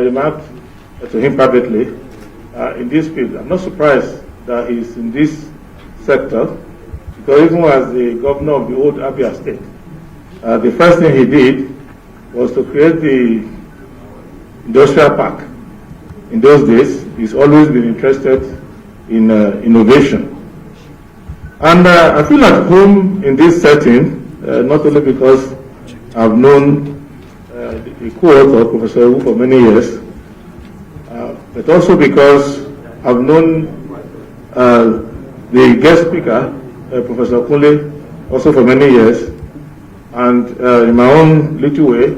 remarked to him privately in this field. I'm not surprised that he's in this sector, because even as the governor of the old Abuja state, the first thing he did was to create the industrial park. In those days, he's always been interested in innovation. And I feel at home in this setting, not only because I've known the co-author, Professor Wu, for many years, but also because I've known the guest speaker, Professor Kunle, also for many years. And in my own little way,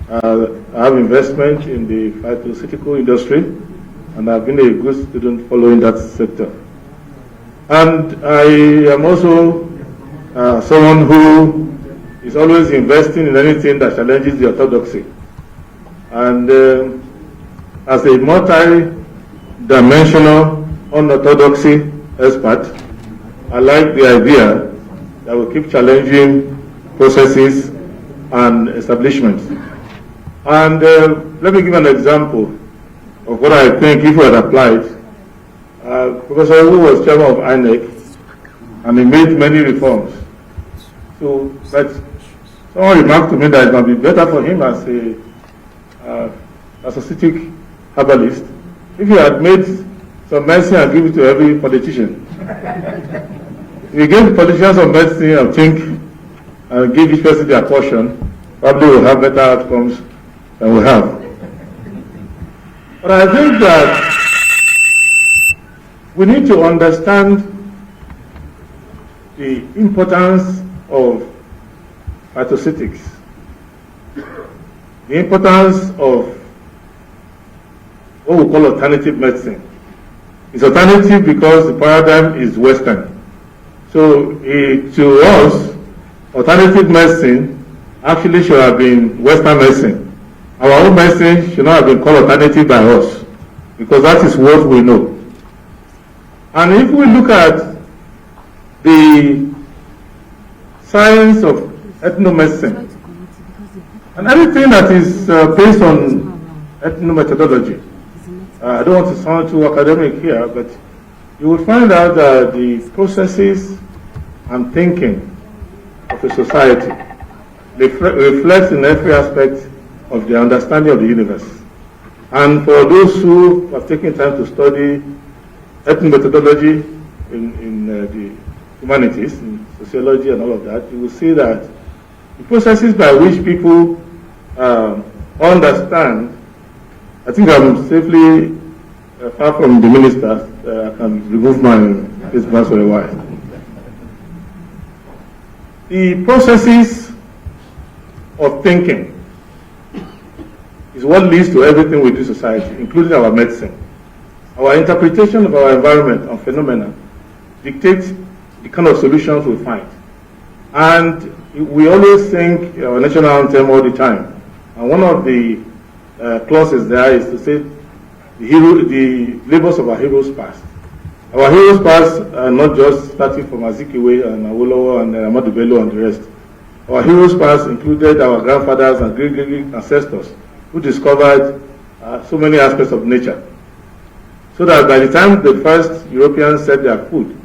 I have investment in the pharmaceutical industry, and I've been a good student following that sector. And I am also someone who is always investing in anything that challenges the orthodoxy. And as a multi-dimensional unorthodoxy expert, I like the idea that we keep challenging processes and establishments. And let me give an example of what I think if we had applied. Professor Wu was chairman of INEC, and he made many reforms. So, but someone remarked to me that it might be better for him as a ascetic herbalist if he had made some medicine and give it to every politician. If you give the politicians some medicine, I think, and give each person their portion, probably we'll have better outcomes than we have. But I think that we need to understand the importance of phytoceutics, the importance of what we call alternative medicine. It's alternative because the paradigm is Western. So to us, alternative medicine actually should have been Western medicine. Our own medicine should not have been called alternative by us, because that is what we know. And if we look at the science of ethnomedicine, and anything that is based on ethnomethodology, I don't want to sound too academic here, but you will find out that the processes and thinking of a society reflects in every aspect of the understanding of the universe. And for those who have taken time to study ethnomethodology in the humanities, in sociology and all of that, you will see that the processes by which people understand, I think I'm safely far from the minister, I can remove my face mask for a while. The processes of thinking is what leads to everything we do in society, including our medicine. Our interpretation of our environment and phenomena dictates the kind of solutions we find. And we always sing our national anthem all the time. And one of the clauses there is to say the labors of our heroes past. Our heroes past are not just starting from Azikiwe and Awolowo and Ahmadu Bello and the rest. Our heroes past included our grandfathers and great ancestors who discovered so many aspects of nature. So that by the time the first Europeans set their foot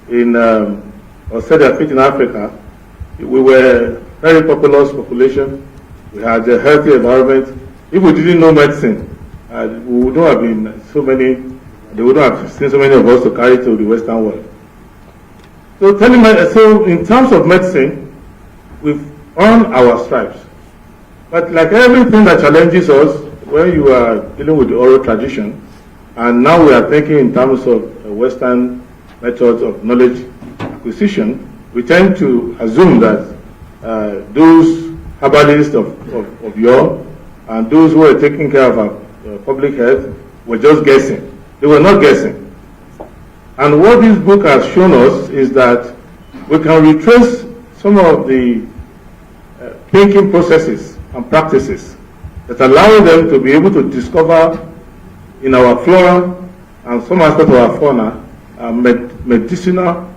in, or set their feet in Africa, we were a very populous population. We had a healthy environment. If we didn't know medicine, we would not have been so many, they would not have seen so many of us to carry to the Western world. So in terms of medicine, we've earned our stripes. But like everything that challenges us, when you are dealing with the oral tradition, and now we are thinking in terms of Western methods of knowledge acquisition, we tend to assume that those herbalists of yore and those who were taking care of our public health were just guessing. They were not guessing. And what this book has shown us is that we can retrace some of the thinking processes and practices that allow them to be able to discover in our flora and some aspect of our fauna medicinal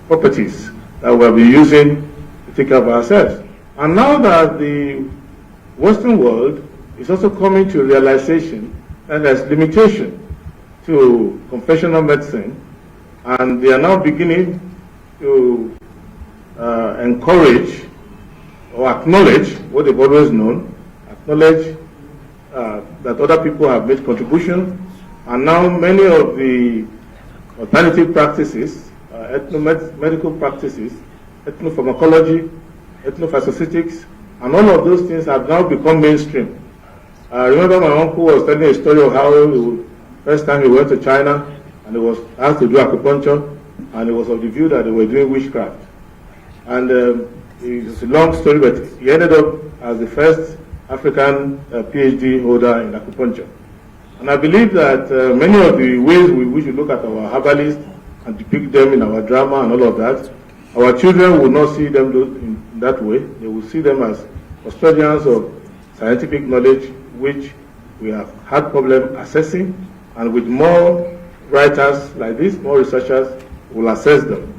properties that we'll be using to take care of ourselves. And now that the Western world is also coming to a realization that there's limitation to conventional medicine, and they are now beginning to encourage or acknowledge what they've always known, acknowledge that other people have made contributions, and now many of the alternative practices, ethnomedical practices, ethnopharmacology, ethnophytoceutics, and all of those things have now become mainstream. I remember my uncle was telling a story of how first time he went to China and he was asked to do acupuncture, and he was of the view that they were doing witchcraft. And it's a long story, but he ended up as the first African PhD holder in acupuncture. And I believe that many of the ways we should look at our herbalists and depict them in our drama and all of that, our children will not see them in that way. They will see them as custodians of scientific knowledge, which we have had problem assessing, and with more writers like this, more researchers will assess them.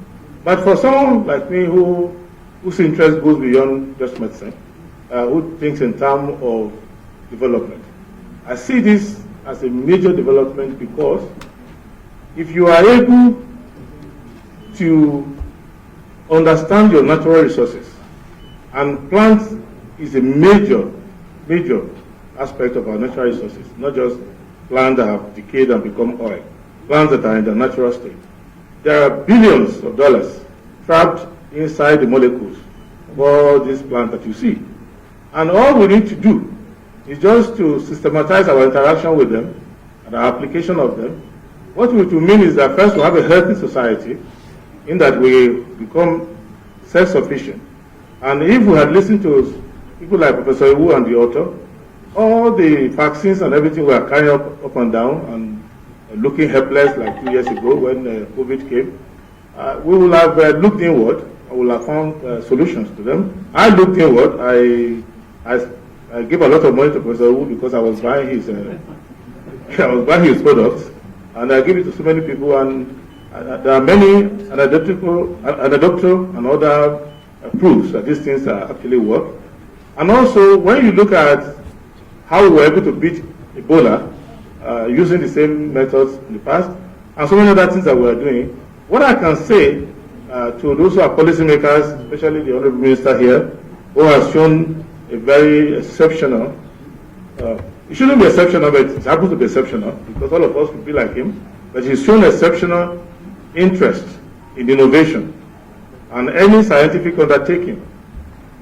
But for someone like me whose interest goes beyond just medicine, who thinks in terms of development, I see this as a major development, because if you are able to understand your natural resources, and plants is a major aspect of our natural resources, not just plants that have decayed and become oil, plants that are in their natural state. There are billions of dollars trapped inside the molecules of all these plants that you see. And all we need to do is just to systematize our interaction with them and our application of them. What it will mean is that first we have a healthy society, in that we become self-sufficient. And if we had listened to people like Professor Iwu and the author, all the vaccines and everything were carrying up and down and looking helpless like 2 years ago when COVID came, we will have looked inward and will have found solutions to them. I looked inward. I gave a lot of money to Professor Iwu because I was buying his products, and I gave it to so many people, and there are many anecdotal and other proofs that these things actually work. And also, when you look at how we were able to beat Ebola using the same methods in the past, and so many other things that we are doing, what I can say to those who are policymakers, especially the Honorable Minister here, who has shown a very exceptional, it shouldn't be exceptional, but it happens to be exceptional, because all of us would be like him, but he's shown exceptional interest in innovation and any scientific undertaking,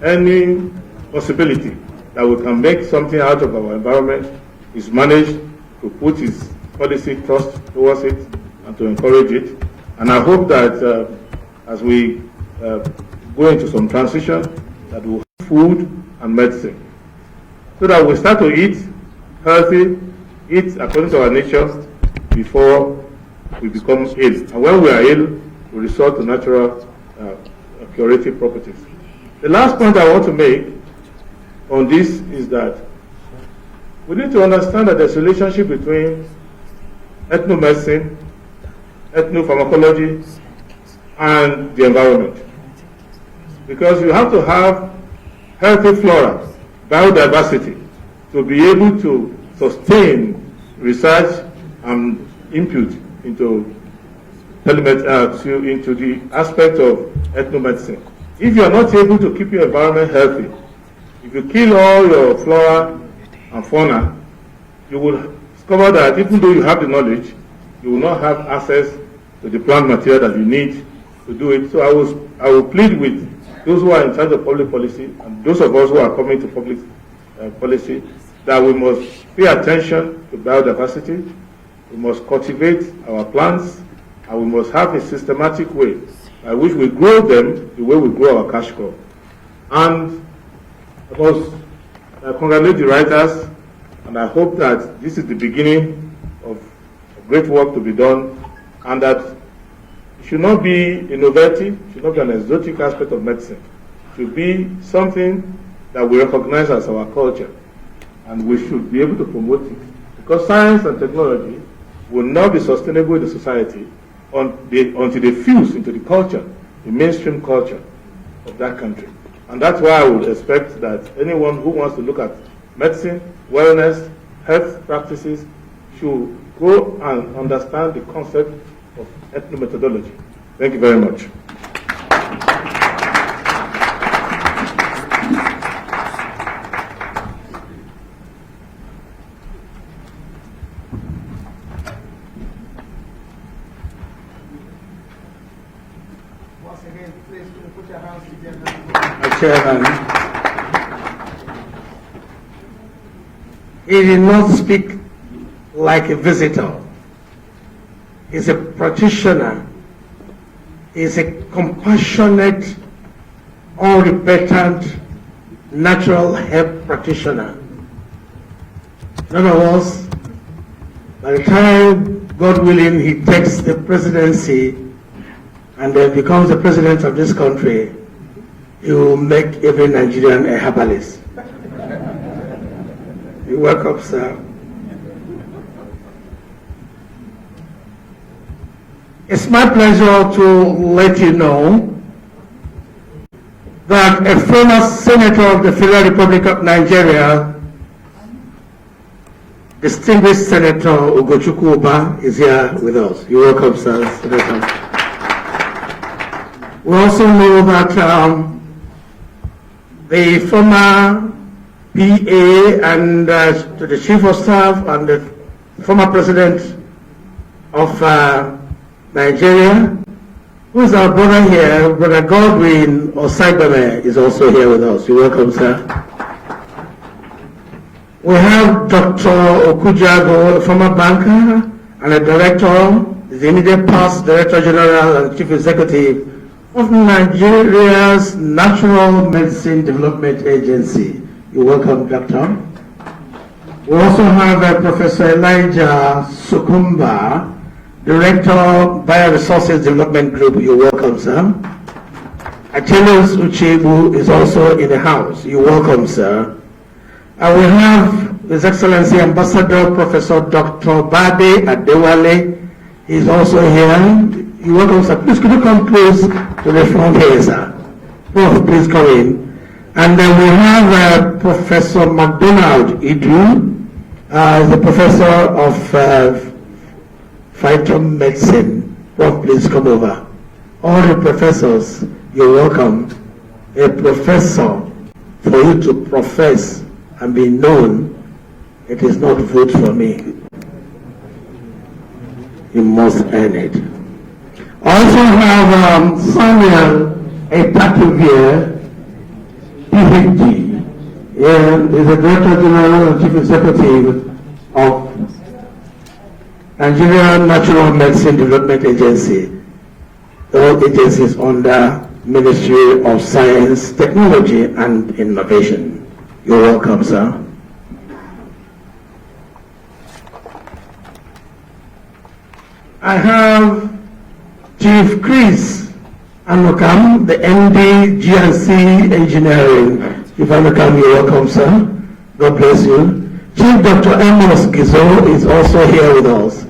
any possibility that we can make something out of our environment, is managed to put his policy trust towards it and to encourage it. And I hope that as we go into some transition, that we'll have food and medicine, so that we start to eat healthy, eat according to our nature before we become ill. And when we are ill, we resort to natural curative properties. The last point I want to make on this is that we need to understand that there's a relationship between ethnomedicine, ethnopharmacology, and the environment. Because you have to have healthy flora, biodiversity, to be able to sustain research and input into the aspect of ethnomedicine. If you are not able to keep your environment healthy, if you kill all your flora and fauna, you will discover that even though you have the knowledge, you will not have access to the plant material that you need to do it. So I will plead with those who are in charge of public policy and those of us who are coming to public policy, that we must pay attention to biodiversity, we must cultivate our plants, and we must have a systematic way by which we grow them the way we grow our cash crop. And I must congratulate the writers, and I hope that this is the beginning of great work to be done, and that it should not be innovative, it should not be an exotic aspect of medicine. It should be something that we recognize as our culture, and we should be able to promote it. Because science and technology will not be sustainable in the society until they fuse into the culture, the mainstream culture of that country. And that's why I would expect that anyone who wants to look at medicine wellness, health practices should go and understand the concept of ethnomethodology. Thank you very much. Once again, please put your hands together. Chairman, he did not speak like a visitor. He's a practitioner. He's a compassionate, unrepentant, natural health practitioner. In other words, by the time, God willing, he takes the presidency and then becomes the president of this country, he will make every Nigerian a herbalist. You're welcome, sir. It's my pleasure to let you know that a former senator of the Federal Republic of Nigeria, distinguished Senator Ugochukwu Uba, is here with us. You're welcome, sir, Senator. We also know that the former PA and to the Chief of Staff and the former President of Nigeria, who is our brother here, Brother Godwin Osagbeme, is also here with us. You're welcome, sir. We have Dr. Okujago, a former banker and a director, the immediate past Director General and Chief Executive of Nigeria's Natural Medicine Development Agency. You're welcome, Doctor. We also have Professor Elijah Sukumba, Director, Bioresources Development Group. You're welcome, sir. Achilles Uchebu is also in the house. You're welcome, sir. And we have His Excellency Ambassador Professor Dr. Bade Adewale. He's also here. You're welcome, sir. Please, could you come close to the front here, sir? Prof, please come in. And then we have Professor McDonald Idu, the Professor of Phytomedicine. Prof, please come over. All the professors, you're welcome. A professor, for you to profess and be known, it is not vote for me. You must earn it. I also have Samuel Etatuvier, PhD. He's the Director General and Chief Executive of Nigeria Natural Medicine Development Agency. All agencies under Ministry of Science, Technology and Innovation. You're welcome, sir. I have Chief Chris Anokam, the MD GNC Engineering. Chief Anokam, you're welcome, sir. God bless you. Chief Dr. Amos Gizo is also here with us.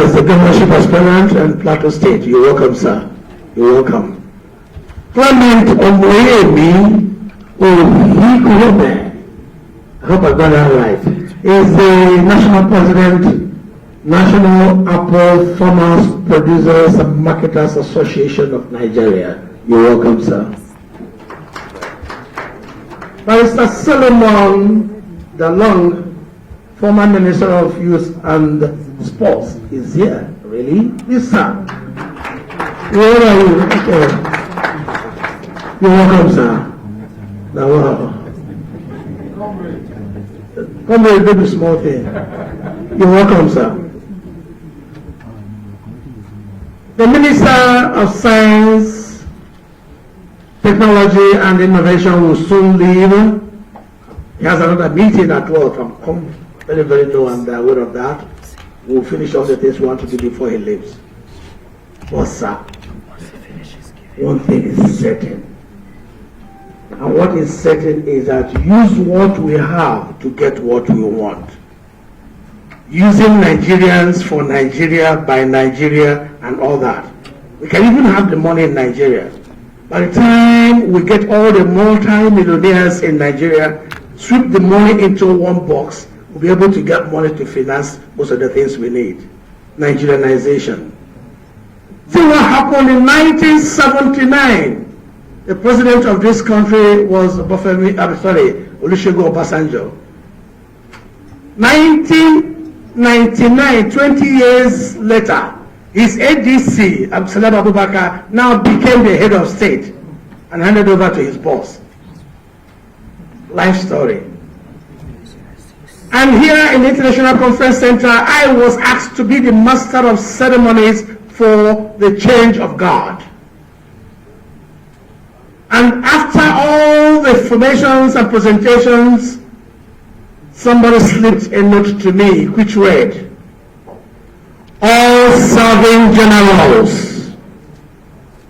Is the governorship aspirant and Plateau State. You're welcome, sir. You're welcome. Clement Omoyemi Ohikobe, I hope I got that right, is the National President, National Apple Farmers, Producers and Marketers Association of Nigeria. You're welcome, sir. Barrister Solomon Dalong, former Minister of Youth and Sports, is here. Really? Yes, sir. Where are you? Okay. You're welcome, sir. Now, wow. Comrade, baby, small thing. You're welcome, sir. The Minister of Science, Technology and Innovation will soon leave. He has another meeting at work. I'm very, very low and aware of that. We'll finish all the things we want to do before he leaves. But, sir, one thing is certain. And what is certain is that use what we have to get what we want. Using Nigerians for Nigeria, by Nigeria, and all that. We can even have the money in Nigeria. By the time we get all the multi-millionaires in Nigeria sweep the money into one box, we'll be able to get money to finance most of the things we need. Nigerianization. See what happened in 1979. The president of this country was Olusegun Obasanjo. 1999, 20 years later, his ADC, Anselm Abubakar, now became the head of state and handed over to his boss. Life story. And here in the International Conference Center, I was asked to be the master of ceremonies for the change of God. And after all the formations and presentations, somebody slipped a note to me which read, all serving generals,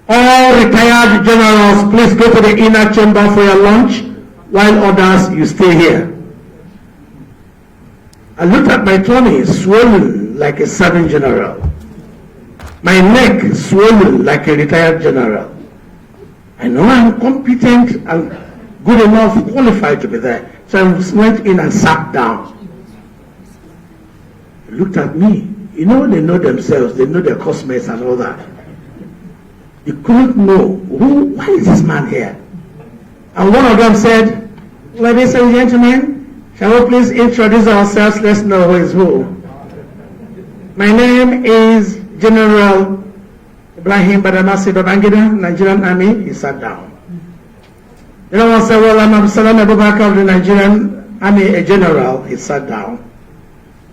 all retired generals, please go to the inner chamber for your lunch, while others, you stay here. I looked at my tummy, swollen like a serving general. My neck swollen like a retired general. I know I'm competent and good enough, qualified to be there. So I went in and sat down. They looked at me. You know, they know themselves, they know their cosmates and all that. They couldn't know, why is this man here? And one of them said, ladies and gentlemen, shall we please introduce ourselves? Let's know who is who. My name is General Ibrahim Badamasi Babangida, Nigerian Army. He sat down. You know, one said, well, I'm Absalom Abubakar of the Nigerian Army, a general. He sat down.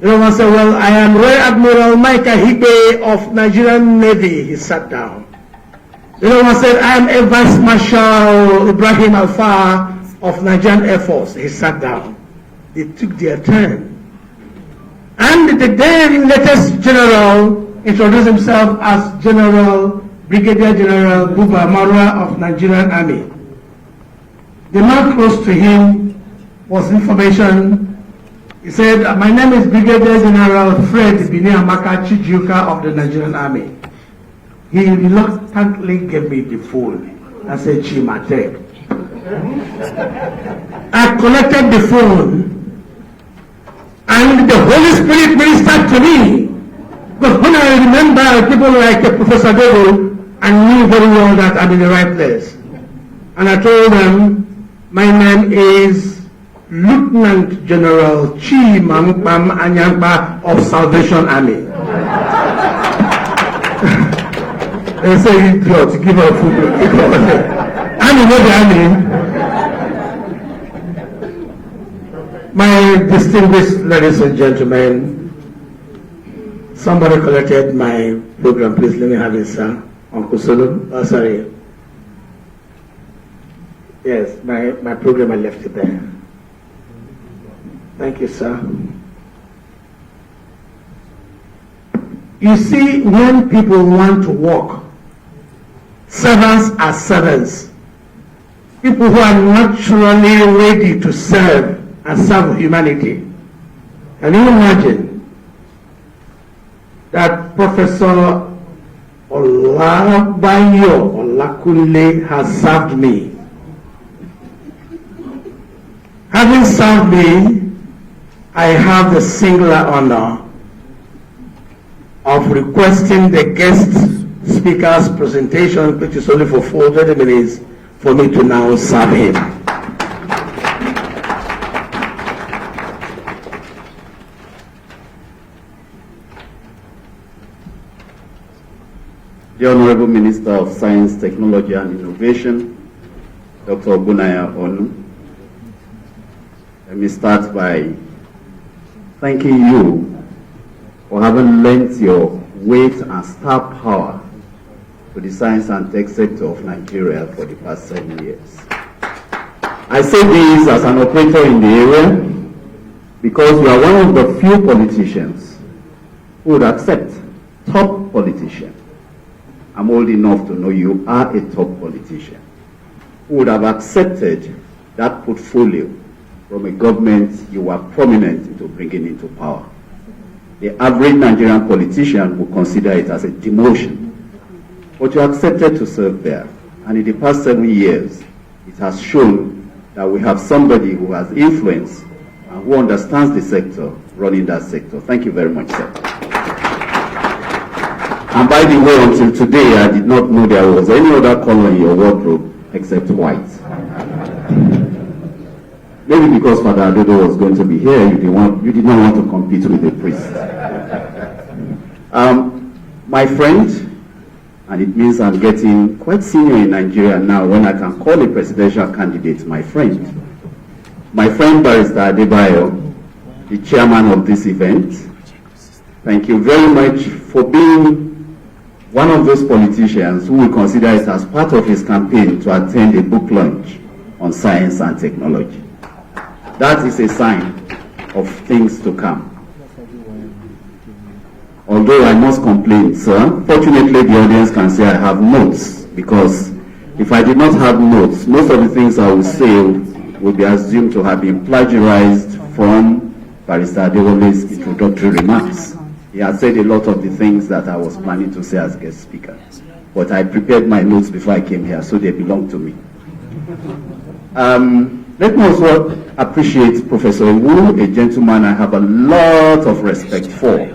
You know, one said, well, I am Rear Admiral Micah Higbe of Nigerian Navy. He sat down. You know, one said, I am Air Vice Marshal Ibrahim Alfa of Nigerian Air Force. He sat down. They took their turn. And the then latest general introduced himself as General Brigadier General Buba Marwa of Nigerian Army. The man close to him was information. He said, my name is Brigadier General Fred Bini Amaka Chijuka of the Nigerian Army. He reluctantly gave me the phone and said, Chimate. I collected the phone and the Holy Spirit ministered to me. Because when I remember people like Professor Adodo, I knew very well that I'm in the right place. And I told them, my name is Lieutenant General Chi Mampam Anyampa of Salvation Army. They say, idiot, give up food. Army, what the army? My distinguished ladies and gentlemen, somebody collected my program. Please let me have it, sir. Uncle Solo. Oh, sorry. Yes, my program, I left it there. Thank you, sir. You see, when people want to work, servants are servants. People who are naturally ready to serve and serve humanity. Can you imagine that Professor Olabayo Olakunle has served me? Having served me, I have the singular honor of requesting the guest speaker's presentation, which is only for 30 minutes, for me to now serve him. The Honorable Minister of Science, Technology and Innovation, Dr. Obunaya Onu. Let me start by thanking you for having lent your weight and star power to the science and tech sector of Nigeria for the past 7 years. I say this as an operator in the area because you are one of the few politicians who would accept top politician. I'm old enough to know you are a top politician who would have accepted that portfolio from a government you were prominent into bringing into power. The average Nigerian politician would consider it as a demotion, but you accepted to serve there. And in the past 7 years, it has shown that we have somebody who has influence and who understands the sector running that sector. Thank you very much, sir. And by the way, until today, I did not know there was any other color in your wardrobe except white. Maybe because Father Adodo was going to be here, you did not want to compete with the priest. My friend, and it means I'm getting quite senior in Nigeria now when I can call a presidential candidate my friend. My friend Barrister Adebayo, the chairman of this event, thank you very much for being one of those politicians who will consider it as part of his campaign to attend a book launch on science and technology. That is a sign of things to come. Although I must complain, sir, fortunately the audience can say I have notes, because if I did not have notes, most of the things I will say would be assumed to have been plagiarized from Barrister Adewole's introductory remarks. He has said a lot of the things that I was planning to say as guest speaker, but I prepared my notes before I came here, so they belong to me. Let me also appreciate Professor Wu, a gentleman I have a lot of respect for.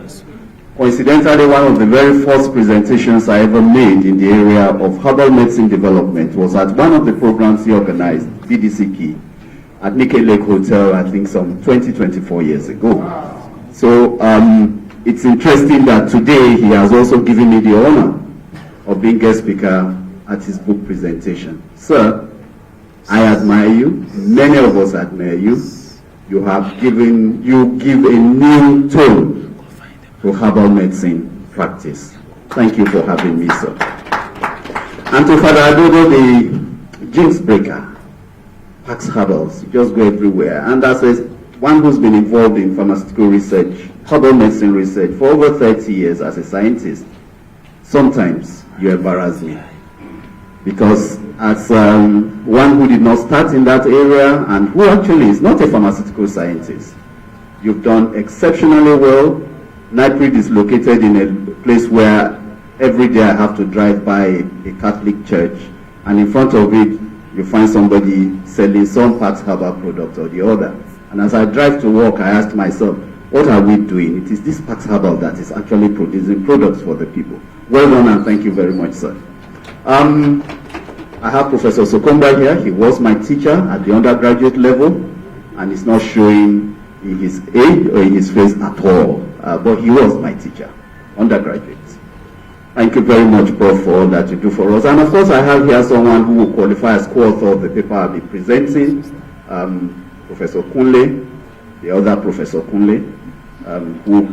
Coincidentally, one of the very first presentations I ever made in the area of herbal medicine development was at one of the programs he organized, BDCP, at Nicon Lake Hotel, I think some 24 years ago. So it's interesting that today he has also given me the honor of being guest speaker at his book presentation. Sir, I admire you. Many of us admire you. You give a new tone to herbal medicine practice. Thank you for having me, sir. And to Father Adodo, the jinx breaker, Pax Herbals, you just go everywhere. And as one who's been involved in pharmaceutical research, herbal medicine research for over 30 years as a scientist, sometimes you embarrass me. Because as one who did not start in that area and who actually is not a pharmaceutical scientist, you've done exceptionally well. NIPRID is located in a place where every day I have to drive by a Catholic church, and in front of it you find somebody selling some Pax Herbal product or the other. And as I drive to work, I ask myself, what are we doing? It is this Pax Herbal that is actually producing products for the people. Well done, and thank you very much, sir. I have Professor Sokomba here. He was my teacher at the undergraduate level, and it's not showing in his age or in his face at all. But he was my teacher, undergraduate. Thank you very much, Prof, for all that you do for us. And of course, I have here someone who will qualify as co-author of the paper I'll be presenting, Professor Kunle, the other Professor Kunle, who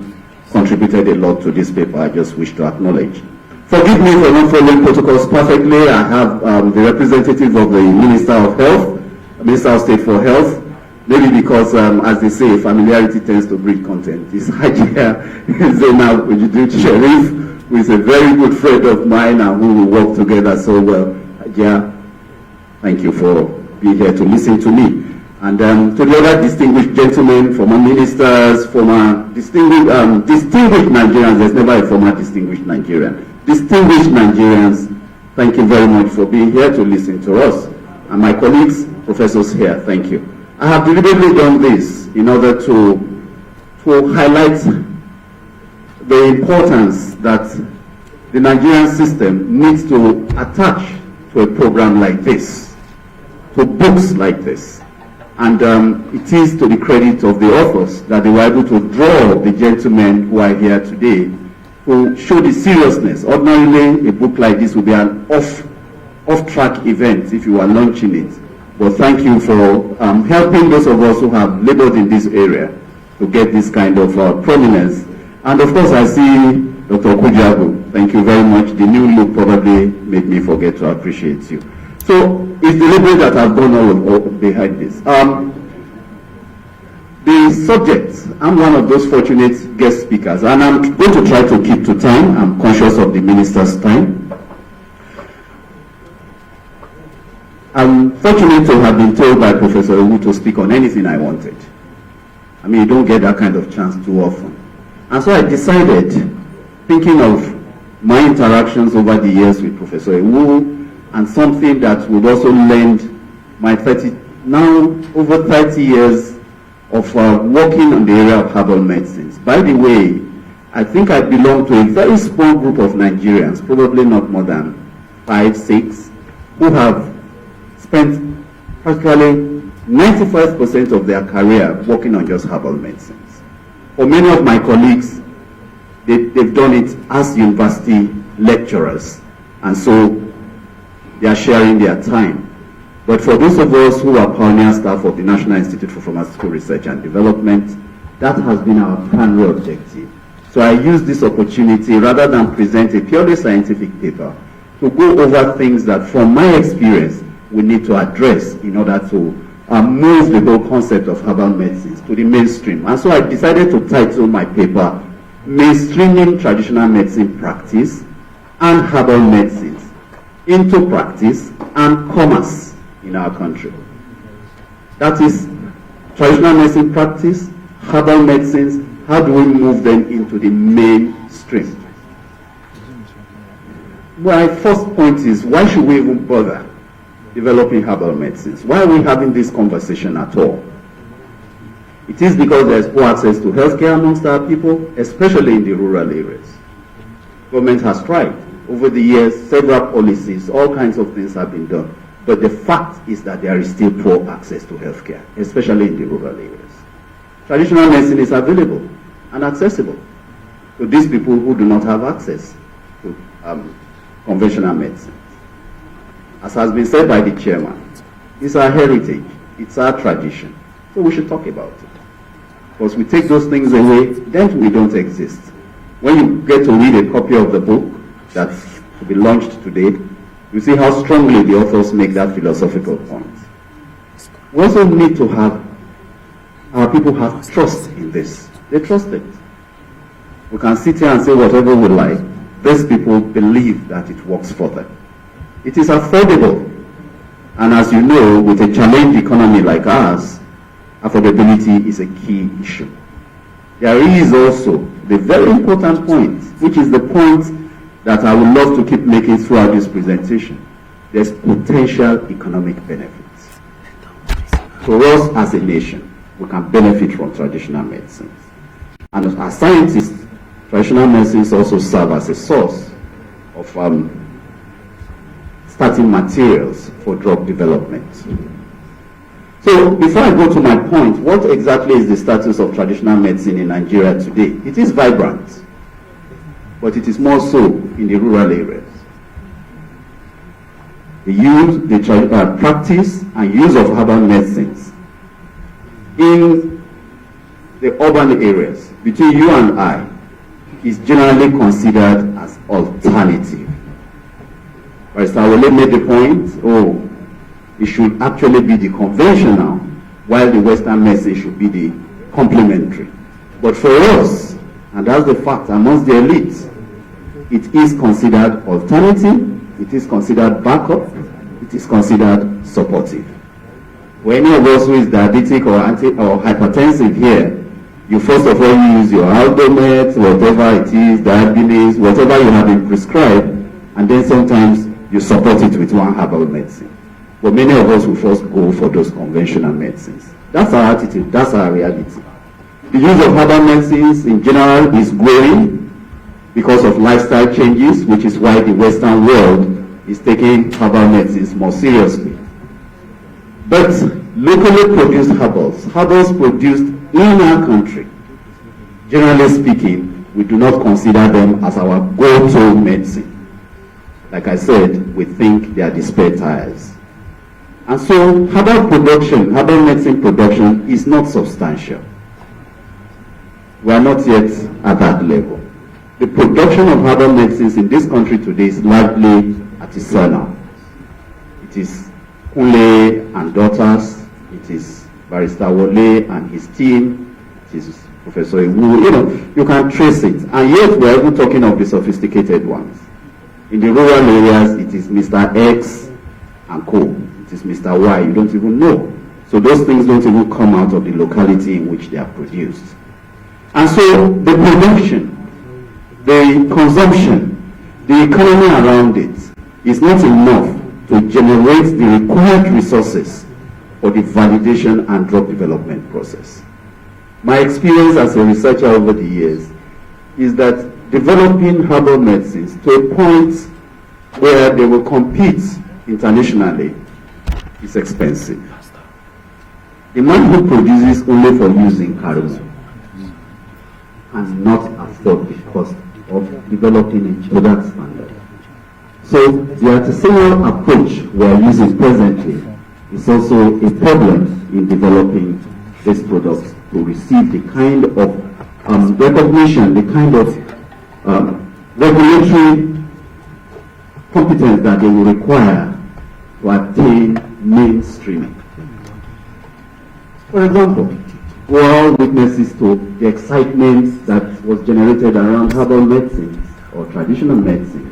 contributed a lot to this paper. I just wish to acknowledge. Forgive me for not following protocols perfectly. I have the representative of the Minister of Health, Minister of State for Health, maybe because, as they say, familiarity tends to breed contempt. It's Hajia Zainab Ujidut Sharif, who is a very good friend of mine and who will work together so well. Hajia, thank you for being here to listen to me. And to the other distinguished gentlemen, former ministers, former distinguished Nigerians, there's never a former distinguished Nigerian. Distinguished Nigerians, thank you very much for being here to listen to us. And my colleagues, professors here, thank you. I have deliberately done this in order to highlight the importance that the Nigerian system needs to attach to a program like this, to books like this. And it is to the credit of the authors that they were able to draw the gentlemen who are here today to show the seriousness. Ordinarily, a book like this would be an off-track event if you are launching it. But thank you for helping those of us who have labored in this area to get this kind of prominence. And of course, I see Dr. Okujago. Thank you very much. The new look probably made me forget to appreciate you. So it's deliberate that I've gone all behind this. The subject, I'm one of those fortunate guest speakers, and I'm going to try to keep to time. I'm conscious of the minister's time. I'm fortunate to have been told by Professor Wu to speak on anything I wanted. I mean, you don't get that kind of chance too often. And so I decided, thinking of my interactions over the years with Professor Wu, and something that would also lend my now over 30 years of working on the area of herbal medicines. By the way, I think I belong to a very small group of Nigerians, probably not more than 5, 6, who have spent practically 95% of their career working on just herbal medicines. For many of my colleagues, they've done it as university lecturers, and so they are sharing their time. But for those of us who are pioneer staff of the National Institute for Pharmaceutical Research and Development, that has been our primary objective. So I use this opportunity, rather than present a purely scientific paper, to go over things that, from my experience, we need to address in order to move the whole concept of herbal medicines to the mainstream. And so I decided to title my paper, Mainstreaming Traditional Medicine Practice and Herbal Medicines into Practice and Commerce in our country. That is, traditional medicine practice, herbal medicines, how do we move them into the mainstream? My first point is, why should we even bother developing herbal medicines? Why are we having this conversation at all? It is because there is poor access to healthcare amongst our people, especially in the rural areas. Government has tried. Over the years, several policies, all kinds of things have been done. But the fact is that there is still poor access to healthcare, especially in the rural areas. Traditional medicine is available and accessible to these people who do not have access to conventional medicine. As has been said by the chairman, it's our heritage, it's our tradition, so we should talk about it. Because we take those things away, then we don't exist. When you get to read a copy of the book that's to be launched today, you see how strongly the authors make that philosophical point. We also need to have our people have trust in this. They trust it. We can sit here and say whatever we like. These people believe that it works for them. It is affordable. And as you know, with a challenged economy like ours, affordability is a key issue. There is also the very important point, which is the point that I would love to keep making throughout this presentation. There's potential economic benefits. For us as a nation, we can benefit from traditional medicines. And as scientists, traditional medicines also serve as a source of starting materials for drug development. So before I go to my point, what exactly is the status of traditional medicine in Nigeria today? It is vibrant, but it is more so in the rural areas. The use, the practice and use of herbal medicines in the urban areas, between you and I, is generally considered as alternative. Barrister Wole made the point, it should actually be the conventional, while the Western medicine should be the complementary. But for us, and that's the fact amongst the elites, it is considered alternative, it is considered backup, it is considered supportive. For any of us who is diabetic or hypertensive here, you first of all use your Aldomet, whatever it is, diabetes, whatever you have been prescribed, and then sometimes you support it with one herbal medicine. But many of us will first go for those conventional medicines. That's our attitude, that's our reality. The use of herbal medicines in general is growing because of lifestyle changes, which is why the Western world is taking herbal medicines more seriously. But locally produced herbals produced in our country, generally speaking, we do not consider them as our go-to medicine. Like I said, we think they are the spare tires. And so herbal medicine production is not substantial. We are not yet at that level. The production of herbal medicines in this country today is largely artisanal. It is Kunle and daughters, it is Barrister Wole and his team, it is Professor Iwu, you can trace it. And yet we are even talking of the sophisticated ones. In the rural areas, it is Mr. X and co. It is Mr. Y, you don't even know. So those things don't even come out of the locality in which they are produced. And so the production, the consumption, the economy around it is not enough to generate the required resources for the validation and drug development process. My experience as a researcher over the years is that developing herbal medicines to a point where they will compete internationally is expensive. The man who produces only for use in cardamom cannot afford the cost of developing it to that standard. So the artisanal approach we are using presently is also a problem in developing these products to receive the kind of recognition, the kind of regulatory competence that they will require to attain mainstreaming. For example, we're all witnesses to the excitement that was generated around herbal medicines or traditional medicines.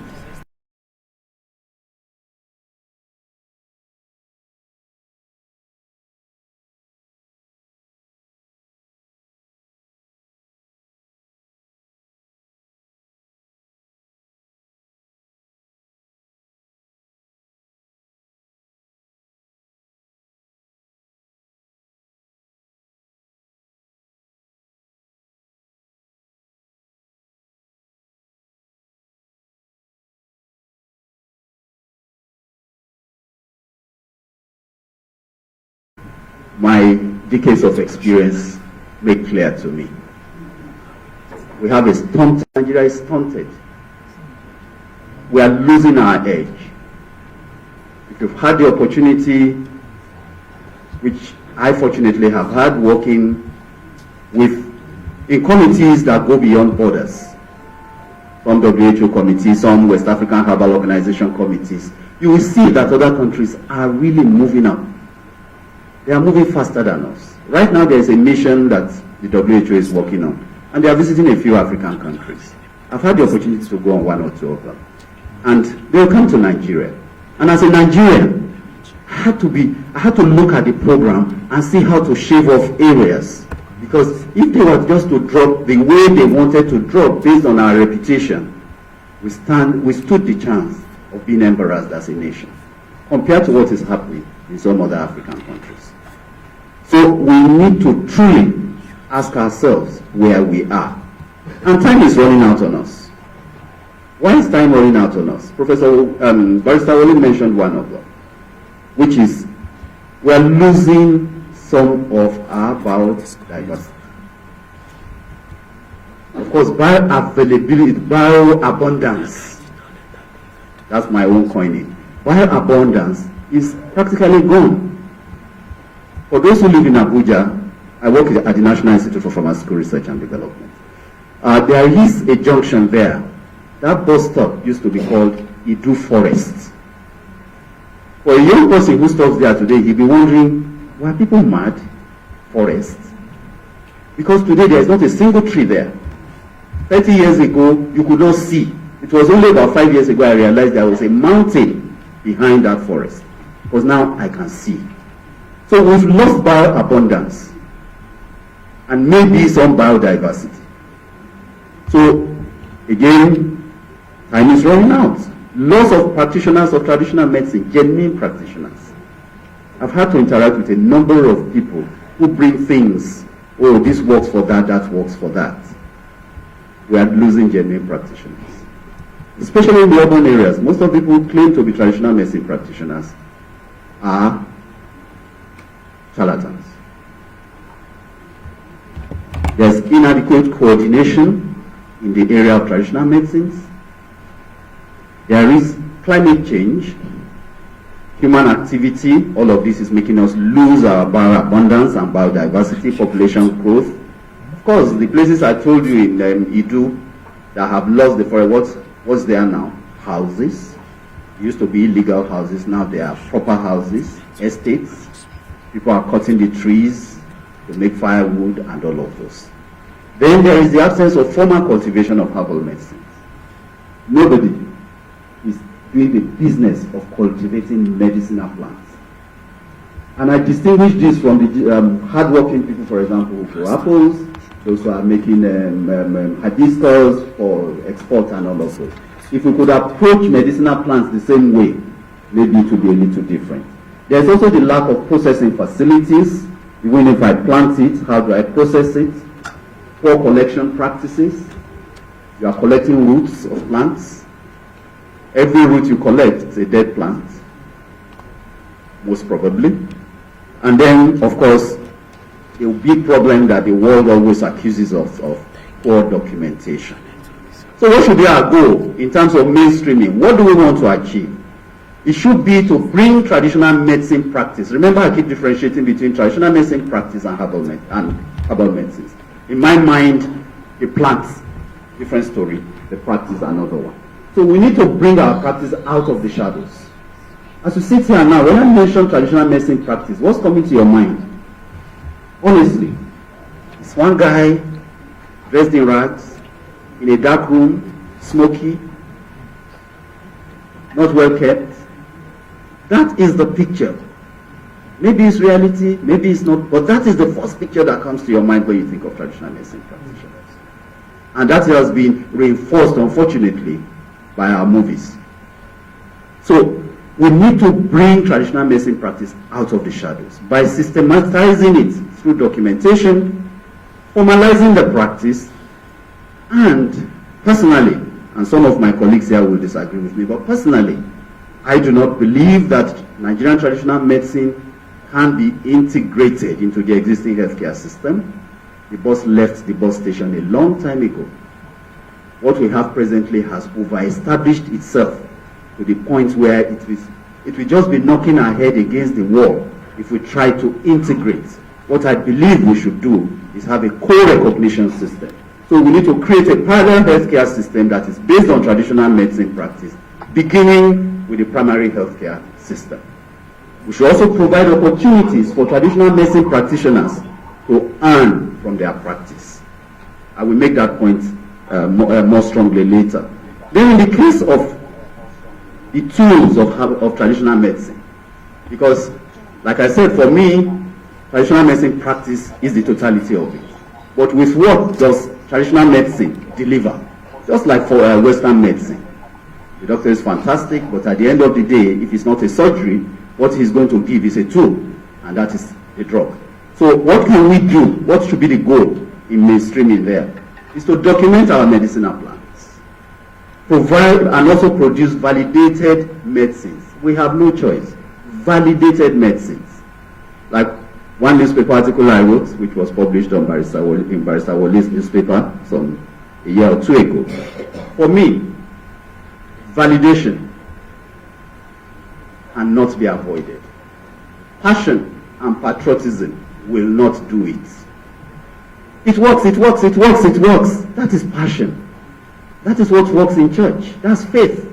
My decades of experience make clear to me. We have a stunted, Nigeria is stunted. We are losing our edge. If you've had the opportunity, which I fortunately have had, working in committees that go beyond borders, some WHO committees, some West African Herbal Organization committees, you will see that other countries are really moving up. They are moving faster than us. Right now there is a mission that the WHO is working on, and they are visiting a few African countries. I've had the opportunity to go on one or two of them. And they will come to Nigeria. And as a Nigerian, I had to look at the program and see how to shave off areas. Because if they were just to drop the way they wanted to drop based on our reputation, we stood the chance of being embarrassed as a nation, compared to what is happening in some other African countries. So we need to truly ask ourselves where we are. And time is running out on us. Why is time running out on us? Barrister Oli mentioned one of them, which is we are losing some of our biodiversity. Of course, bioavailability, bioabundance, that's my own coining. Bioabundance is practically gone. For those who live in Abuja, I work at the National Institute for Pharmaceutical Research and Development. There is a junction there. That bus stop used to be called Idu Forest. For a young person who stops there today, he'll be wondering, were people mad? Forest? Because today there is not a single tree there. 30 years ago, you could not see. It was only about 5 years ago I realized there was a mountain behind that forest. Because now I can see. So we've lost bioabundance and maybe some biodiversity. So again, time is running out. Lots of practitioners of traditional medicine, genuine practitioners. I've had to interact with a number of people who bring things, oh, this works for that, that works for that. We are losing genuine practitioners. Especially in the urban areas, most of the people who claim to be traditional medicine practitioners are charlatans. There's inadequate coordination in the area of traditional medicines. There is climate change, human activity. All of this is making us lose our bioabundance and biodiversity, population growth. Of course, the places I told you in Idu that have lost the forest, what's there now? Houses. Used to be illegal houses, now they are proper houses, estates. People are cutting the trees to make firewood and all of those. Then there is the absence of formal cultivation of herbal medicines. Nobody is doing the business of cultivating medicinal plants. And I distinguish this from the hardworking people, for who grow apples, those who are making hibiscus for export and all of those. If we could approach medicinal plants the same way, maybe it would be a little different. There's also the lack of processing facilities. Even if I plant it, how do I process it? Poor collection practices. You are collecting roots of plants. Every root you collect is a dead plant, most probably. And then, of course, the big problem that the world always accuses of poor documentation. So what should be our goal in terms of mainstreaming? What do we want to achieve? It should be to bring traditional medicine practice. Remember, I keep differentiating between traditional medicine practice and herbal medicines. In my mind, the plants, different story, the practice, another one. So we need to bring our practice out of the shadows. As you sit here now, when I mention traditional medicine practice, what's coming to your mind? Honestly, it's one guy dressed in rags, in a dark room, smoky, not well kept. That is the picture. Maybe it's reality, maybe it's not, but that is the first picture that comes to your mind when you think of traditional medicine practitioners. And that has been reinforced, unfortunately, by our movies. So we need to bring traditional medicine practice out of the shadows by systematizing it through documentation, formalizing the practice, and personally, and some of my colleagues here will disagree with me, but personally, I do not believe that Nigerian traditional medicine can be integrated into the existing healthcare system. The bus left the bus station a long time ago. What we have presently has over-established itself to the point where it will just be knocking our head against the wall if we try to integrate. What I believe we should do is have a co-recognition system. So we need to create a parallel healthcare system that is based on traditional medicine practice, beginning with the primary healthcare system. We should also provide opportunities for traditional medicine practitioners to earn from their practice. I will make that point more strongly later. Then in the case of the tools of traditional medicine, because like I said, for me, traditional medicine practice is the totality of it. But with what does traditional medicine deliver? Just like for Western medicine. The doctor is fantastic, but at the end of the day, if it's not a surgery, what he's going to give is a tool, and that is a drug. So what can we do? What should be the goal in mainstreaming there? Is to document our medicinal plans, provide and also produce validated medicines. We have no choice. Validated medicines. Like one newspaper article I wrote, which was published on in Barrister Wally's newspaper a year or two ago. For me, validation cannot be avoided. Passion and patriotism will not do it. It works, it works, it works, it works. That is passion. That is what works in church. That's faith.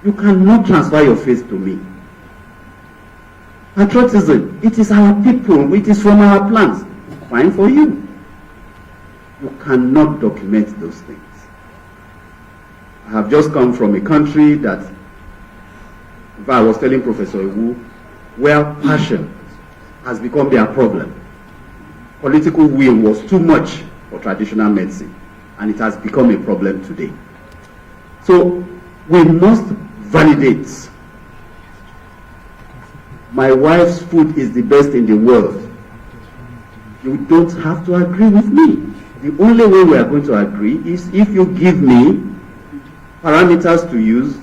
You cannot transfer your faith to me. Patriotism, it is our people, it is from our plants. Fine for you. You cannot document those things. I have just come from a country that, in fact, I was telling Professor Iwu, where passion has become their problem. Political will was too much for traditional medicine, and it has become a problem today. So we must validate. My wife's food is the best in the world. You don't have to agree with me. The only way we are going to agree is if you give me parameters to use,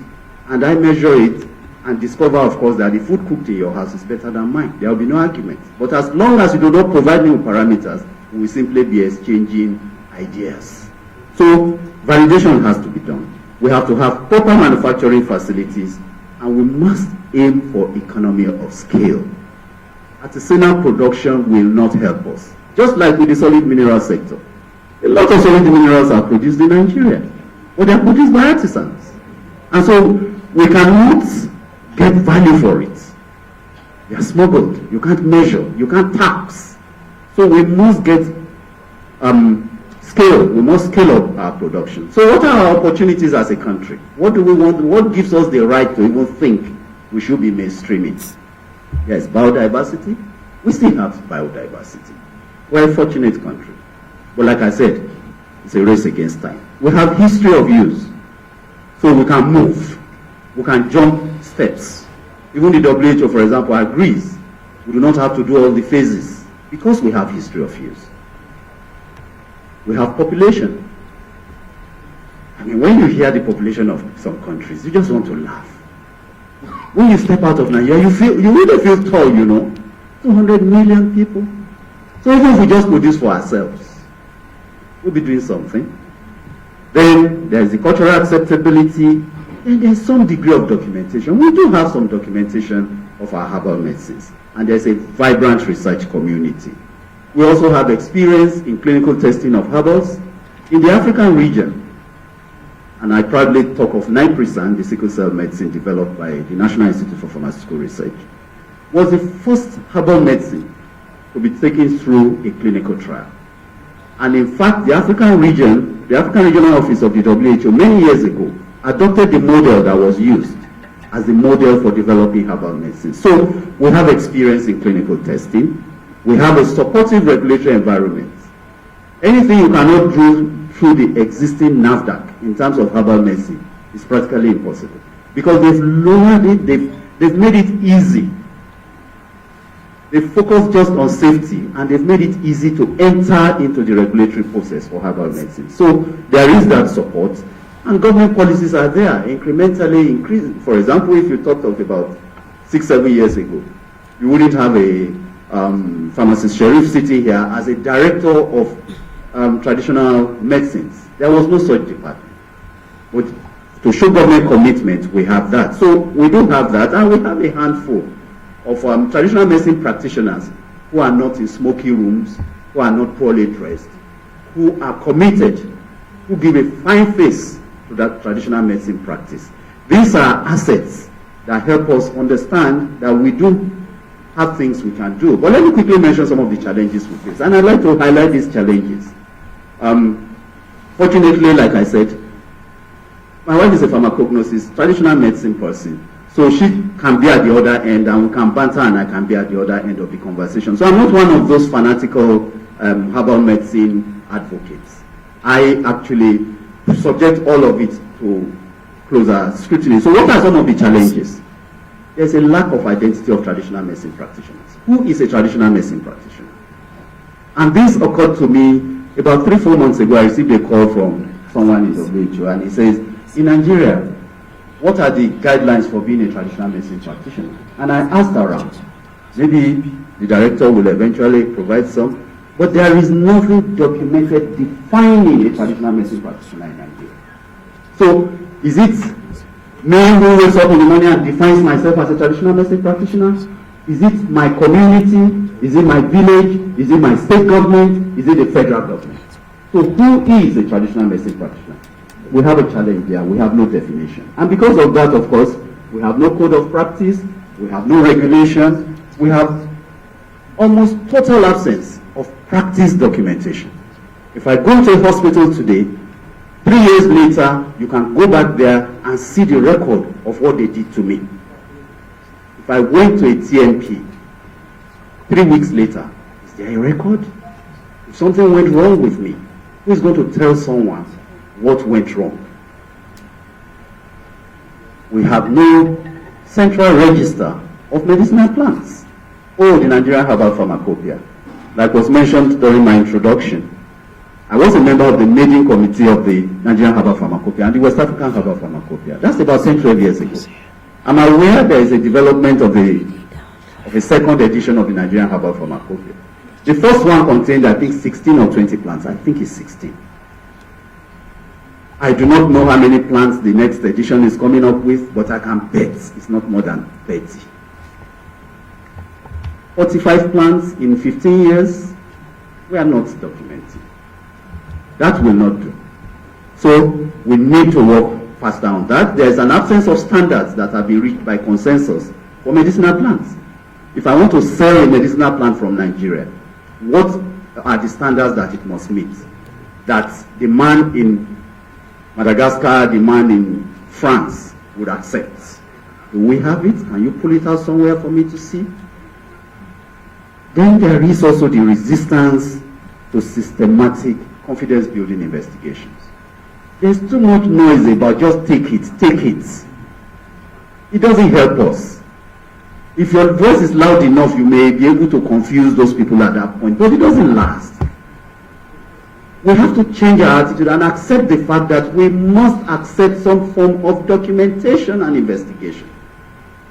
and I measure it, and discover, of course, that the food cooked in your house is better than mine. There will be no argument. But as long as you do not provide me with parameters, we will simply be exchanging ideas. So validation has to be done. We have to have proper manufacturing facilities, and we must aim for economy of scale. Artisanal production will not help us. Just like with the solid mineral sector. A lot of solid minerals are produced in Nigeria, but they are produced by artisans. And so we cannot get value for it. They are smuggled. You can't measure. You can't tax. So we must get scale. We must scale up our production. So what are our opportunities as a country? What do we want? What gives us the right to even think we should be mainstreaming? Yes, biodiversity. We still have biodiversity. We're a fortunate country. But like I said, it's a race against time. We have history of use. So we can move. We can jump steps. Even the WHO, for example, agrees we do not have to do all the phases because we have history of use. We have population. I mean, when you hear the population of some countries, you just want to laugh. When you step out of Nigeria, you really feel tall, you know. 200 million people. So even if we just produce for ourselves, we'll be doing something. Then there's the cultural acceptability, and there's some degree of documentation. We do have some documentation of our herbal medicines, and there's a vibrant research community. We also have experience in clinical testing of herbals in the African region. And I proudly talk of Niprisan, the sickle cell medicine developed by the National Institute for Pharmaceutical Research, was the first herbal medicine to be taken through a clinical trial. And in fact, the African Regional Office of the WHO many years ago adopted the model that was used as the model for developing herbal medicine. So we have experience in clinical testing. We have a supportive regulatory environment. Anything you cannot do through the existing NAFDAC in terms of herbal medicine is practically impossible. Because they've lowered it, they've made it easy. They focus just on safety, and they've made it easy to enter into the regulatory process for herbal medicine. So there is that support, and government policies are there, incrementally increasing. For example, if you talked of about 6-7 years ago, you wouldn't have a pharmacist Sharif sitting here as a director of traditional medicines. There was no such department. But to show government commitment, we have that. So we do have that, and we have a handful of traditional medicine practitioners who are not in smoky rooms, who are not poorly dressed, who are committed, who give a fine face to that traditional medicine practice. These are assets that help us understand that we do have things we can do. But let me quickly mention some of the challenges we face. And I'd like to highlight these challenges. Fortunately, like I said, my wife is a pharmacognosis, traditional medicine person. So she can be at the other end, and we can banter, and I can be at the other end of the conversation. So I'm not one of those fanatical herbal medicine advocates. I actually subject all of it to closer scrutiny. So what are some of the challenges? There's a lack of identity of traditional medicine practitioners. Who is a traditional medicine practitioner? And this occurred to me about 3-4 months ago. I received a call from someone in WHO, and he says, in Nigeria, what are the guidelines for being a traditional medicine practitioner? And I asked around. Maybe the director will eventually provide some, but there is nothing documented defining a traditional medicine practitioner in Nigeria. So, is it me who wakes up in the morning and defines myself as a traditional medicine practitioner? Is it my community? Is it my village? Is it my state government? Is it the federal government? So who is a traditional medicine practitioner? We have a challenge there. We have no definition. And because of that, of course, we have no code of practice. We have no regulation. We have almost total absence of practice documentation. If I go to a hospital today, 3 years later, you can go back there and see the record of what they did to me. If I went to a TNP, 3 weeks later, is there a record? If something went wrong with me, who is going to tell someone what went wrong? We have no central register of medicinal plants. Oh, the Nigerian Herbal Pharmacopoeia. Like was mentioned during my introduction, I was a member of the maiden committee of the Nigerian Herbal Pharmacopoeia and the West African Herbal Pharmacopoeia. That's about 10-12 years ago. I'm aware there is a development of a second edition of the Nigerian Herbal Pharmacopoeia. The first one contained, I think, 16 or 20 plants. I think it's 16. I do not know how many plants the next edition is coming up with, but I can bet it's not more than 30. 45 plants in 15 years, we are not documenting. That will not do. So we need to work faster on that. There is an absence of standards that have been reached by consensus for medicinal plants. If I want to sell a medicinal plant from Nigeria, what are the standards that it must meet? That the man in Madagascar, the man in France would accept. Do we have it? Can you pull it out somewhere for me to see? Then there is also the resistance to systematic confidence-building investigations. There's too much noise about just take it, take it. It doesn't help us. If your voice is loud enough, you may be able to confuse those people at that point, but it doesn't last. We have to change our attitude and accept the fact that we must accept some form of documentation and investigation.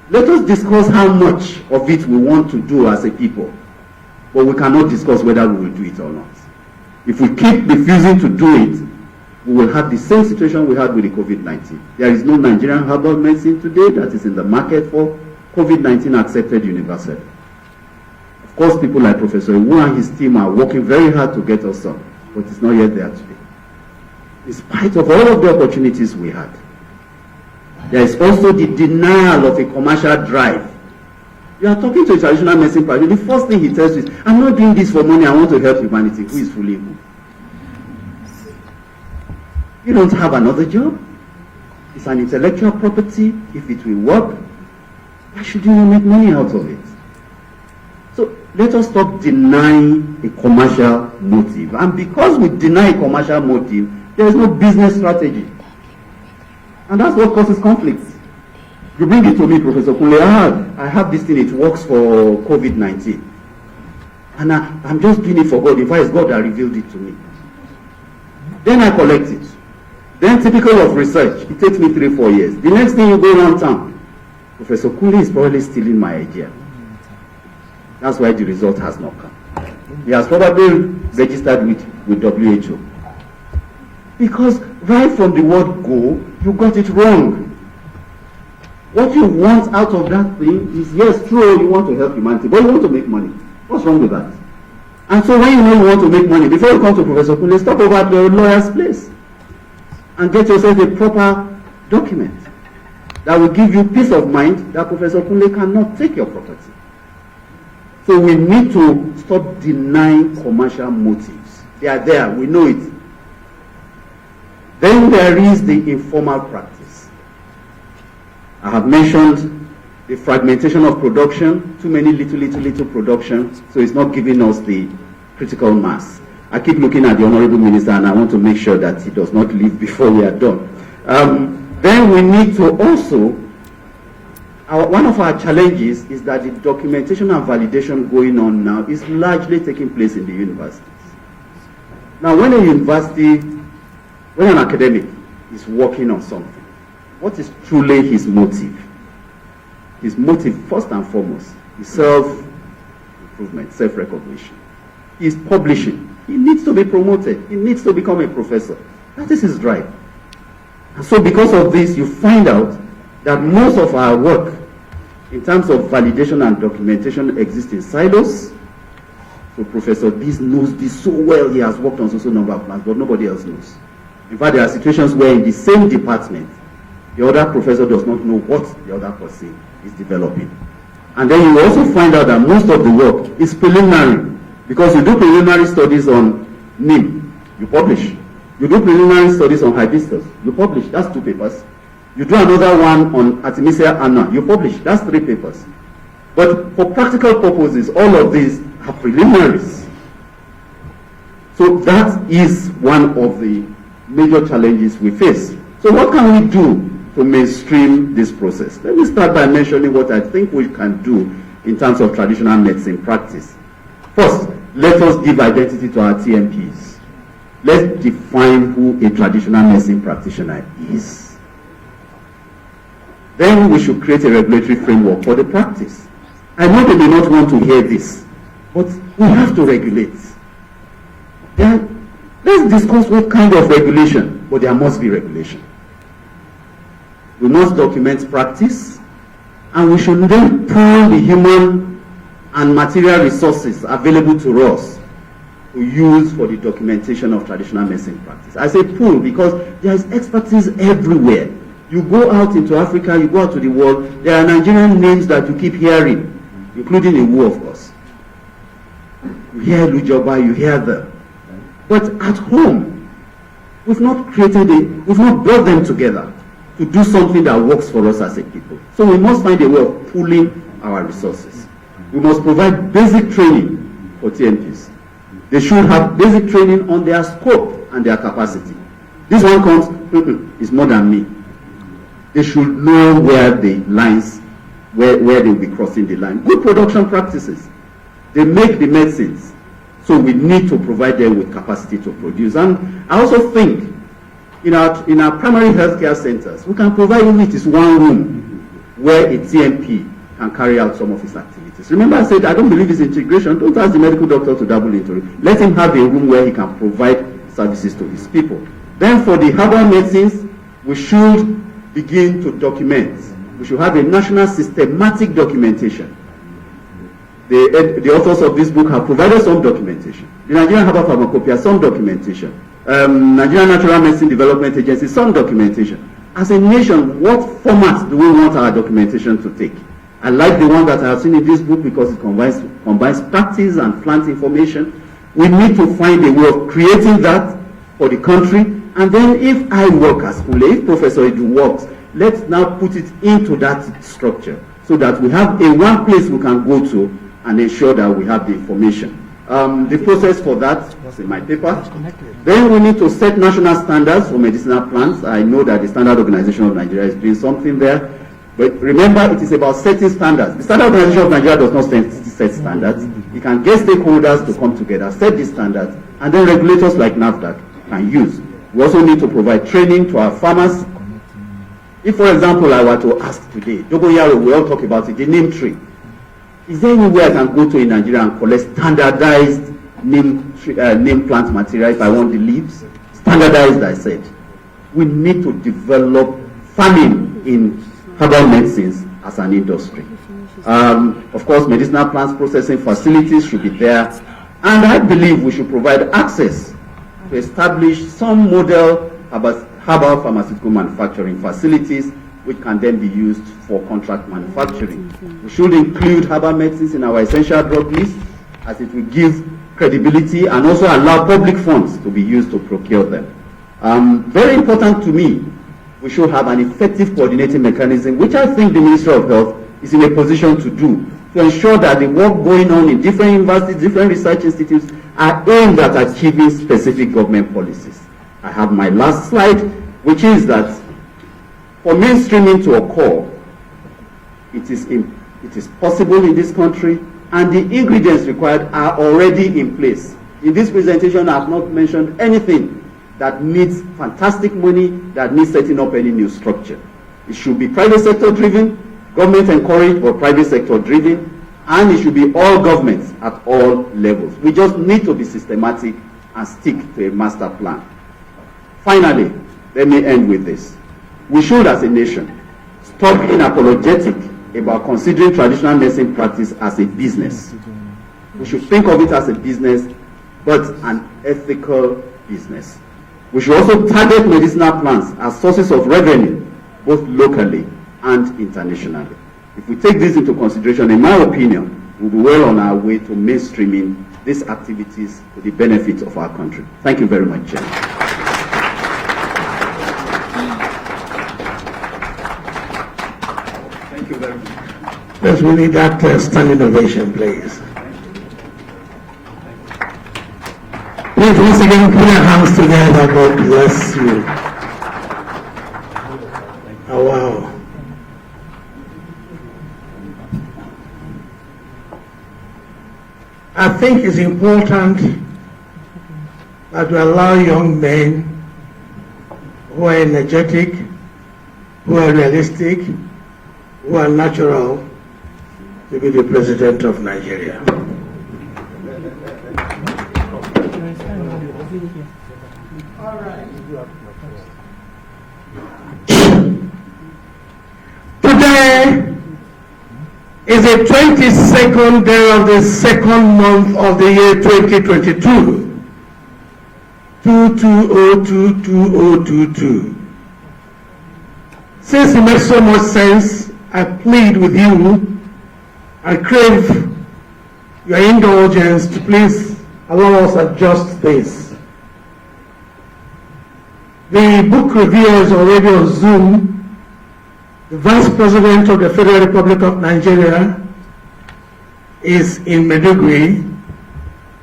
Let us discuss how much of it we want to do as a people, but we cannot discuss whether we will do it or not. If we keep refusing to do it, we will have the same situation we had with the COVID-19. There is no Nigerian herbal medicine today that is in the market for COVID-19 accepted universally. Of course, people like Professor Iwu and his team are working very hard to get us some, but it's not yet there today. In spite of all of the opportunities we had, there is also the denial of a commercial drive. You are talking to a traditional medicine practitioner, the first thing he tells you is, I'm not doing this for money, I want to help humanity. Who is fooling who? You don't have another job. It's an intellectual property. If it will work, why should you not make money out of it? So let us stop denying a commercial motive. And because we deny a commercial motive, there is no business strategy. And that's what causes conflict. You bring it to me, Professor Kunle, I have this thing, it works for COVID-19. And I'm just doing it for God. In fact, it's God that revealed it to me. Then I collect it. Then, typical of research, it takes me 3-4 years. The next thing you go around town, Professor Kunle is probably stealing my idea. That's why the result has not come. He has probably registered with WHO. Because right from the word go, you got it wrong. What you want out of that thing is, yes, true, you want to help humanity, but you want to make money. What's wrong with that? And so when you know you want to make money, before you come to Professor Kunle, stop over at the lawyer's place and get yourself a proper document that will give you peace of mind that Professor Kunle cannot take your property. So we need to stop denying commercial motives. They are there, we know it. Then there is the informal practice. I have mentioned the fragmentation of production, too many little production, so it's not giving us the critical mass. I keep looking at the Honorable Minister and I want to make sure that he does not leave before we are done. Then we need to also, one of our challenges is that the documentation and validation going on now is largely taking place in the universities. Now when an academic is working on something, what is truly his motive? His motive, first and foremost, is self-improvement, self-recognition. He is publishing. He needs to be promoted. He needs to become a professor. That is his drive. And so because of this, you find out that most of our work, in terms of validation and documentation, exists in silos. So Professor this knows this so well, he has worked on so number of plans, but nobody else knows. In fact, there are situations where in the same department, the other professor does not know what the other person is developing. And then you also find out that most of the work is preliminary, because you do preliminary studies on neem, you publish. You do preliminary studies on hibiscus, you publish. That's 2 papers. You do another one on Artemisia anna, you publish. That's 3 papers. But for practical purposes, all of these are preliminaries. So that is one of the major challenges we face. So what can we do to mainstream this process? Let me start by mentioning what I think we can do in terms of traditional medicine practice. First, let us give identity to our TMPs. Let's define who a traditional medicine practitioner is. Then we should create a regulatory framework for the practice. I know they may not want to hear this, but we have to regulate. Then let's discuss what kind of regulation, but there must be regulation. We must document practice, and we should then pool the human and material resources available to us to use for the documentation of traditional medicine practice. I say pool because there is expertise everywhere. You go out into Africa, you go out to the world, there are Nigerian names that you keep hearing, including Iwu, of course. You hear Lujoba, you hear them. But at home, we've not brought them together to do something that works for us as a people. So we must find a way of pooling our resources. We must provide basic training for TMPs. They should have basic training on their scope and their capacity. This one comes, it's more than me. They should know where the lines where they'll be crossing the line. Good production practices. They make the medicines, so we need to provide them with capacity to produce. And I also think in our primary healthcare centers, we can provide even if it is one room where a TMP can carry out some of his activities. Remember I said I don't believe in integration. Don't ask the medical doctor to dabble into it. Let him have a room where he can provide services to his people. Then for the herbal medicines, we should begin to document. We should have a national systematic documentation. The authors of this book have provided some documentation. The Nigerian Herbal Pharmacopoeia, some documentation. Nigerian Natural Medicine Development Agency, some documentation. As a nation, what format do we want our documentation to take? I like the one that I have seen in this book because it combines practice and plant information. We need to find a way of creating that for the country. And then if I work as Ule, if Professor Edu works, let's now put it into that structure so that we have a one place we can go to and ensure that we have the information. The process for that is in my paper. Then we need to set national standards for medicinal plants. I know that the Standard Organization of Nigeria is doing something there. But remember, it is about setting standards. The Standard Organization of Nigeria does not set standards. You can get stakeholders to come together, set these standards, and then regulators like NAFDAC can use. We also need to provide training to our farmers. If, for example, I were to ask today, Dogoyaro, we all talk about it, the neem tree. Is there any way I can go to in Nigeria and collect standardized neem plant material if I want the leaves? Standardized, I said. We need to develop farming in herbal medicines as an industry. Of course, medicinal plants processing facilities should be there. And I believe we should provide access to establish some model herbal pharmaceutical manufacturing facilities which can then be used for contract manufacturing. We should include herbal medicines in our essential drug list as it will give credibility and also allow public funds to be used to procure them. Very important to me, we should have an effective coordinating mechanism, which I think the Ministry of Health is in a position to do, to ensure that the work going on in different universities, different research institutes are aimed at achieving specific government policies. I have my last slide, which is that for mainstreaming to occur, it is possible in this country, and the ingredients required are already in place. In this presentation, I have not mentioned anything that needs fantastic money, that needs setting up any new structure. It should be private sector driven, government encouraged, but private sector driven, and it should be all governments at all levels. We just need to be systematic and stick to a master plan. Finally, let me end with this. We should, as a nation, stop being apologetic about considering traditional medicine practice as a business. We should think of it as a business, but an ethical business. We should also target medicinal plants as sources of revenue, both locally and internationally. If we take this into consideration, in my opinion, we'll be well on our way to mainstreaming these activities to the benefit of our country. Thank you very much, Chair. Thank you very much. Yes, we need that standing ovation, please. Please, once again, put your hands together. God bless you. Oh, wow. I think it's important that we allow young men who are energetic, who are realistic, who are natural to be the president of Nigeria. All right. Today is the 22nd day of the second month of the year 2022. 22022022. Since it makes so much sense, I plead with you and crave your indulgence to please allow us adjust this. The book reviewer is already on Zoom. The Vice President of the Federal Republic of Nigeria is in Maiduguri,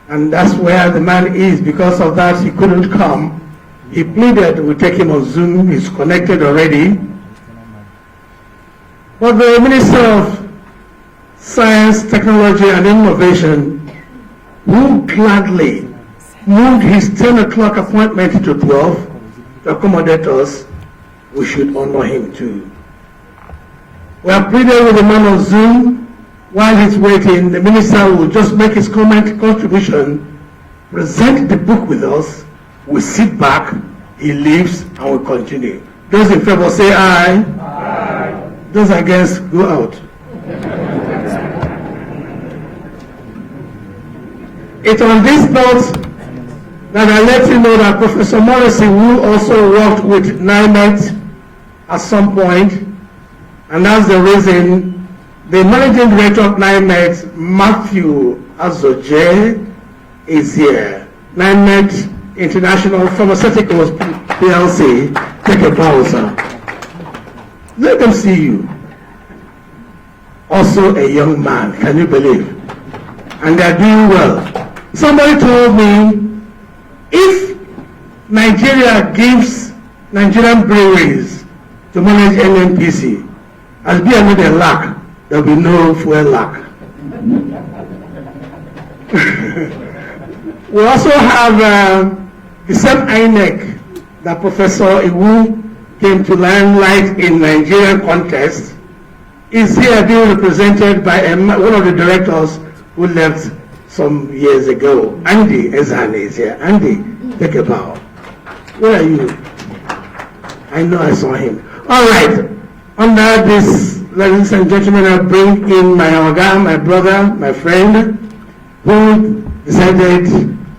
and that's where the man is. Because of that, he couldn't come. He pleaded we take him on Zoom. He's connected already. But the Minister of Science, Technology and Innovation, who gladly moved his 10 o'clock appointment to 12 to accommodate us, we should honor him too. We are pleaded with the man on Zoom. While he's waiting, the minister will just make his contribution, present the book with us, we sit back, he leaves, and we continue. Those in favor say aye. Aye. Those against, go out. It's on this note that I let you know that Professor Maurice, who also worked with NIMET at some point, and that's the reason the managing director of NIMET, Matthew Azoje, is here. NIMET International Pharmaceuticals PLC, take a bow, sir. Let them see you. Also a young man, can you believe? And they're doing well. Somebody told me, if Nigeria gives Nigerian breweries to manage NNPC, as be another lack, there will be no fuel lack. We also have the same INEC that Professor Iwu came to limelight in Nigerian context is here being represented by one of the directors who left some years ago. Andy Ezane is here. Andy, take a bow. Where are you? I know I saw him. All right. Under this, ladies and gentlemen, I bring in my Oga, my brother, my friend, who decided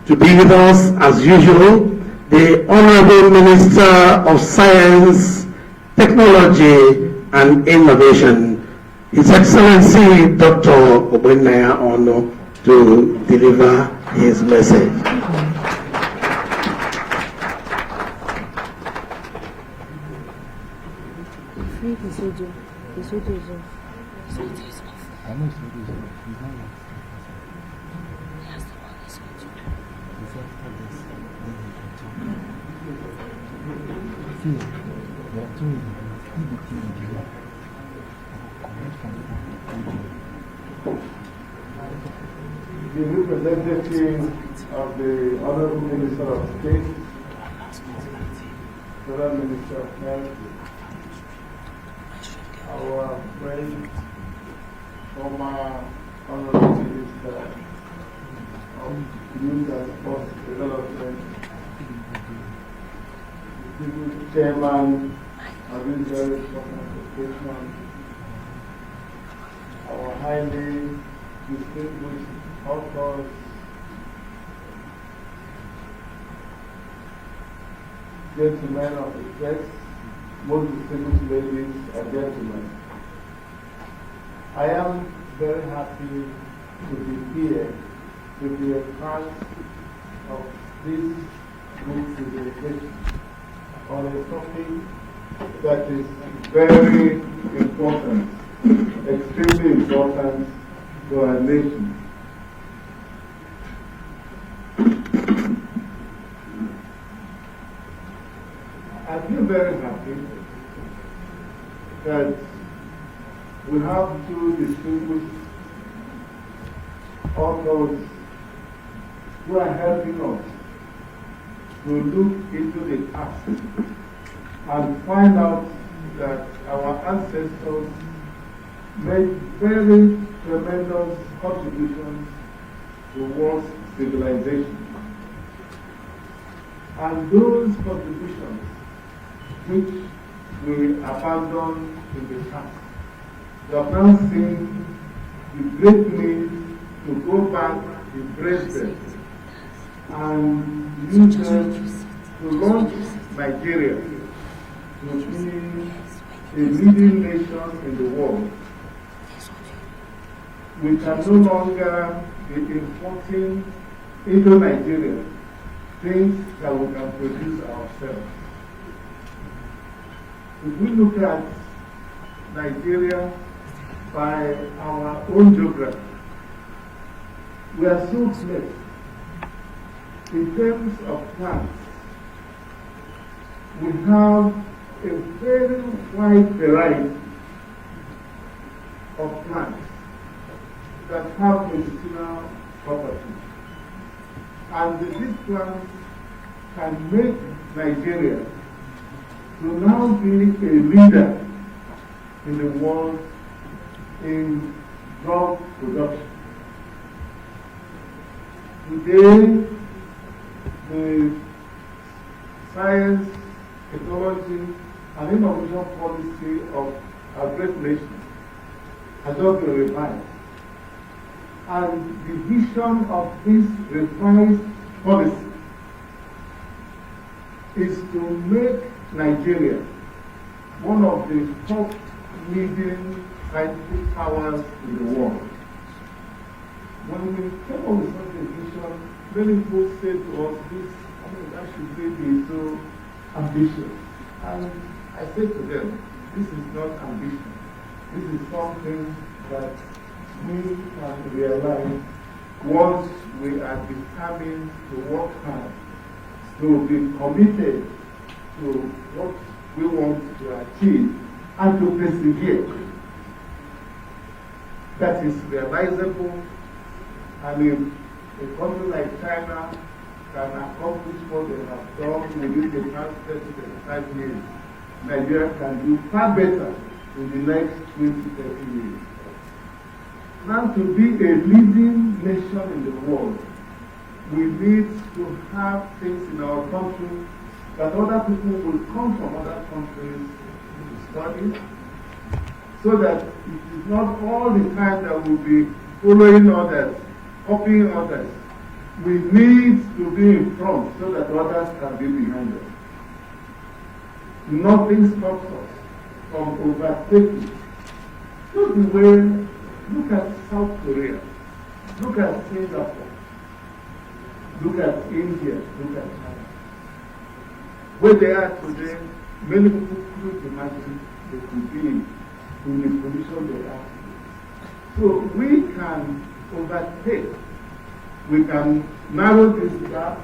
to be with us as usual, the Honorable Minister of Science, Technology and Innovation, His Excellency Dr. Obenaya Ono, to deliver his message. The representative of the Honorable Minister of State, Federal Minister of Health, our friend, former Honorable Minister of Youth and Sports Development, the Chairman of this very important association, our highly distinguished authors, gentlemen of the press, most distinguished ladies and gentlemen. I am very happy to be here to be a part of this group presentation on a topic that is very important, extremely important to our nation. I feel very happy that we have two distinguished authors who are helping us to look into the past and find out that our ancestors made very tremendous contributions towards civilization. And those contributions which we abandoned in the past, we have now seen the great need to go back, embrace them, and use them to launch Nigeria to be a leading nation in the world. We can no longer be importing into Nigeria things that we can produce ourselves. If we look at Nigeria by our own geography, we are so blessed. In terms of plants, we have a very wide variety of plants. that have medicinal properties. And these plants can make Nigeria to now be a leader in the world in drug production. Today, the science, technology, and innovation policy of our great nation has just been revised. And the vision of this revised policy is to make Nigeria one of the top leading scientific powers in the world. When we came up with such a vision, many people said to us, that should be so ambitious. And I said to them, this is not ambition. This is something that we can realize once we are determined to work hard, to be committed to what we want to achieve, and to persevere. That is realizable, and if a country like China can accomplish what they have done within the past 30-35 years, Nigeria can do far better in the next 20-30 years. Now, to be a leading nation in the world, we need to have things in our country that other people will come from other countries to study, so that it is not all the time that we'll be following others, copying others. We need to be in front so that others can be behind us. Nothing stops us from overtaking. Look the way, look at South Korea, look at Singapore, look at India, look at China. Where they are today, many people couldn't imagine they could be in the position they are today. So we can overtake, we can narrow this gap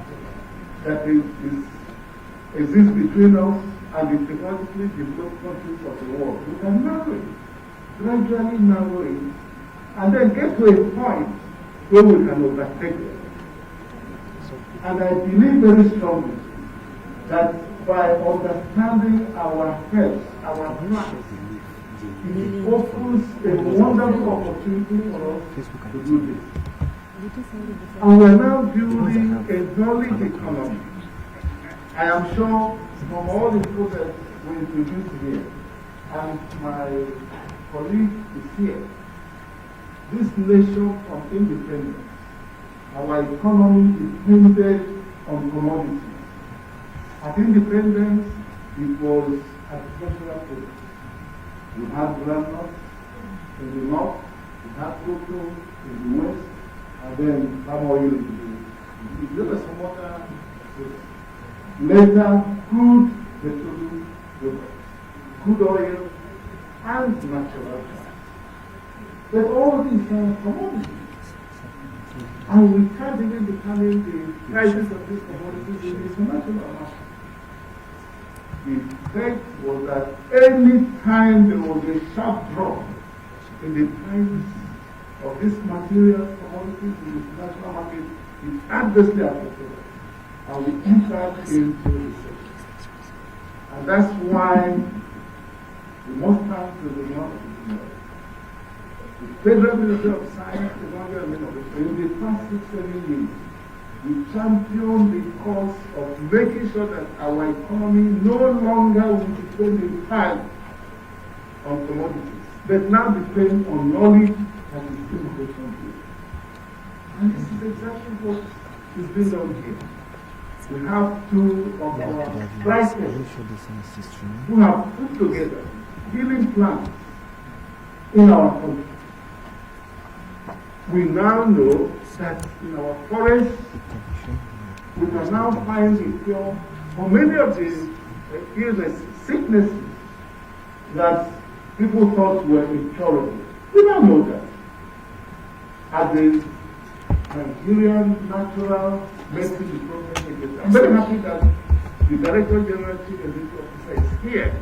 that exists between us and the technologically developed countries of the world. We can narrow it, gradually narrow it, and then get to a point where we can overtake it. And I believe very strongly that by understanding our health, our plans, it opens a wonderful opportunity for us to do this. And we are now building a knowledge economy. I am sure from all the projects we introduced here, and my colleague is here, this nation from independence, our economy depended on commodities. At independence, it was agricultural products. We had granules in the north, we had cocoa in the west, and then palm oil in the east. There were some other products. Later, crude petroleum products, crude oil, and natural gas. But all these are commodities. And we can't even determine the prices of these commodities in the international market. The effect was that any time there was a sharp drop in the prices of these materials, commodities in the international market, it adversely affected us. And we entered into recession. And that's why we must turn to the north. The Federal Ministry of Science, Technology and Innovation, in the past 6-7 years, we championed the cause of making sure that our economy no longer will depend entirely on commodities, but now depend on knowledge and innovation. And this is exactly what is being done here. We have two of our writers who have put together healing plants in our country. We now know that in our forests, we can now find a cure for many of the illnesses, sicknesses that people thought were incurable. We now know that. At the Nigerian Natural Medicine Department, I'm very happy that the Director General Chief Executive Officer is here.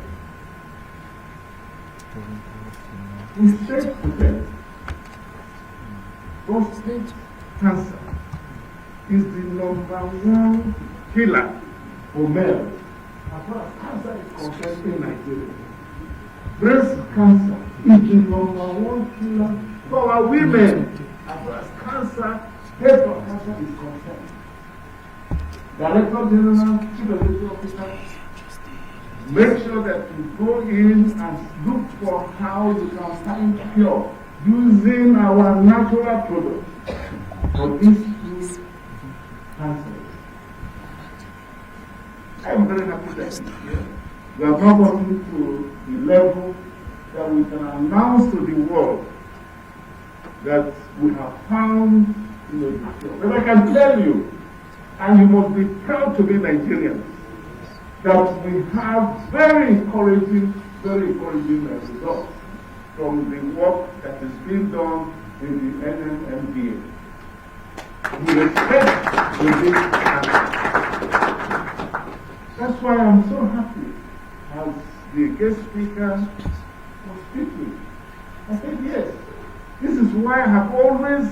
We said to them prostate cancer is the #1 killer for males as far as cancer is concerned in Nigeria. Breast cancer is the #1 killer for our women as far as cancer, head of cancer is concerned. Director General, Chief Executive Officer, make sure that you go in and look for how you can find cure using our natural products for these two cancers. I am very happy that we have now gotten to the level that we can announce to the world that we have found the cure. But I can tell you, and you must be proud to be Nigerians, that we have very encouraging results from the work that is being done in the NMMDA. We respect the big cancer. That's why I'm so happy as the guest speaker was speaking. I said, yes, this is why I have always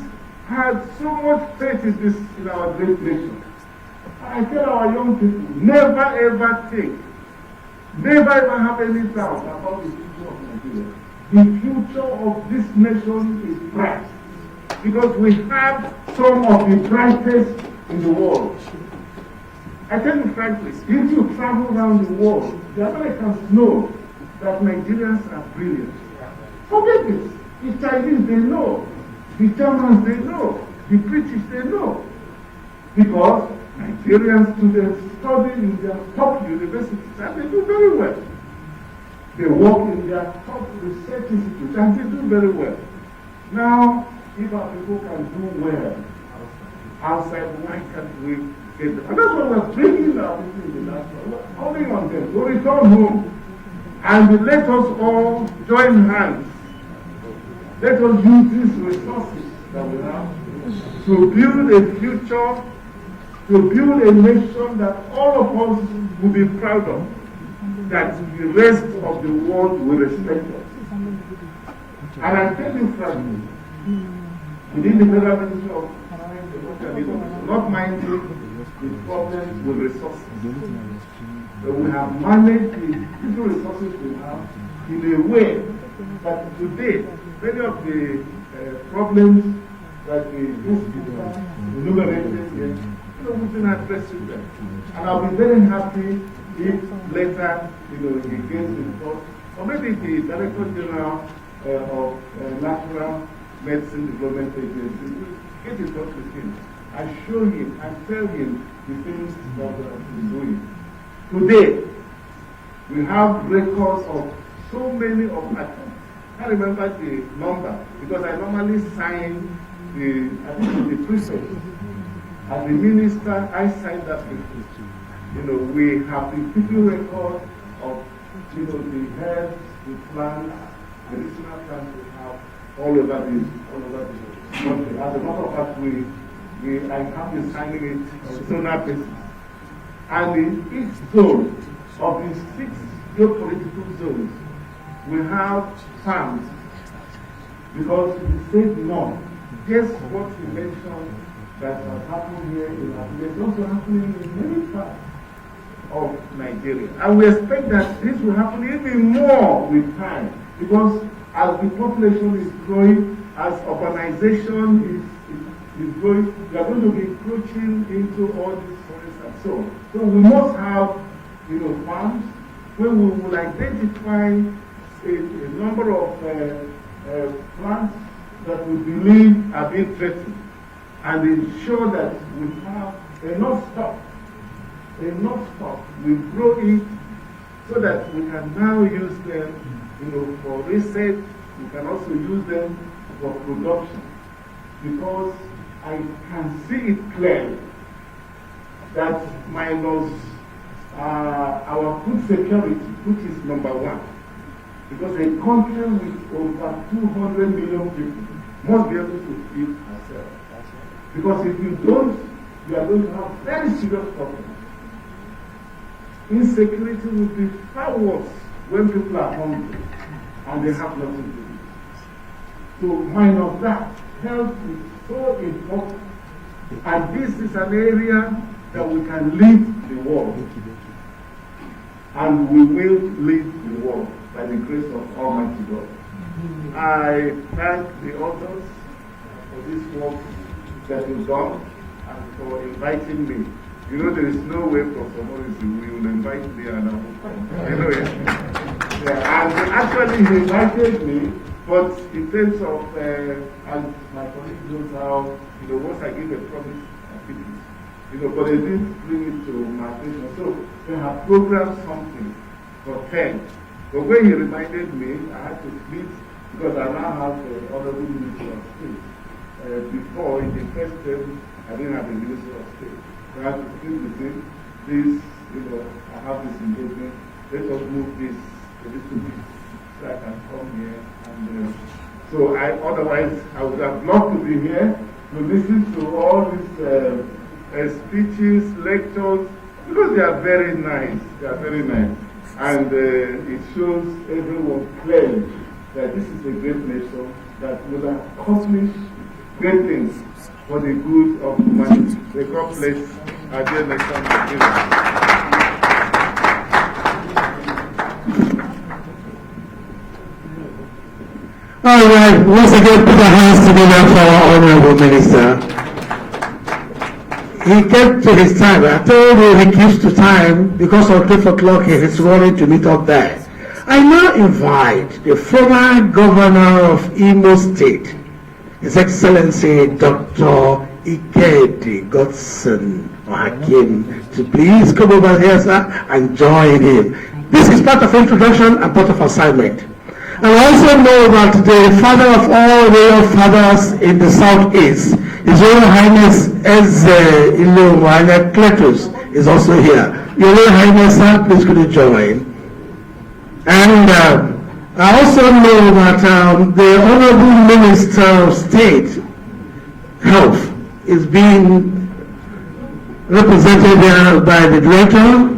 had so much faith in our great nation. I tell our young people, never ever think, never ever have any doubt about the future of Nigeria. The future of this nation is bright because we have some of the brightest in the world. I tell you frankly, if you travel around the world, the Americans know that Nigerians are brilliant. Forget this. The Chinese, they know. The Germans, they know. The British, they know. Because Nigerian students study in their top universities and they do very well. They work in their top research institutes and they do very well. Now, if our people can do well outside, why can't we get them? And that's why we're bringing our people in the national. We're calling on them to return home and let us all join hands. Let us use these resources that we have to build a future, to build a nation that all of us will be proud of, that the rest of the world will respect us. And I tell you frankly, within the Federal Ministry of Science, not minding the problems with resources, but we have managed the little resources we have in a way that today, many of the problems that the hospital enumerated here, we've been addressing them. And I'll be very happy if later, he gets involved, or maybe the Director General of National Medicine Development Agency will get in touch with him and show him and tell him the things that we have been doing. Today, we have records of so many of my, I can't remember the number because I normally sign the precept. As the minister, I signed that precept. We have the people record of, the herbs, the plants, medicinal plants we have all over the country. As a matter of fact, I have been signing it on a zonal basis. And in each zone of the 6 geopolitical zones, we have farms. Because we said no. Guess what you mentioned that has happened here in Abuja. It's also happening in many parts of Nigeria. And we expect that this will happen even more with time. Because as the population is growing, as urbanization is growing, we are going to be encroaching into all these forests and so on. So we must have, farms where we will identify a number of plants that we believe are being threatened and ensure that we have enough stock. We grow it so that we can now use them, for research. We can also use them for production because I can see it clearly that minus our food security, which is #1, because a country with over 200 million people must be able to feed ourselves. Because if you don't, you are going to have very serious problems. Insecurity will be far worse when people are hungry and they have nothing to eat. So minus that, health is so important, and this is an area that we can lead the world. And we will lead the world by the grace of Almighty God. I thank the authors for this work that you've done and for inviting me. You know, there is no way Prof. Maurice will invite me and I will come. You know it. Yeah, and actually he invited me, but in terms of, and my colleague knows how, once I give a promise, I keep it. But they didn't bring it to my attention. So they have programmed something for 10. But when he reminded me, I had to split because I now have the Honorable Minister of State. Before, in the first term, I didn't have a Minister of State. So I had to split between this, I have this engagement. Let us move this a little bit so I can come here. And so otherwise, I would have loved to be here to listen to all these speeches, lectures, because they are very nice. They are very nice. And it shows everyone clearly that this is a great nation that will accomplish great things for the good of humanity. May God bless our dear nation. All right, once again, put our hands together for our Honorable Minister. He kept to his time. I told you he keeps to time because of 12 o'clock he is running to meet up there. I now invite the former governor of Imo State, His Excellency Dr. Ikedi Godson Hakim, to please come over here, sir, and join him. This is part of introduction and part of assignment. And I also know that the father of all royal fathers in the southeast, His Royal Highness Eze Cletus, is also here. Your Royal Highness, sir, please could you join? And I also know that the Honorable Minister of State Health is being represented here by the Director.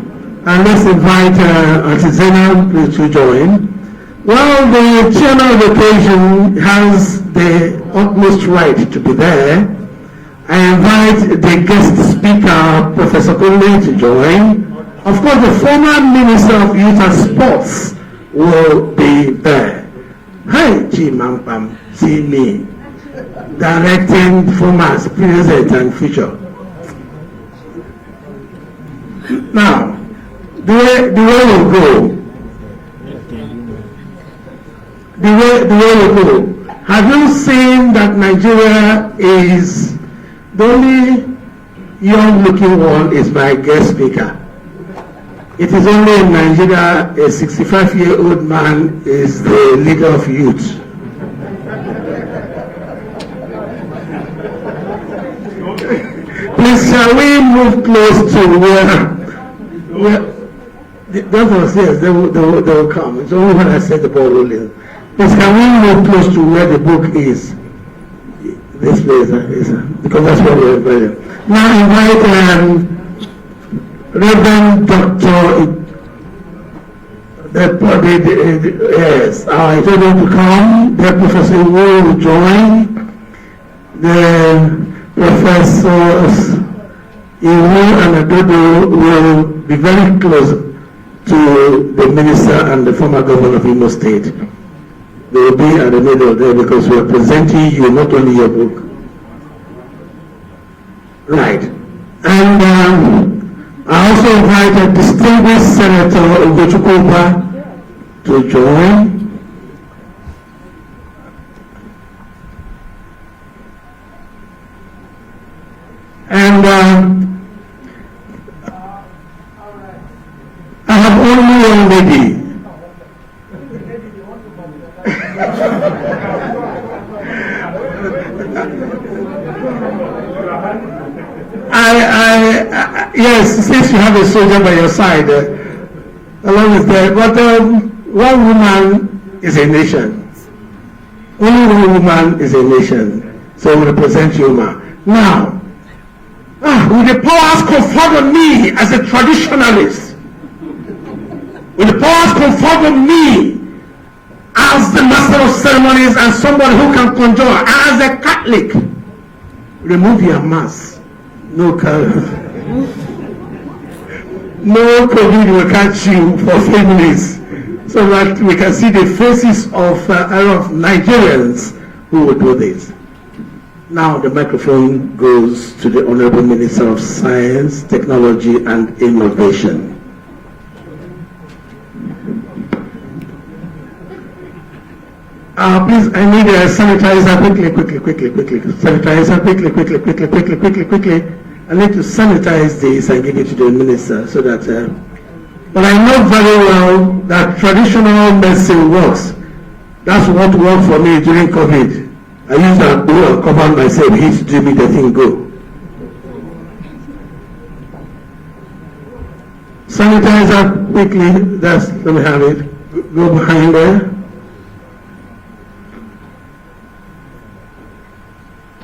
And let's invite Auntie Zena, please to join. Well, the chairman of the occasion has the utmost right to be there. I invite the guest speaker, Professor Kunle, to join. Of course, the former Minister of Youth and Sports will be there. Hi, Chimampam, see me, directing former, present, and future. Now, the way we'll go. The way we go. Have you seen that Nigeria is the only young-looking one is my guest speaker? It is only in Nigeria a 65-year-old man is the leader of youth. Please, shall we move close to where that was, yes, they will come. It's only when I said the ball rolling. Please, can we move close to where the book is? This place is, because that's what we're inviting. Now invite Reverend Dr. Yes, I told him to come. The Professor will join. The Professors Iwu and Adodo will be very close to the Minister and the former Governor of Imo State. They will be at the middle there because we are presenting you not only your book. Right. And I also invite a distinguished Senator Ugochukwu to join. And I have only one lady. Yes, since you have a soldier by your side, along with that, but one woman is a nation. Only one woman is a nation. So we represent you, ma. Now, with the powers conferred on me as a traditionalist, with the powers conferred on me as the master master of ceremonies and somebody who can conjure. As a Catholic, remove your mask. No COVID will catch you for families, so that we can see the faces of Nigerians who will do this. Now the microphone goes to the Honorable Minister of Science, Technology and Innovation. Please, I need a sanitizer quickly. Sanitizer quickly. I need to sanitize this and give it to the minister so that. But I know very well that traditional medicine works. That's what worked for me during COVID. I used that glue and cover myself. He used to make the thing go. Sanitizer quickly. Let me have it. Go behind there.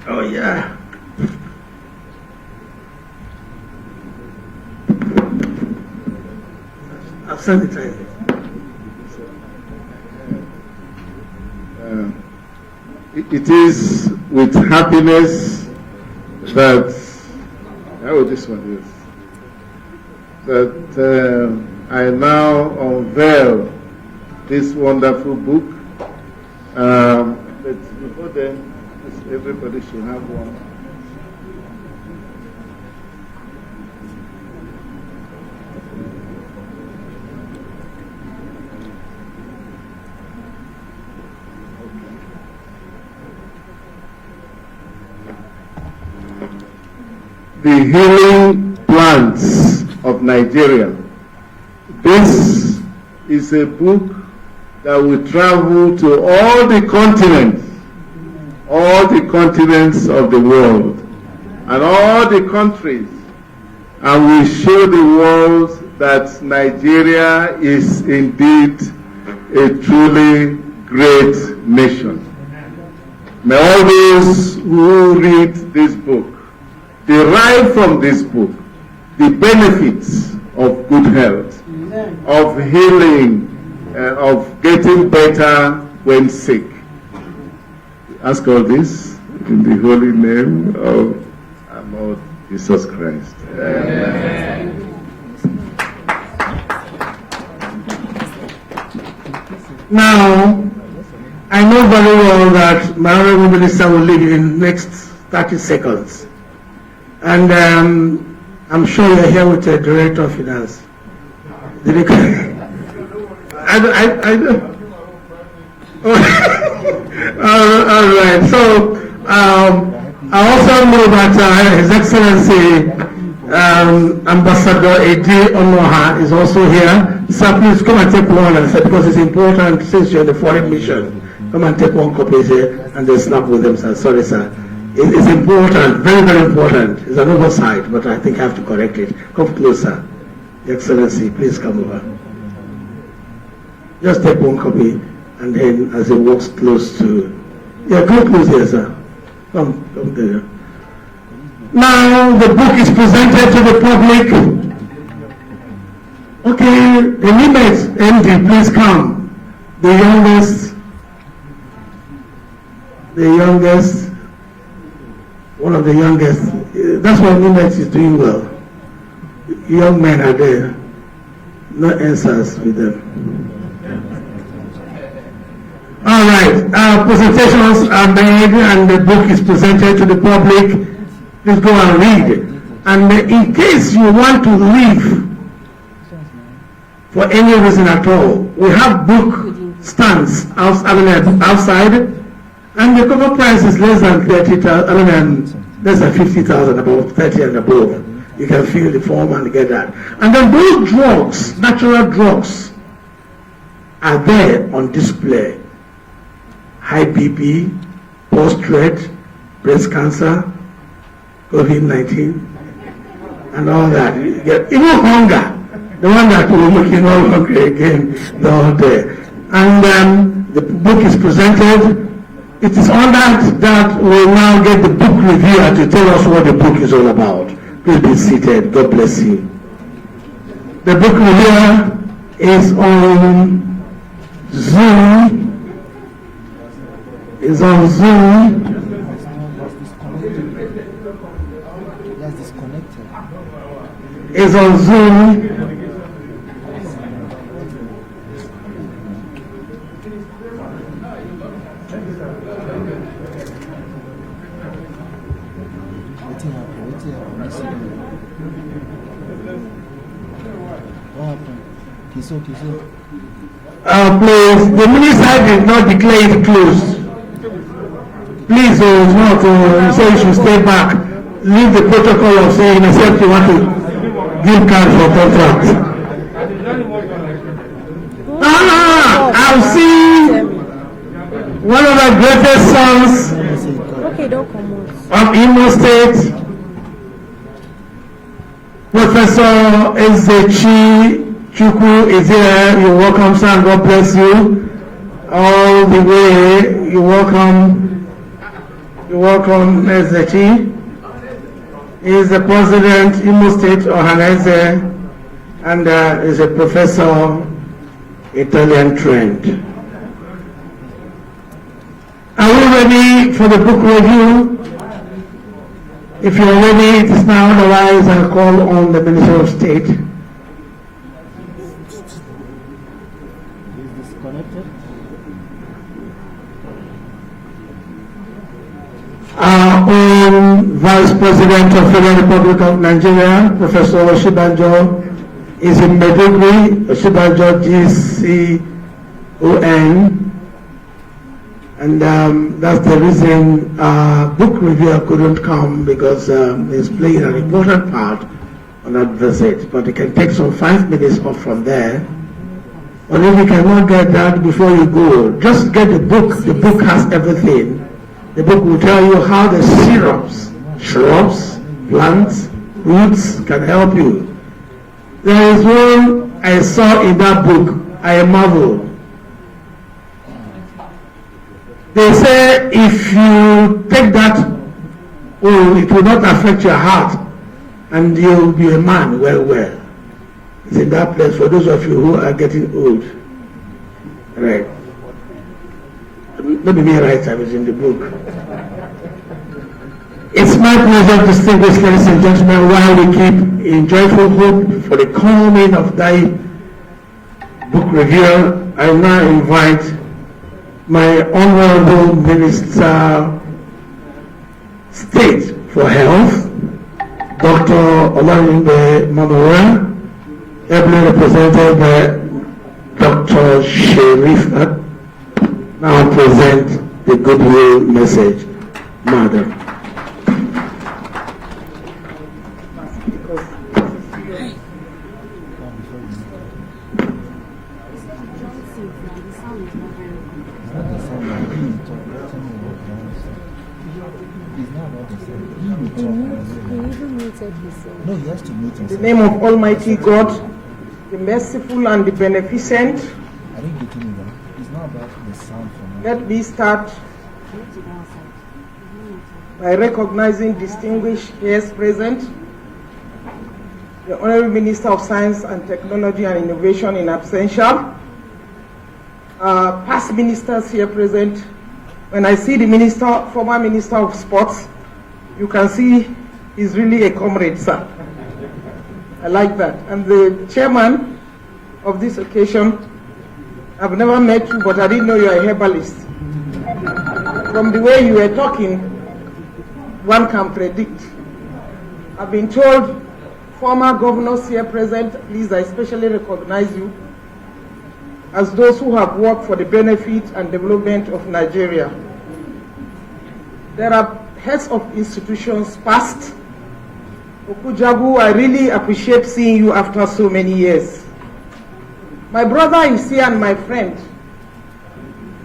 Oh yeah. I've sanitized it. It is with happiness that this one is that I now unveil this wonderful book. But before then, everybody should have one. The Healing Plants of Nigeria. This is a book that will travel to all the continents of the world, and all the countries, and we show the world that Nigeria is indeed a truly great nation. May all those who read this book derive from this book the benefits of good health, of healing, of getting better when sick. Ask all this in the holy name of our Lord Jesus Christ. Amen. Now, I know very well that my Honorable Minister will leave in the next 30 seconds. And I'm sure you're here with the Director of Finance. Did he come? I don't. All right. So I also know that His Excellency Ambassador A.D. Onoha is also here. Sir, please come and take one, because it's important since you're in the foreign mission. Come and take one copy here and then snap with them, sir. Sorry, sir. It's important, very, very important. It's an oversight, but I think I have to correct it. Come closer. Your Excellency, please come over. Just take one copy, and then as it walks close to... Yeah, come close here, sir. Come there. Now the book is presented to the public. Okay, the Nimet MD, please come. The youngest, one of the youngest. That's why Nimet is doing well. Young men are there. No answers with them. All right, presentations are made and the book is presented to the public. Please go and read. And in case you want to leave for any reason at all, we have book stands outside, and the cover price is less than 30,000. Less than 50,000, about 30 and above. You can fill the form and get that. And then those drugs, natural drugs, are there on display. High BP, prostate, breast cancer, COVID-19, and all that. Even hunger, the one that will make you not hungry again, they're all there. And the book is presented. It is on that we'll now get the book reviewer to tell us what the book is all about. Please be seated. God bless you. The book reviewer is on Zoom. is on Zoom. That's disconnected. Is on Zoom. What happened? Kiso. Please, the minister did not declare it closed. Please, not say you should stay back. Leave the protocol of saying except you want to give card for contract. I've seen one of the greatest sons of Imo State, Professor Ezechi Chukwu is here. You're welcome, sir. God bless you. All the way. You're welcome. You're welcome, Ezechi. He is the president, Imo State Ohaneze, and is a professor, Italian trained. Are we ready for the book review? If you're ready, it is now. Otherwise, I'll call on the Minister of State. Our own Vice President of Federal Republic of Nigeria, Professor Oshibanjo, is in Maiduguri, Oshibanjo GCON, and that's the reason book reviewer couldn't come, because he's playing an important part on that visit. But he can take some 5 minutes off from there. But if you cannot get that before you go, just get the book. The book has everything. The book will tell you how the syrups, shrubs, plants, roots can help you. There is one I saw in that book, I marvel. They say if you take that, it will not affect your heart, and you'll be a man well. It's in that place for those of you who are getting old. Right. Maybe me right, I was in the book. It's my pleasure, distinguished ladies and gentlemen, while we keep in joyful hope for the coming of thy book reviewer, I now invite my Honorable Minister State for Health, Dr. Olayinbe Mamora, ably represented by Dr. Sherifat, now present the goodwill message. Madam. No, he has to meet himself. In the name of Almighty God, the merciful and the beneficent, I didn't get him that. It's not about the sound for me. let me start by recognizing distinguished guests present, the Honorable Minister of Science and Technology and Innovation in absentia, past ministers here present. When I see the minister, former Minister of Sports, you can see he's really a comrade, sir. I like that. And the chairman of this occasion, I've never met you, but I didn't know you're a herbalist. From the way you were talking, one can predict. I've been told former governors here present, please, I especially recognize you as those who have worked for the benefit and development of Nigeria. There are heads of institutions past. Okujagu, I really appreciate seeing you after so many years. My brother is here and my friend,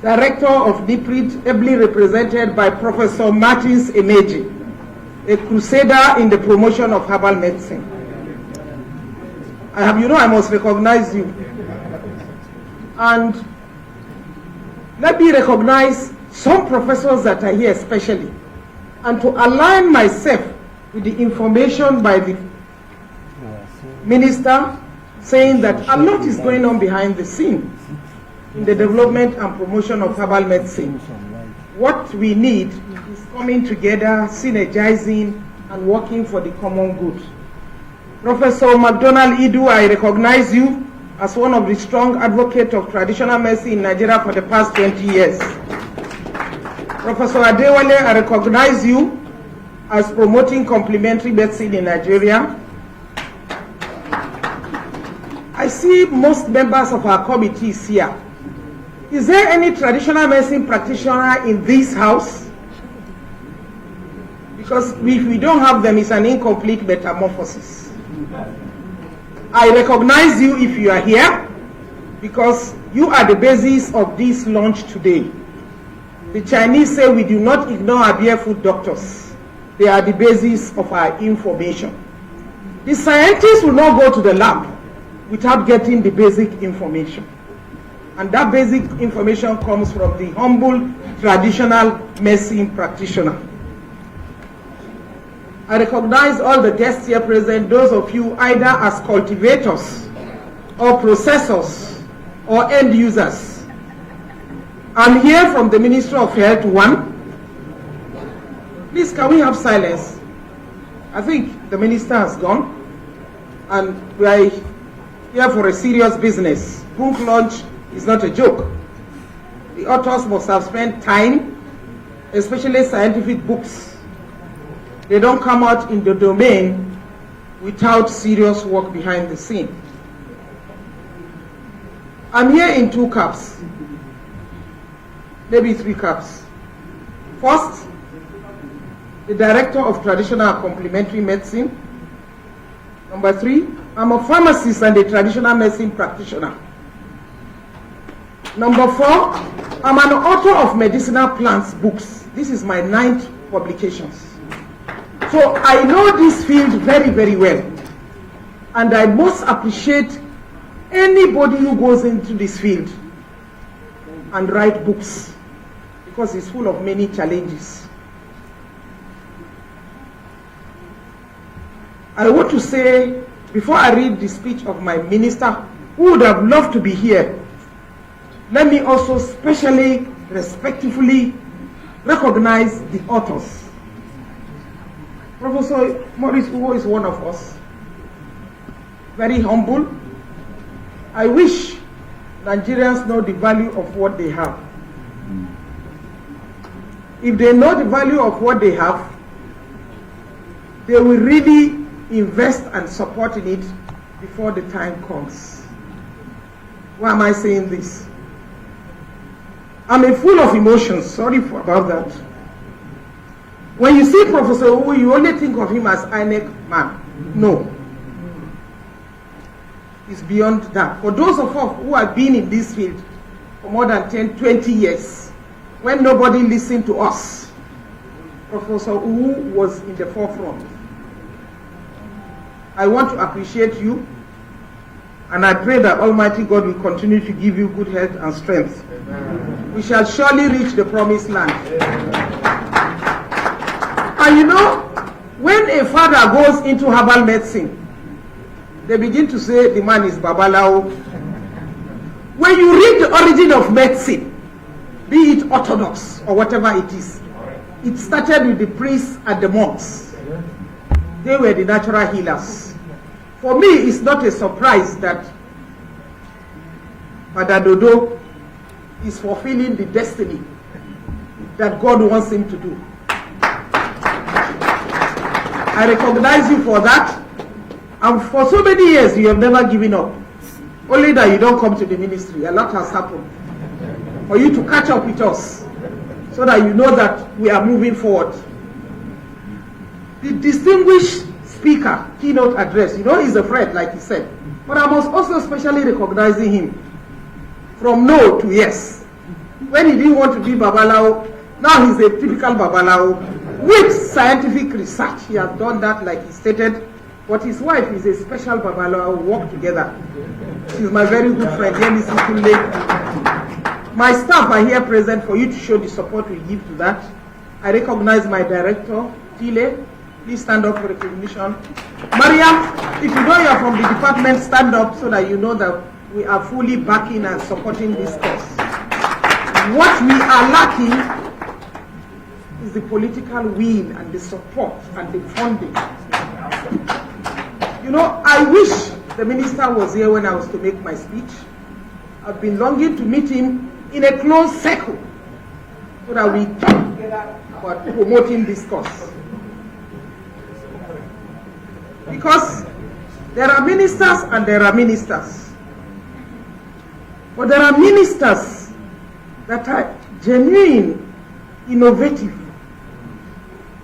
Director of DPRID, ably represented by Professor Martins Emeji, a crusader in the promotion of herbal medicine. I must recognize you. And let me recognize some professors that are here especially, and to align myself with the information by the minister saying that a lot is going on behind the scene in the development and promotion of herbal medicine. what we need is coming together, synergizing, and working for the common good. Professor McDonald Idu, I recognize you as one of the strong advocates of traditional medicine in Nigeria for the past 20 years. Professor Adewale, I recognize you as promoting complementary medicine in Nigeria. I see most members of our committees here. Is there any traditional medicine practitioner in this house? Because if we don't have them, it's an incomplete metamorphosis. I recognize you if you are here, because you are the basis of this launch today. The Chinese say we do not ignore our barefoot doctors. They are the basis of our information. The scientists will not go to the lab without getting the basic information. And that basic information comes from the humble traditional medicine practitioner. I recognize all the guests here present, those of you either as cultivators or processors or end users. I'm here from the Ministry of Health 1. Please, can we have silence? I think the minister has gone, and we are here for a serious business. Book launch is not a joke. The authors must have spent time, especially scientific books. They don't come out in the domain without serious work behind the scene. I'm here in 2 caps, maybe 3 caps. First, the Director of Traditional and Complementary Medicine. Number 3, I'm a pharmacist and a traditional medicine practitioner. Number 4, I'm an author of medicinal plants books. This is my 9th publications. So I know this field very, very well. And I most appreciate anybody who goes into this field and write books, because it's full of many challenges. I want to say, before I read the speech of my minister, who would have loved to be here, let me also specially, respectfully recognize the authors. Professor Maurice, who is one of us, very humble. I wish Nigerians know the value of what they have. If they know the value of what they have, they will really invest and support in it before the time comes. Why am I saying this? I'm full of emotions, sorry about that. When you see Professor Wu, you only think of him as INEC man. No. It's beyond that. For those of us who have been in this field for more than 10, 20 years, when nobody listened to us, Professor Wu was in the forefront. I want to appreciate you, and I pray that Almighty God will continue to give you good health and strength. Amen. We shall surely reach the promised land. Amen. And you know, when a father goes into herbal medicine, they begin to say the man is Babalao. When you read the origin of medicine, be it orthodox or whatever it is, it started with the priests and the monks. They were the natural healers. For me, it's not a surprise that Adodo is fulfilling the destiny that God wants him to do. I recognize you for that. And for so many years, you have never given up. Only that you don't come to the ministry. A lot has happened. For you to catch up with us, so that you know that we are moving forward. The distinguished speaker, keynote address, you know he's a friend, like he said. But I must also especially recognize him from no to yes. When he didn't want to be Babalao, now he's a typical Babalao. With scientific research, he has done that like he stated. But his wife is a special Babalao, we work together. She's my very good friend, My staff are here present for you to show the support we give to that. I recognize my director, Tile. Please stand up for recognition. Mariam, if you know you're from the department, stand up so that you know that we are fully backing and supporting this cause. What we are lacking the political will and the support and the funding. You know, I wish the minister was here when I was to make my speech. I've been longing to meet him in a close circle so that we talk together about promoting this cause. Because there are ministers and there are ministers. But there are ministers that are genuine, innovative,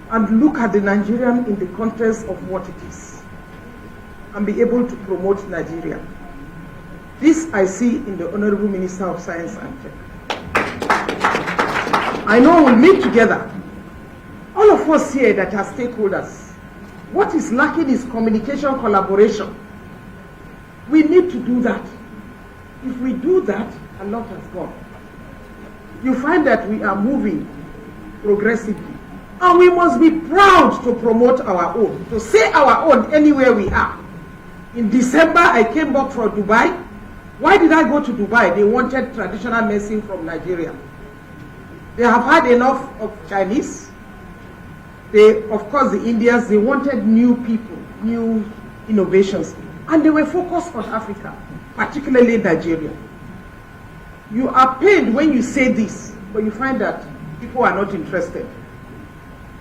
and look at the Nigerian in the context of what it is, and be able to promote Nigeria. This I see in the Honorable Minister of Science and Tech. I know we'll meet together. All of us here that are stakeholders. What is lacking is communication, collaboration. We need to do that. If we do that, a lot has gone. You find that we are moving progressively. And we must be proud to promote our own, to say our own anywhere we are. In December, I came back from Dubai. Why did I go to Dubai? They wanted traditional medicine from Nigeria. They have had enough of Chinese. They, of course, the Indians, they wanted new people, new innovations. And they were focused on Africa, particularly Nigeria. You are pained when you say this, but you find that people are not interested.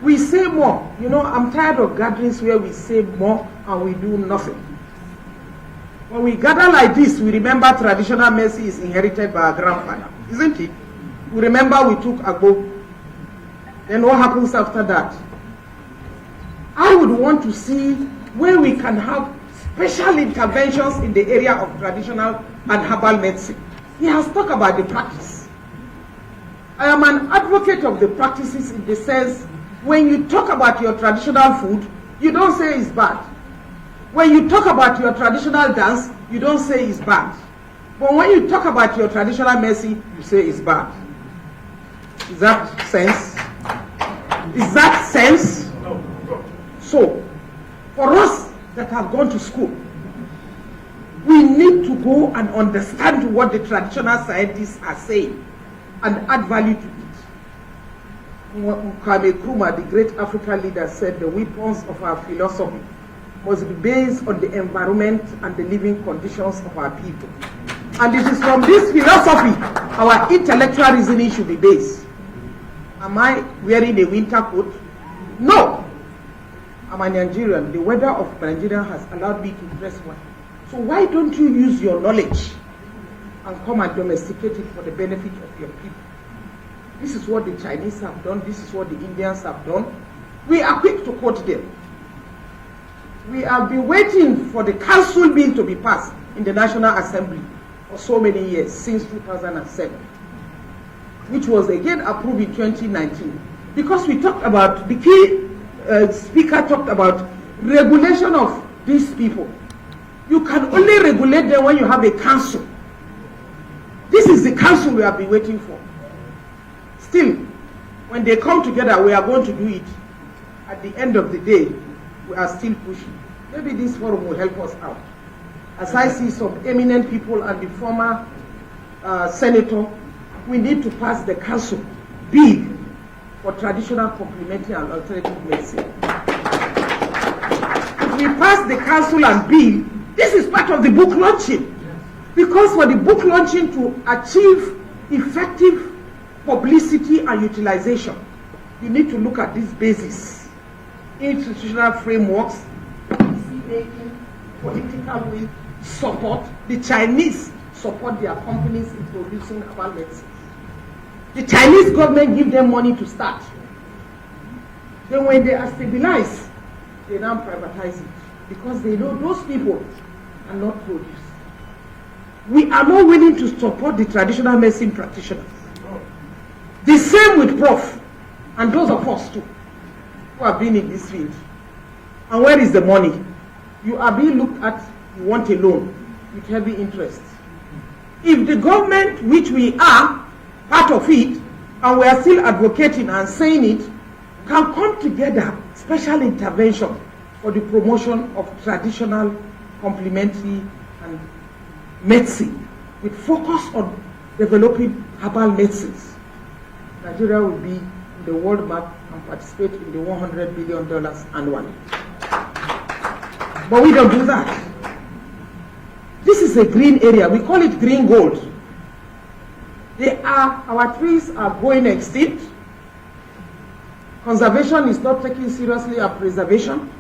We say more. You know, I'm tired of gatherings where we say more and we do nothing. When we gather like this, we remember traditional medicine is inherited by our grandfather, isn't it? We remember we took Agbo. Then what happens after that? I would want to see where we can have special interventions in the area of traditional and herbal medicine. He has talked about the practice. I am an advocate of the practices in the sense, when you talk about your traditional food, you don't say it's bad. When you talk about your traditional dance, you don't say it's bad. But when you talk about your traditional medicine, you say it's bad. Is that sense? Is that sense? So, for us that have gone to school, we need to go and understand what the traditional scientists are saying and add value to it. Kwame Nkrumah, the great African leader, said the weapons of our philosophy must be based on the environment and the living conditions of our people. And it is from this philosophy our intellectual reasoning should be based. Am I wearing a winter coat? No. I'm a Nigerian. The weather of Nigeria has allowed me to dress well. So why don't you use your knowledge and come and domesticate it for the benefit of your people? This is what the Chinese have done. This is what the Indians have done. We are quick to quote them. We have been waiting for the council bill to be passed in the National Assembly for so many years, since 2007, which was again approved in 2019. Because we talked about, the key speaker talked about regulation of these people. You can only regulate them when you have a council. This is the council we have been waiting for. Still, when they come together, we are going to do it. At the end of the day, we are still pushing. Maybe this forum will help us out. As I see some eminent people and the former senator, we need to pass the council bill for traditional complementary and alternative medicine. If we pass the council and bill, this is part of the book launching. Because for the book launching to achieve effective publicity and utilization, you need to look at these bases: institutional frameworks, policy-making, political will, support. The Chinese support their companies in producing herbal medicine. The Chinese government give them money to start. Then when they are stabilized, they now privatize it because they know those people are not produce. We are not willing to support the traditional medicine practitioners. The same with Prof and those of us too who have been in this field. And where is the money? You are being looked at, you want a loan with heavy interest. If the government, which we are part of it, and we are still advocating and saying it, can come together, special intervention for the promotion of traditional, complementary, and medicine, with focus on developing herbal medicines, Nigeria will be in the world map and participate in the $100 billion annually. But we don't do that. This is a green area. We call it green gold. Our trees are going extinct. Conservation is not taken seriously, or preservation.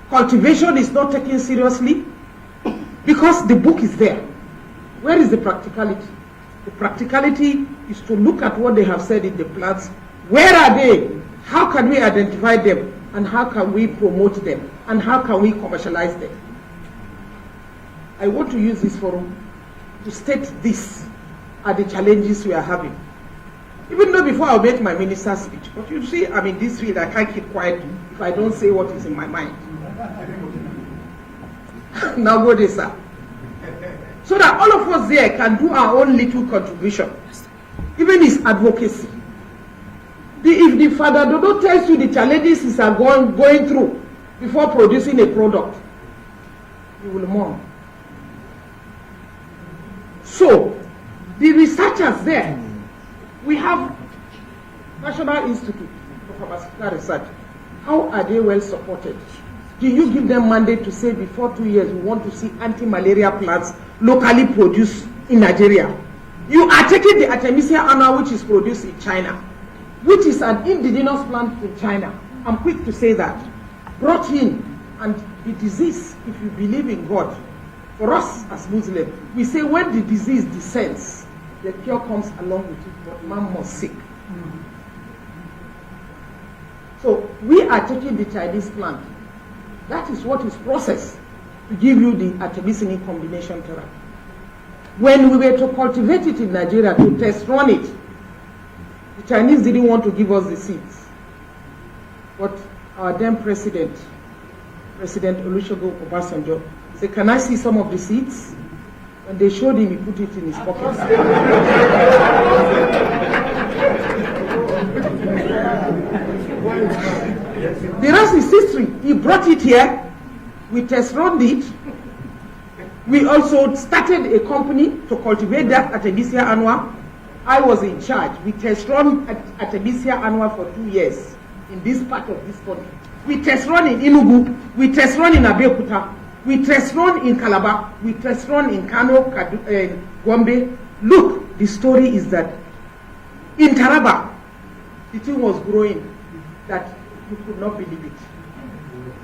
Cultivation is not taken seriously because the book is there. Where is the practicality? The practicality is to look at what they have said in the plants. Where are they? How can we identify them? And how can we promote them? And how can we commercialize them? I want to use this forum to state these are the challenges we are having. Even though before I make my minister's speech, but you see, I'm in this field, I can't keep quiet if I don't say what is in my mind. Now go there, sir. So that all of us there can do our own little contribution. Even his advocacy. If the Father Adodo tells you the challenges he is going through before producing a product, you will mourn. So, the researchers there, we have National Institute for Pharmaceutical Research. How are they well supported? Do you give them mandate to say before 2 years we want to see anti-malaria plants locally produced in Nigeria? You are taking the Artemisia annua, which is produced in China, which is an indigenous plant in China. I'm quick to say that. Brought in, and the disease, if you believe in God, for us as Muslims, we say when the disease descends, the cure comes along with it, but man must sick. So we are taking the Chinese plant. That is what is processed to give you the artemisinin combination therapy. When we were to cultivate it in Nigeria to test run it, the Chinese didn't want to give us the seeds. But our then President Olusegun Obasanjo, said, can I see some of the seeds? When they showed him, he put it in his pocket. The rest is history. He brought it here. We test-run it. We also started a company to cultivate that Artemisia annua. I was in charge. We test-run Artemisia annua for 2 years in this part of this country. We test-run in Enugu. We test-run in Abuja. We test-run in Calabar. We test-run in Kano, Gombe. Look, the story is that in Taraba, the thing was growing that you could not believe it.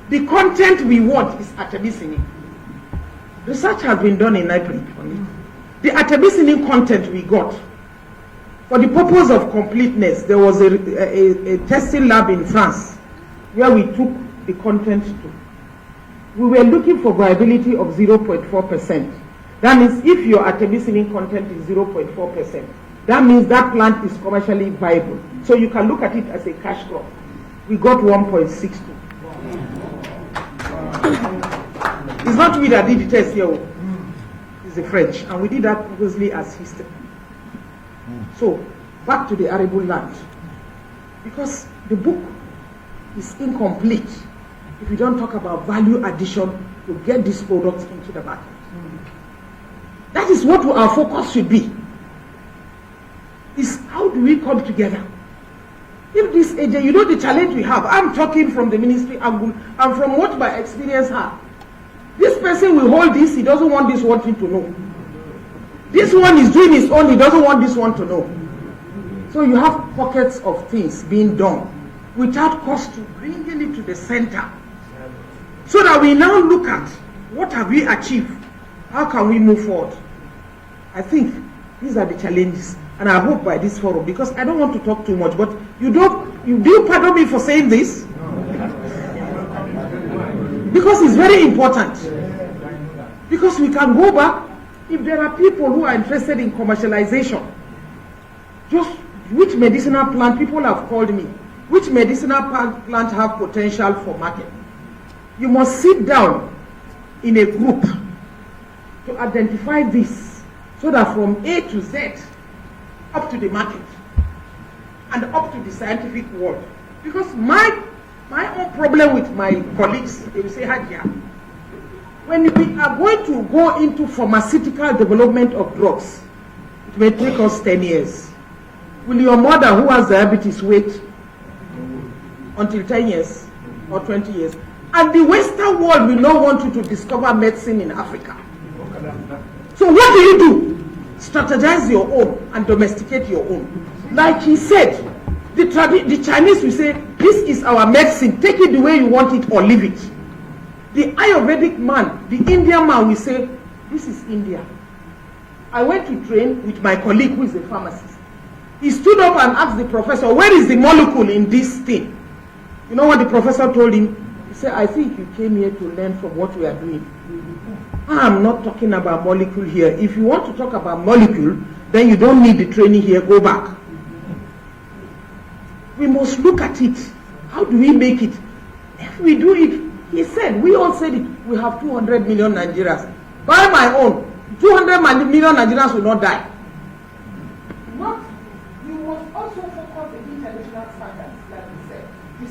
The content we want is artemisinin. Research has been done in NIPRI on it. The artemisinin content we got, for the purpose of completeness, there was a testing lab in France where we took the content to. We were looking for viability of 0.4%. That means if your artemisinin content is 0.4%, that means that plant is commercially viable. So you can look at it as a cash crop. We got 1.62. It's not we that did the test here. It's the French. And we did that previously as history. So, back to the arable land. Because the book is incomplete if you don't talk about value addition to get these products into the market. That is what our focus should be. Is how do we come together? If this agent, you know the challenge we have. I'm talking from the ministry angle and from what my experience have. This person will hold this, he doesn't want this one thing to know. This one is doing his own, he doesn't want this one to know. So you have pockets of things being done without cost to bringing it to the center. So that we now look at what have we achieved? How can we move forward? I think these are the challenges. And I hope by this forum, because I don't want to talk too much, but you do pardon me for saying this? Because it's very important. Because we can go back, if there are people who are interested in commercialization, just which medicinal plant, people have called me, which medicinal plant have potential for market? You must sit down in a group to identify this, so that from A to Z, up to the market, and up to the scientific world. Because my own problem with my colleagues, they will say, Hajia, when we are going to go into pharmaceutical development of drugs, it may take us 10 years. Will your mother who has diabetes wait until 10 years or 20 years? And the Western world will not want you to discover medicine in Africa. So what do? Strategize your own and domesticate your own. Like he said, the Chinese will say, this is our medicine, take it the way you want it or leave it. The Ayurvedic man, the Indian man will say, this is India. I went to train with my colleague who is a pharmacist. He stood up and asked the professor, where is the molecule in this thing? You know what the professor told him? He said, I think you came here to learn from what we are doing. I'm not talking about molecule here. If you want to talk about molecule, then you don't need the training here, go back. We must look at it. How do we make it? If we do it, he said, we all said it, we have 200 million Nigerians. By my own, 200 million Nigerians will not die. Not, you must also focus on international standards, like we said,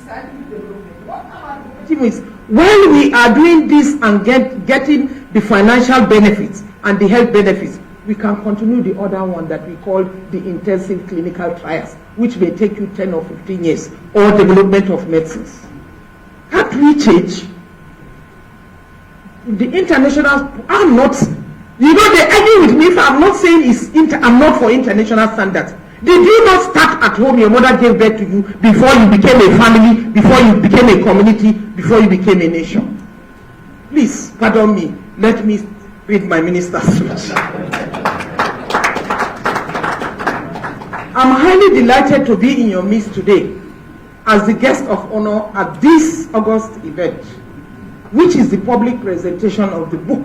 scientific development. What our objective is, when we are doing this and getting the financial benefits and the health benefits, we can continue the other one that we call the intensive clinical trials, which may take you 10 or 15 years, or development of medicines. Can't we change? The international, I'm not, you know, they argue with me if I'm not saying I'm not for international standards. Did you not start at home? Your mother gave birth to you before you became a family, before you became a community, before you became a nation. Please, pardon me. Let me read my minister's speech. I'm highly delighted to be in your midst today as the guest of honor at this August event, which is the public presentation of the book,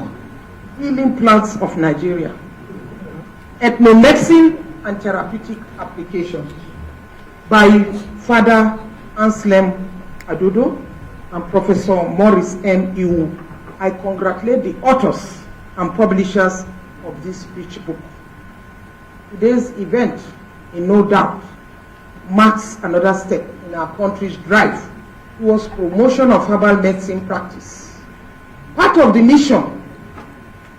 Healing Plants of Nigeria, Ethnomedicine and Therapeutic Applications, by Father Anselm Adodo and Professor Maurice M. Iwu. I congratulate the authors and publishers of this rich book. Today's event, in no doubt, marks another step in our country's drive towards promotion of herbal medicine practice. Part of the mission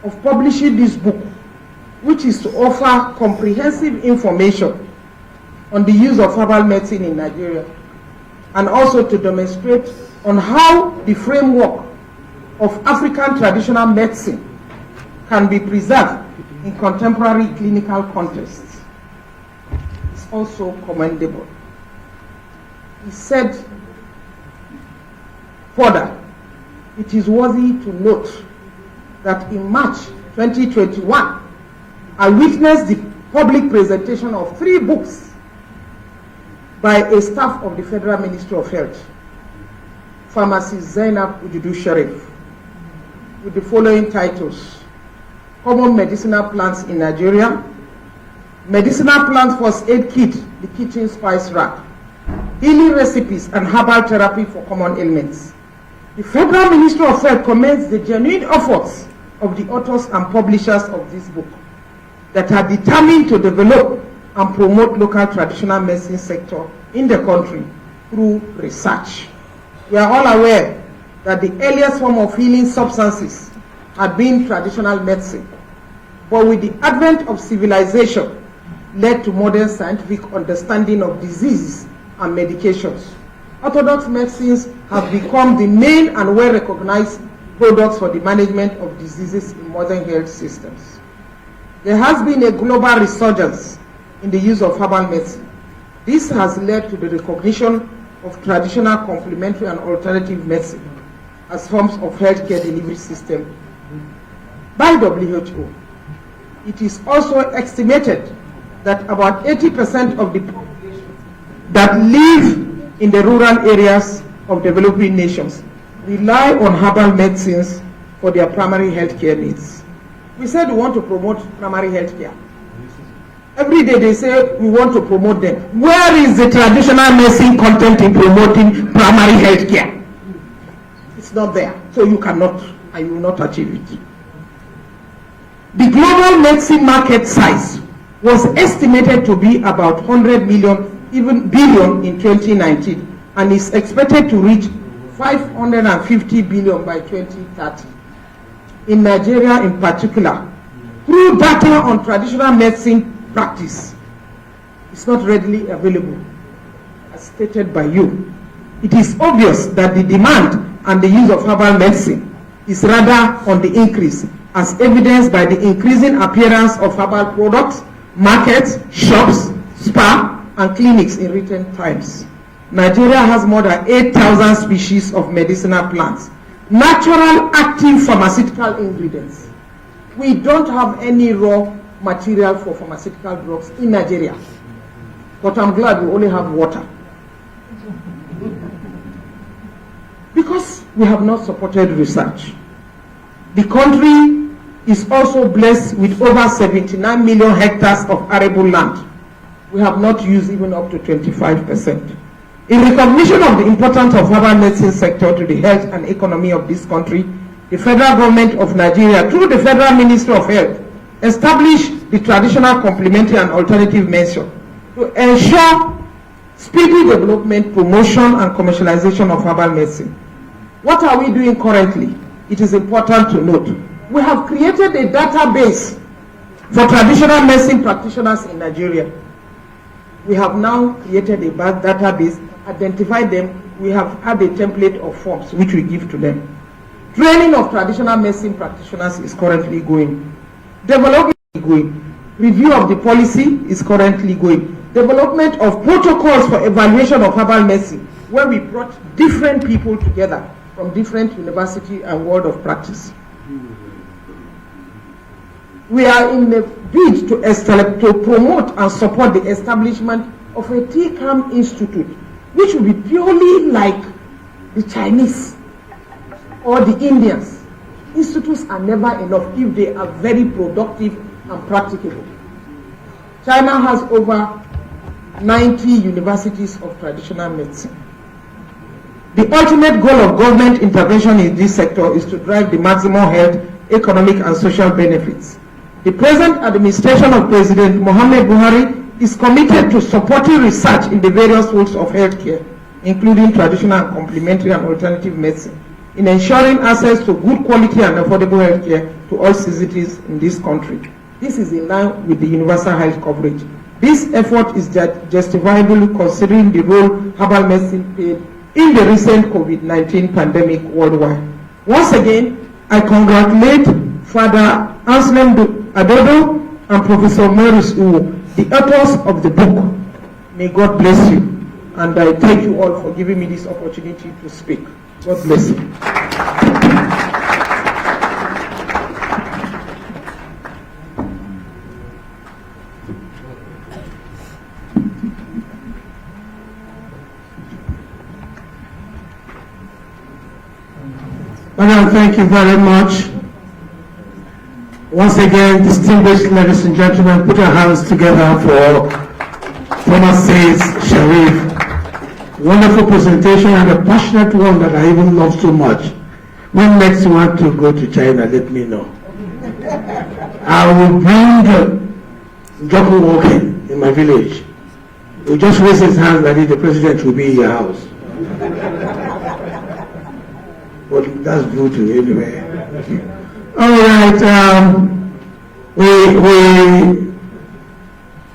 of publishing this book, which is to offer comprehensive information on the use of herbal medicine in Nigeria, and also to demonstrate on how the framework of African traditional medicine can be preserved in contemporary clinical contexts. It's also commendable. He said further, it is worthy to note that in March 2021, I witnessed the public presentation of 3 books by a staff of the Federal Ministry of Health, Pharmacist Zainab Ujudu Sharif, with the following titles: Common Medicinal Plants in Nigeria, Medicinal Plants First Aid Kit, the Kitchen Spice Rack, Healing Recipes and Herbal Therapy for Common Ailments. The Federal Ministry of Health commends the genuine efforts of the authors and publishers of this book that are determined to develop and promote local traditional medicine sector in the country through research. We are all aware that the earliest form of healing substances had been traditional medicine, but with the advent of civilization led to modern scientific understanding of diseases and medications. Orthodox medicines have become the main and well-recognized products for the management of diseases in modern health systems. There has been a global resurgence in the use of herbal medicine. This has led to the recognition of traditional complementary and alternative medicine as forms of healthcare delivery system by WHO. It is also estimated that about 80% of the population that live in the rural areas of developing nations rely on herbal medicines for their primary healthcare needs. We said we want to promote primary healthcare. Every day they say we want to promote them. Where is the traditional medicine content in promoting primary healthcare? It's not there, so you cannot and you will not achieve it. The global medicine market size was estimated to be about 100 million, even billion in 2019, and is expected to reach 550 billion by 2030. In Nigeria in particular, through data on traditional medicine practice, It's not readily available, as stated by you. It is obvious that the demand and the use of herbal medicine is rather on the increase, as evidenced by the increasing appearance of herbal products, markets, shops, spa, and clinics in recent times. Nigeria has more than 8,000 species of medicinal plants, natural active pharmaceutical ingredients. We don't have any raw material for pharmaceutical drugs in Nigeria, but I'm glad we only have water. Because we have not supported research. The country is also blessed with over 79 million hectares of arable land. We have not used even up to 25%. In recognition of the importance of herbal medicine sector to the health and economy of this country, the federal government of Nigeria, through the Federal Ministry of Health, established the traditional complementary and alternative medicine to ensure speedy development, promotion, and commercialization of herbal medicine. What are we doing currently? It is important to note. We have created a database for traditional medicine practitioners in Nigeria. We have now created a database, identified them. We have had a template of forms which we give to them. Training of traditional medicine practitioners is currently going. Development is going. Review of the policy is currently going. Development of protocols for evaluation of herbal medicine, where we brought different people together from different university and world of practice. We are in a bid to promote and support the establishment of a TCAM institute, which will be purely like the Chinese or the Indians. Institutes are never enough if they are very productive and practicable. China has over 90 universities of traditional medicine. The ultimate goal of government intervention in this sector is to drive the maximum health, economic, and social benefits. The present administration of President Mohamed Buhari is committed to supporting research in the various fields of healthcare, including traditional and complementary and alternative medicine, in ensuring access to good quality and affordable healthcare to all citizens in this country. This is in line with the universal health coverage. This effort is justifiable considering the role herbal medicine played in the recent COVID-19 pandemic worldwide. Once again, I congratulate Father Anselm Adodo and Professor Maurice, the authors of the book. May God bless you. And I thank you all for giving me this opportunity to speak. God bless you. Madam, thank you very much. Once again, distinguished ladies and gentlemen, put your hands together for former Says Sharif. Wonderful presentation and a passionate one that I even love so much. When next you want to go to China, let me know. I will bring Joko walking in my village. You just raise his hand that the president will be in your house. But that's voodoo anyway. All right, we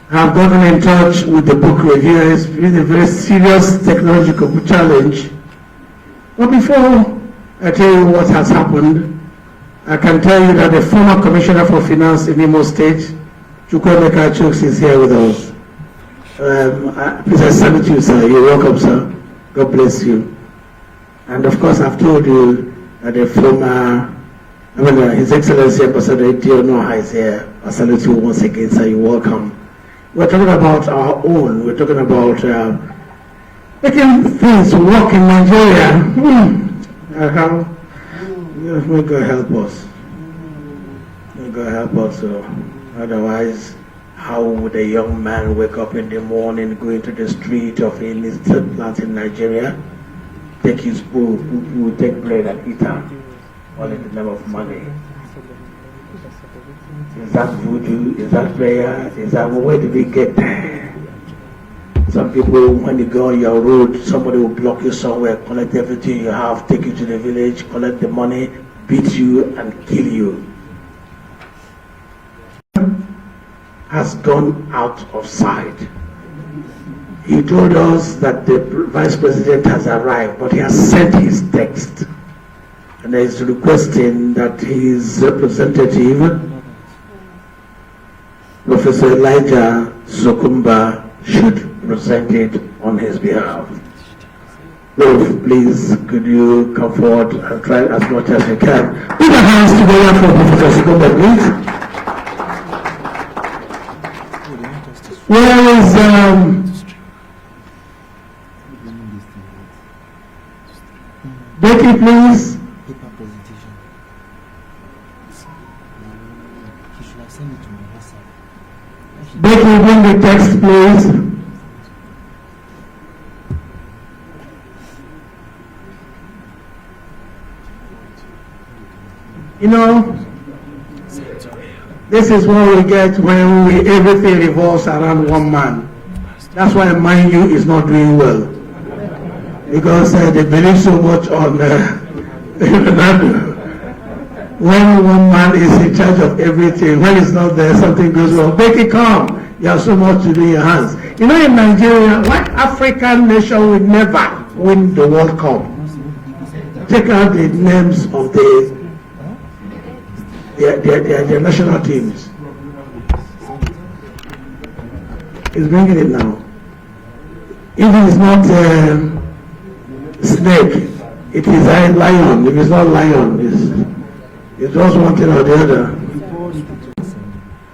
have gotten in touch with the book review. It's been a very serious technological challenge. But before I tell you what has happened, I can tell you that the former Commissioner for Finance in Imo State, Chukwuemeka Chuks, is here with us. Please, I salute you, sir. You're welcome, sir. God bless you. And of course, I've told you that the former, His Excellency Ambassador Ethnomedicine is here. I salute you once again, sir. You're welcome. We're talking about our own. We're talking about making things work in Nigeria. May God help us. May God help us. So, otherwise, how would a young man wake up in the morning, go into the street of a listed plant in Nigeria, take his food, take bread and eat them, all in the name of money? Is that voodoo? Is that prayer? Is that, where did we get there? Some people, when you go on your road, somebody will block you somewhere, collect everything you have, take you to the village, collect the money, beat you and kill you. Has gone out of sight. he told us that the Vice President has arrived, but he has sent his text. And is requesting that his representative, Professor Elijah Sokumba, should present it on his behalf. Prof, please, could you come forward and try as much as you can. Put your hands together for Professor Sokumba, please. Where is Becky, please? Paper presentation. He should have sent it to my WhatsApp. Becky, bring the text, please. You know, this is what we get when everything revolves around one man. That's why Mind You is not doing well. Because they believe so much on when one man is in charge of everything, when he's not there, something goes wrong. Becky, come. You have so much to do in your hands. You know, in Nigeria, what African nation will never win the World Cup? Take out the names of their national teams. He's bringing it now. If it's not snake, it is a lion. If it's not lion, it's just one thing or the other.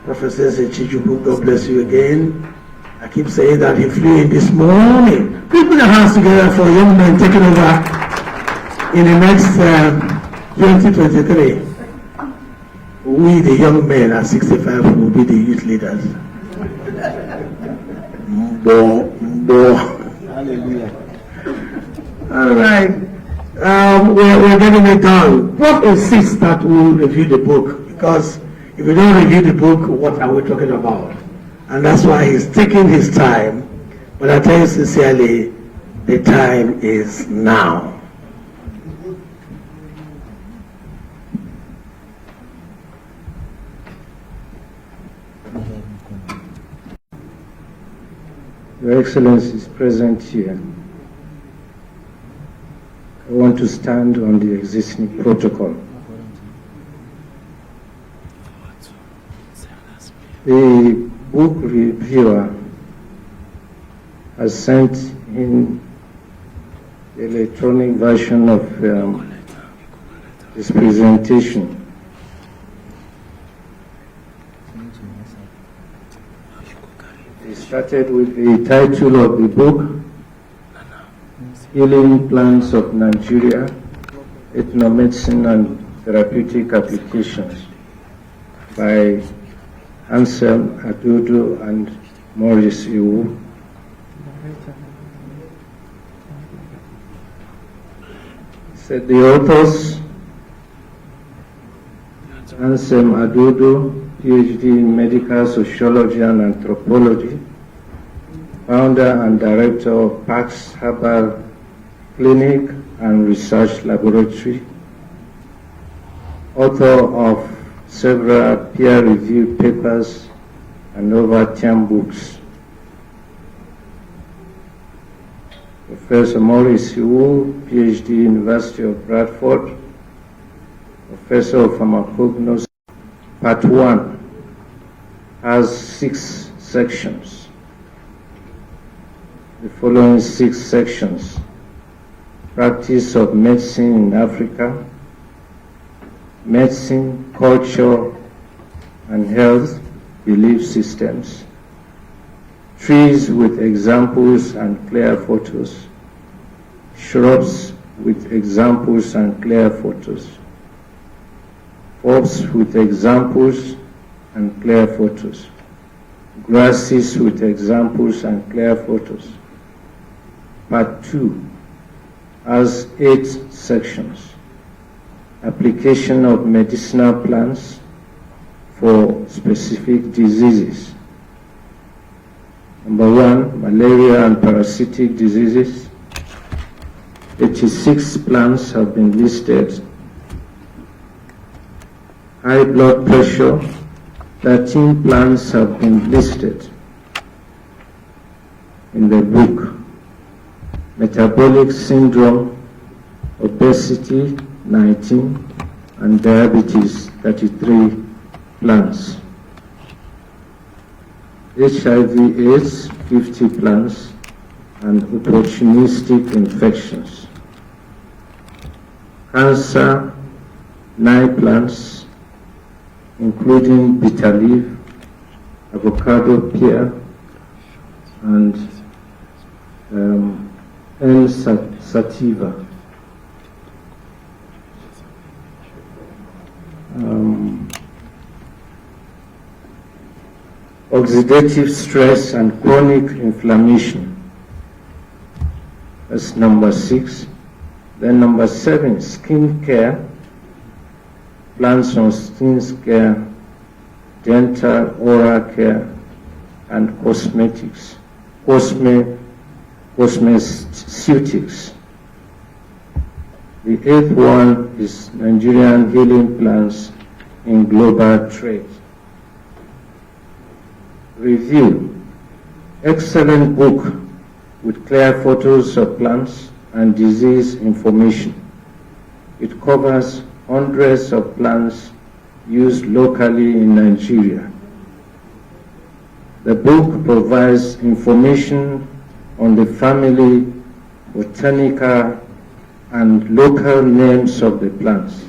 Professor Chichuku, God bless you again. I keep saying that he flew in this morning. Please put your hands together for young men taking over in the next 2023. We, the young men at 65, will be the youth leaders. Hallelujah. All right. We're getting it done. Prof insists that we'll review the book, because if we don't review the book, what are we talking about? And that's why he's taking his time. But I tell you sincerely, the time is now. Your Excellency is present here. I want to stand on the existing protocol. The book reviewer has sent in the electronic version of his presentation. He started with the title of the book, Healing Plants of Nigeria, Ethnomedicine and Therapeutic Applications by Anselm, Adodo and Maurice. Said the authors, Anselm Adodo, PhD in Medical Sociology and Anthropology, founder and director of PAX Herbal Clinic and Research Laboratory, author of several peer-reviewed papers and over 10 books. Professor Maurice, PhD, University of Bradford, Professor of Pharmacognosy. Part 1 has 6 sections. The following 6 sections: Practice of Medicine in Africa, Medicine, Culture and Health, Belief Systems, Trees with Examples and Clear Photos, Shrubs with Examples and Clear Photos, Forbs with Examples and Clear Photos, Grasses with Examples and Clear Photos. Part 2 has 8 sections. Application of medicinal plants for specific diseases. Number 1, malaria and parasitic diseases. 86 plants have been listed. High blood pressure, 13 plants have been listed. in the book: metabolic syndrome, obesity 19, and diabetes 33 plants. HIV/AIDS 50 plants, and opportunistic infections. Cancer 9 plants, including bitter leaf, avocado, pear, and sativa. Oxidative stress and chronic inflammation. That's number 6. Then number 7, skin care, plants on skin care, dental, oral care, and cosmetics, cosmeceutics. The 8th one is Nigerian healing plants in global trade. Review: excellent book with clear photos of plants and disease information. It covers hundreds of plants used locally in Nigeria. The book provides information on the family, botanical, and local names of the plants.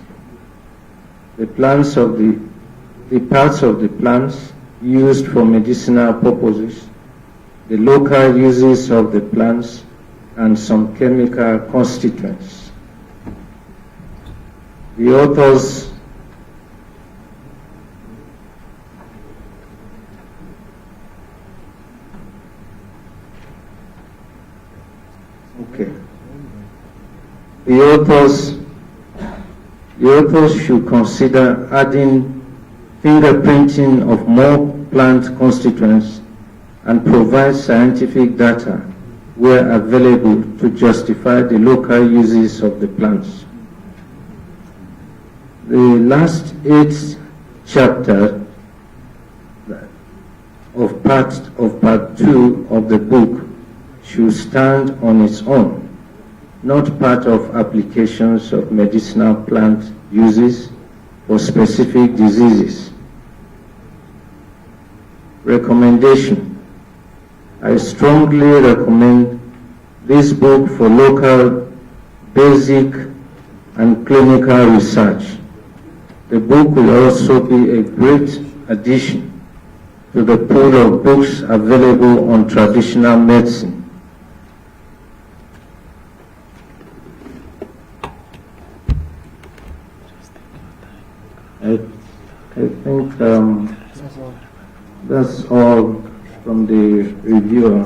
The parts of the plants used for medicinal purposes, the local uses of the plants, and some chemical constituents. The authors should consider adding fingerprinting of more plant constituents and provide scientific data where available to justify the local uses of the plants. The last 8 chapters of part 2 of the book should stand on its own, not part of applications of medicinal plant uses for specific diseases. Recommendation: I strongly recommend this book for local, basic, and clinical research. The book will also be a great addition to the pool of books available on traditional medicine. I think that's all from the reviewer,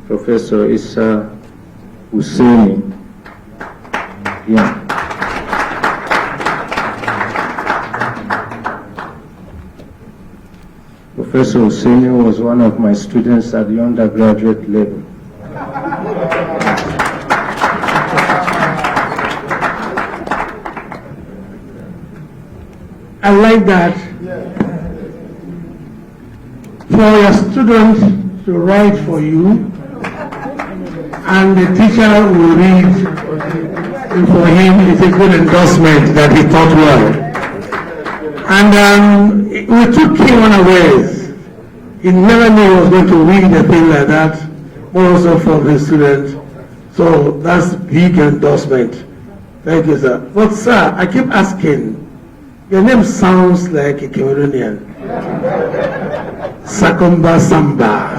Professor Issa Husseini. Yeah. Professor Husseini was one of my students at the undergraduate level. I like that. For your student to write for you, and the teacher will read for him, it's a good endorsement that he taught well. And we took him unawares. He never knew he was going to read a thing like that, more also from his student. So that's big endorsement. Thank you, sir. But sir, I keep asking, your name sounds like a Cameroonian. Sakumba Samba.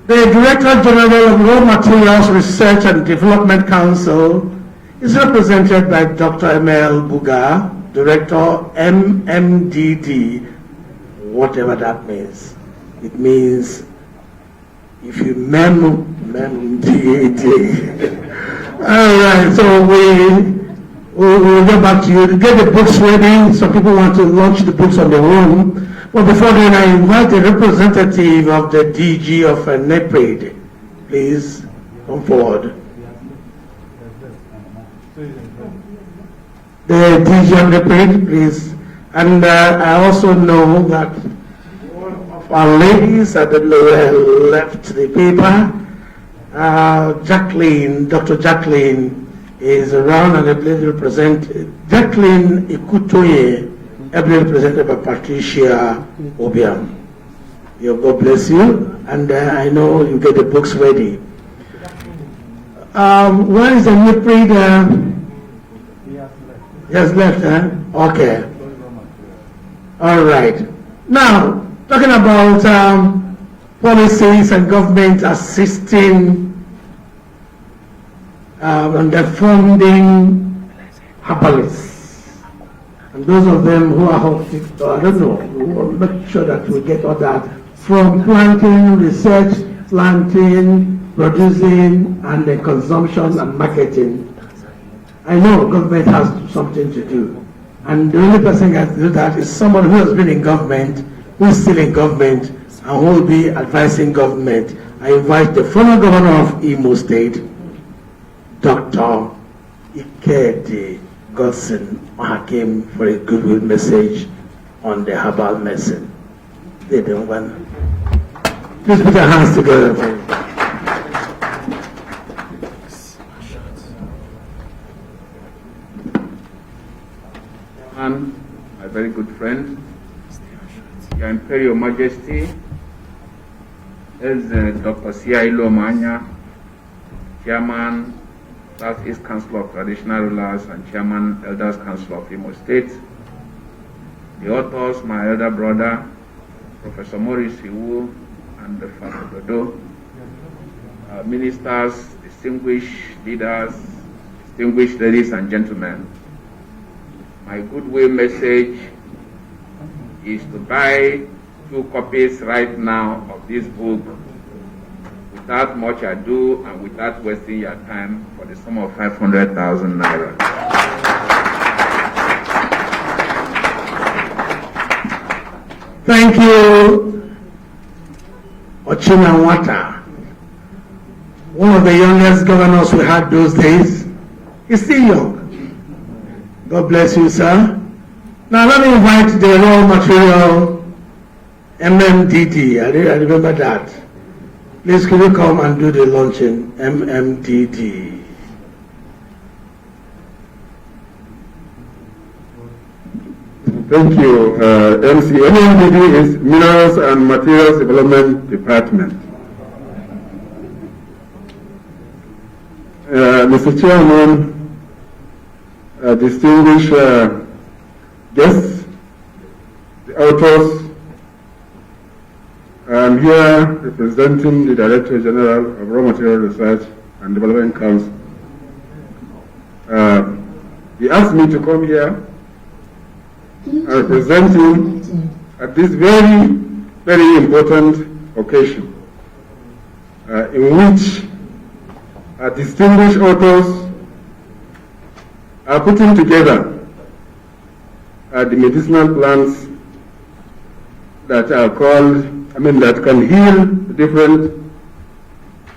The Director General of Raw Materials Research and Development Council is represented by Dr. M.L. Buga, Director MMDD, whatever that means. It means if you MMDD. All right, so we'll get back to you. Get the books ready. Some people want to launch the books on their own. But before then, I invite the representative of the DG of NEPRID. Please come forward. The DG of NEPRID, please. And I also know that one of our ladies at the lower left the paper, Jacqueline, Dr. Jacqueline is around and ably represented. Jacqueline Ikutoye, ably represented by Patricia Obiam. God bless you, and I know you get the books ready. Where is the new reader? He has left, huh? Okay. All right. Now, talking about policies and government assisting and the funding herbalists. And those of them who are hoping, I don't know, we will make sure that we get all that from planting, research, planting, producing, and the consumption and marketing. I know government has something to do. And the only person who can do that is someone who has been in government, who is still in government, and who will be advising government. I invite the former governor of Imo State, Dr. Ikedi Godson Ohakim, for a goodwill message on the herbal medicine. They don't want. Please put your hands together for me. My very good friend, Your Imperial Majesty, is Dr. Siailo Manya, Chairman, Southeast Council of Traditional Rulers and Chairman, Elders Council of Imo State. The authors, my elder brother, Professor Maurice and the Adodo, ministers, distinguished leaders, distinguished ladies and gentlemen. My goodwill message is to buy 2 copies right now of this book without much ado and without wasting your time for the sum of 500,000 naira. Thank you, Ochinawata. One of the youngest governors we had those days. He's still young. God bless you, sir. Now let me invite the raw material MMDD. I remember that. Please, could you come and do the launching? MMDD. Thank you, MC. MMDD is Minerals and Materials Development Department. Mr. Chairman, distinguished guests, the authors, I'm here representing the Director General of Raw Material Research and Development Council. He asked me to come here and represent him at this very, very important occasion in which distinguished authors are putting together the medicinal plants that are called, that can heal different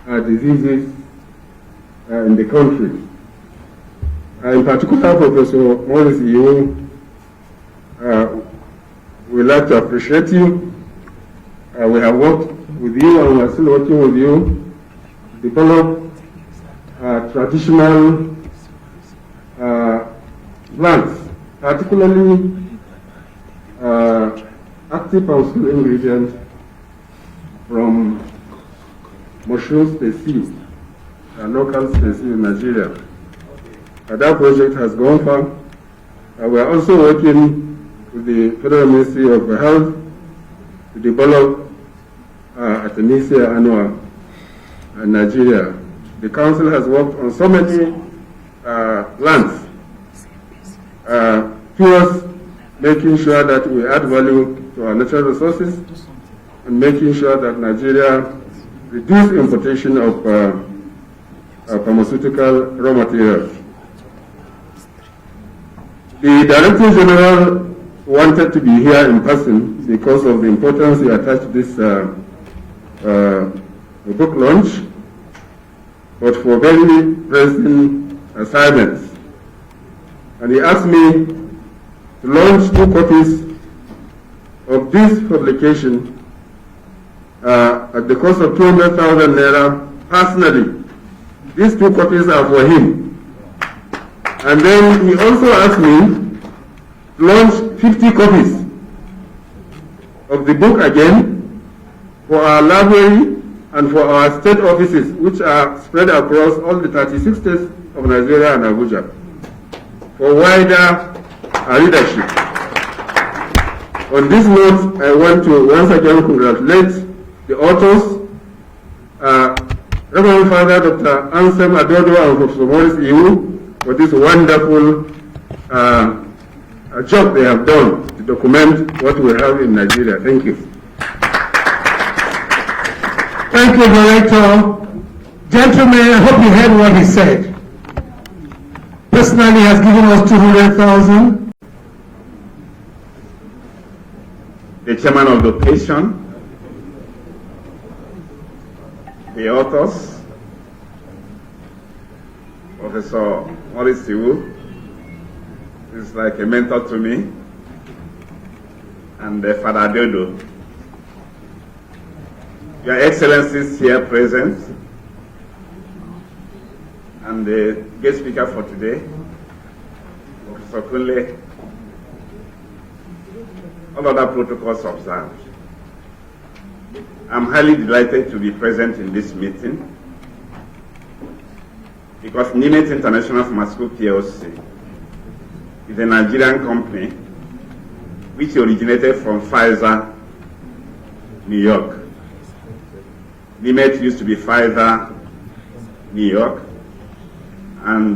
diseases in the country. In particular, Professor Maurice, we'd like to appreciate you. We have worked with you and we are still working with you to develop traditional plants, particularly active pharmaceutical ingredients from mushroom species, local species in Nigeria. That project has gone far. We are also working with the Federal Ministry of Health to develop Artemisia annua in Nigeria. The Council has worked on so many plants towards making sure that we add value to our natural resources and making sure that Nigeria reduce importation of pharmaceutical raw materials. The Director General wanted to be here in person because of the importance he attached to this book launch, but for very pressing assignments. And he asked me to to launch 2 copies of this publication at the cost of 200,000 naira personally. These 2 copies are for him. And then he also asked me to launch 50 copies of the book again for our library and for our state offices, which are spread across all the 36 states of Nigeria and Abuja, for wider readership. On this note, I want to once again congratulate the authors, Reverend Father Dr. Anselm Adodo and Prof. Maurice for this wonderful job they have done to document what we have in Nigeria. Thank you. Thank you, Director. Gentlemen, I hope you heard what he said. Personally, he has given us 200,000. The chairman of the occasion, the authors, Professor Maurice is like a mentor to me, and Father Adodo. Your Excellencies here present, and the guest speaker for today, Professor Kunle, all other protocols observed. I'm highly delighted to be present in this meeting because Nicon International Pharmaceutical PLC is a Nigerian company which originated from Pfizer, New York. Nicon used to be Pfizer, New York, and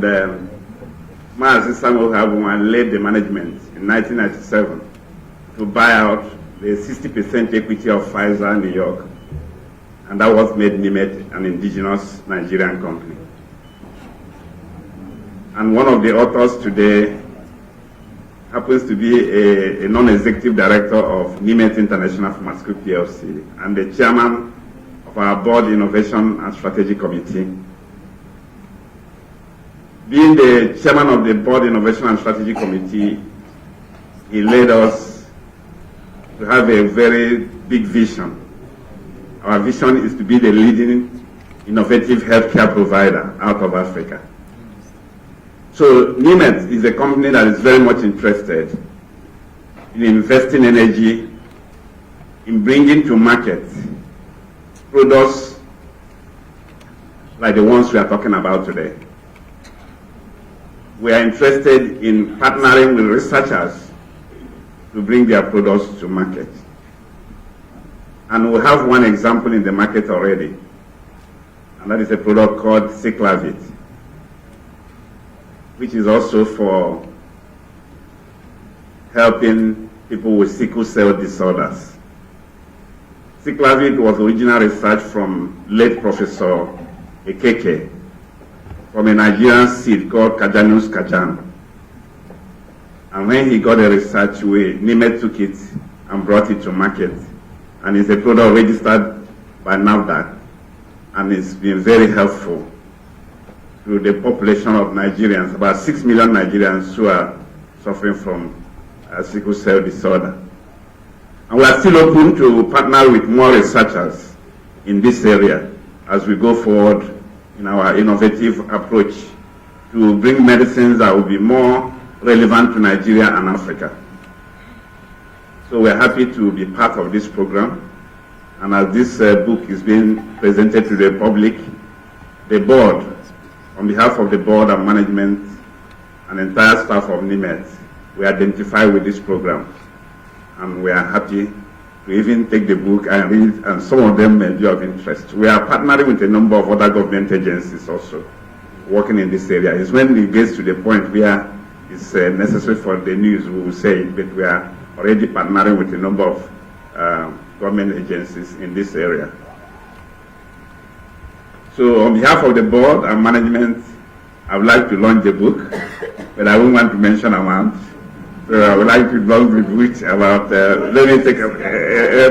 Maurice led the management in 1997 to buy out the 60% equity of Pfizer, New York, and that was made Nicon an indigenous Nigerian company. And one of the authors today happens to be a non-executive director of Nicon International Pharmaceutical PLC and the chairman of our Board Innovation and Strategy Committee. Being the chairman of the Board Innovation and Strategy Committee, he led us to have a very big vision. Our vision is to be the leading innovative healthcare provider out of Africa. So Nicon is a company that is very much interested in investing energy in bringing to market products like the ones we are talking about today. We are interested in partnering with researchers to bring their products to market. And we have one example in the market already, and that is a product called Cyclavit, which is also for helping people with sickle cell disorders. Cyclavit was original research from late Professor Ekeke from a Nigerian seed called Cajanus cajan. And when he got a research, Nicon took it and brought it to market. And it's a product registered by NAFDAC, and it's been very helpful to the population of Nigerians, about 6 million Nigerians who are suffering from sickle cell disorder. And we are still open to partner with more researchers in this area as we go forward in our innovative approach to bring medicines that will be more relevant to Nigeria and Africa. So we're happy to be part of this program. And as this book is being presented to the public, the board, on behalf of the board and management and entire staff of Nicon, we identify with this program. And we are happy to even take the book and read, and some of them may be of interest. We are partnering with a number of other government agencies also working in this area. It's when it gets to the point where it's necessary for the news, we will say it, but we are already partnering with a number of government agencies in this area. So on behalf of the board and management, I would like to launch the book, but I won't want to mention amount. So I would like to launch the book about, let me take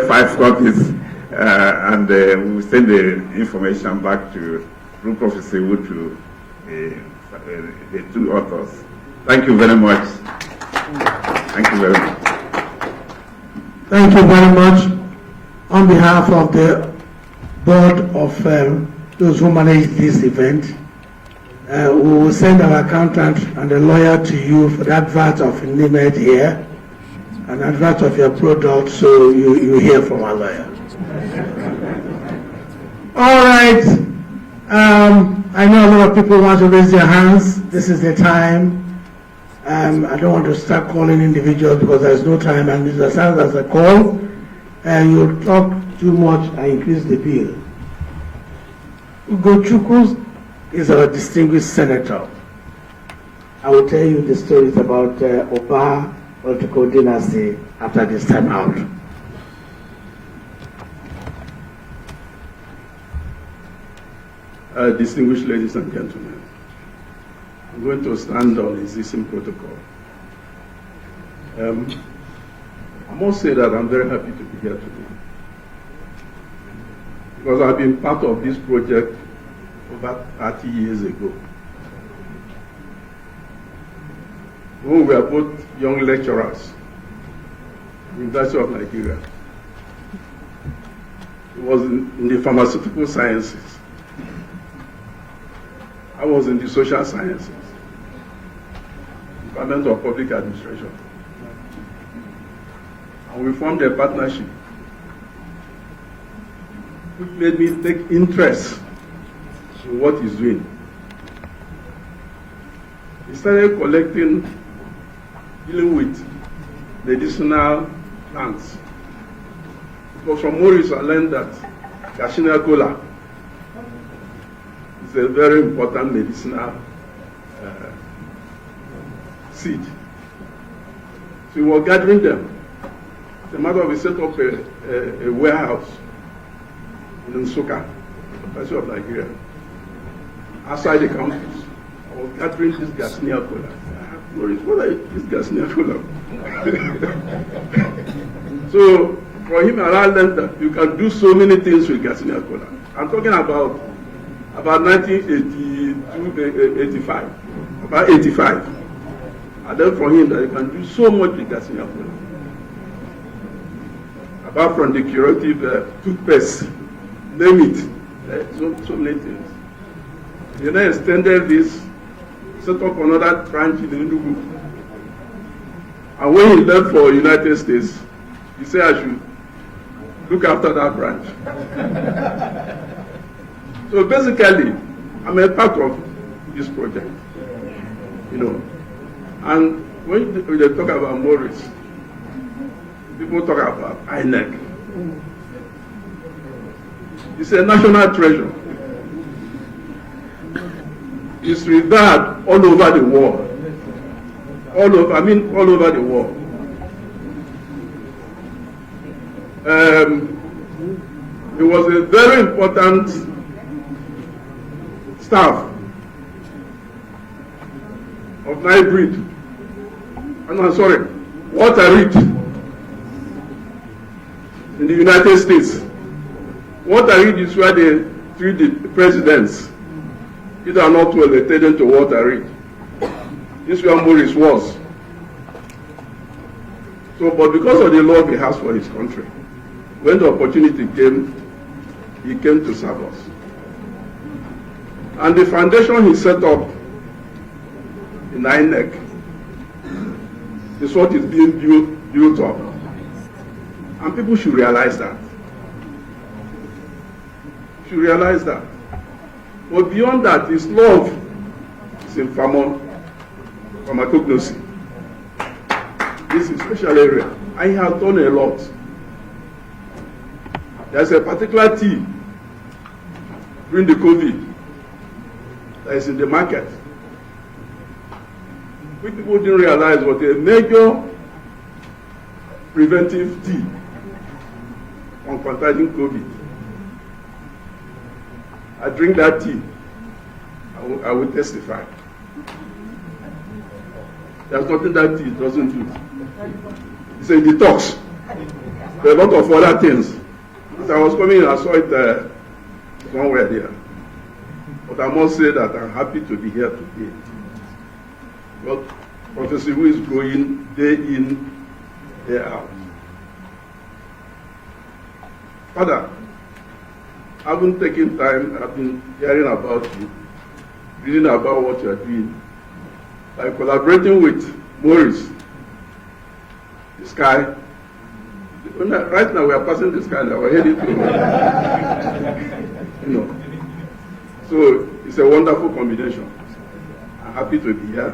5 copies, and we'll send the information back to Professor Wood to the 2 authors. Thank you very much. Thank you very much. Thank you very much. On behalf of the board of those who manage this event, we will send our accountant and a lawyer to you for the advert of NIMED here, an advert of your product, so you hear from our lawyer. All right. I know a lot of people want to raise their hands. This is the time. I don't want to start calling individuals because there's no time, and this is as a call, and you talk too much and increase the bill. Ugochukwu is our distinguished senator. I will tell you the stories about Oba political dynasty after this time out. Distinguished ladies and gentlemen, I'm going to stand on existing protocol. I must say that I'm very happy to be here today, because I've been part of this project over 30 years ago, when we were both young lecturers at the University of Nigeria. It was in the pharmaceutical sciences. I was in the social sciences, Department of Public Administration. And we formed a partnership which made me take interest in what he's doing. He started collecting, dealing with medicinal plants. It was from Maurice I learned that Garcinia cola is a very important medicinal seed. So we were gathering them. As a matter of, we set up a warehouse in Nsukka, University of Nigeria, outside the campus. I was gathering this Garcinia cola. Maurice, what is this Garcinia cola? So for him, I learned that you can do so many things with Garcinia cola. I'm talking about 1982, 85, about 85. I learned from him that you can do so much with Garcinia cola. Apart from the curative toothpaste, name it, so many things. He then extended this, set up another branch in Enugu. And when he left for United States, he said I should look after that branch. So basically, I'm a part of this project, you know. And when they talk about Maurice, people talk about INEC. It's a national treasure. It's revered all over the world. All over the world. It was a very important staff of Nile breed. Walter Reed in the United States. Walter Reed is where they treat the presidents. If they are not well, they take them to Walter Reed. This is where Maurice was. So, but because of the love he has for his country, when the opportunity came, he came to serve us. And the foundation he set up in INEC is what is being built up. And people should realize that. But beyond that, his love is in pharmacognosy. This is a special area. And he has done a lot. There's a particular tea during the COVID that is in the market, which people didn't realize was a major preventive tea on contagion COVID. I drink that tea, I will testify. There's nothing that tea doesn't do. It's a detox. There are a lot of other things. As I was coming, I saw it somewhere there. But I must say that I'm happy to be here today. But Professor who is growing day in, day out. Father, I haven't taken time, I've been hearing about you, reading about what you are doing. By collaborating with Maurice, the sky, right now we are passing the sky, now we're heading to, So it's a wonderful combination. I'm happy to be here.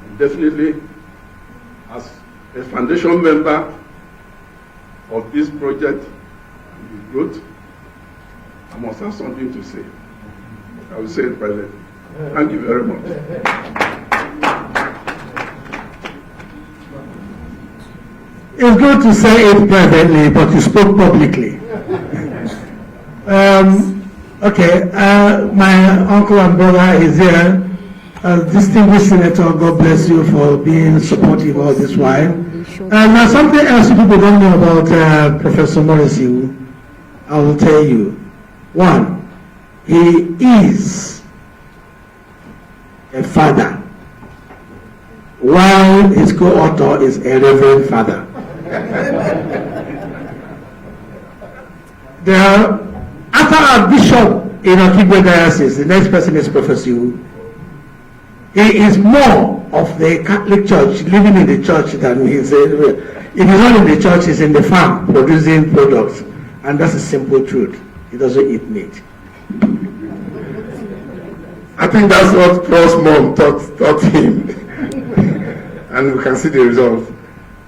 And definitely, as a foundation member of this project and the growth, I must have something to say. I will say it privately. Thank you very much. It's good to say it privately, but you spoke publicly. My uncle and brother is here. Distinguished Senator, God bless you for being supportive all this while. Now something else people don't know about Professor Maurice, I will tell you. One, he is a father, while his co-author is a reverend father. After our bishop in Abuja diocese, the next person is Professor Wu. He is more of the Catholic Church, living in the church than he is. If he's not in the church, he's in the farm producing products, and that's a simple truth. He doesn't eat meat. I think that's what Prof's mom taught him. And we can see the result.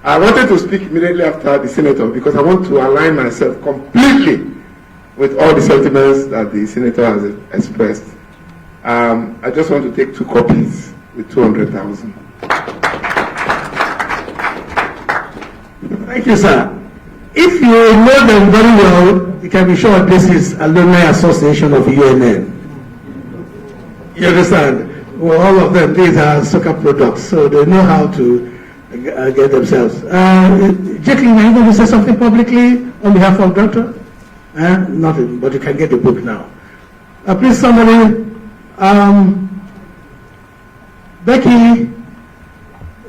I wanted to speak immediately after the senator because I want to align myself completely with all the sentiments that the senator has expressed. I just want to take 2 copies with 200,000. Thank you, sir. If you know them very well, you can be sure this is Alumni Association of UNN. You understand? Well, all of them, these are soccer products, so they know how to get themselves. Jacqueline, are you going to say something publicly on behalf of Doctor? Nothing, but you can get the book now. Please, somebody, Becky,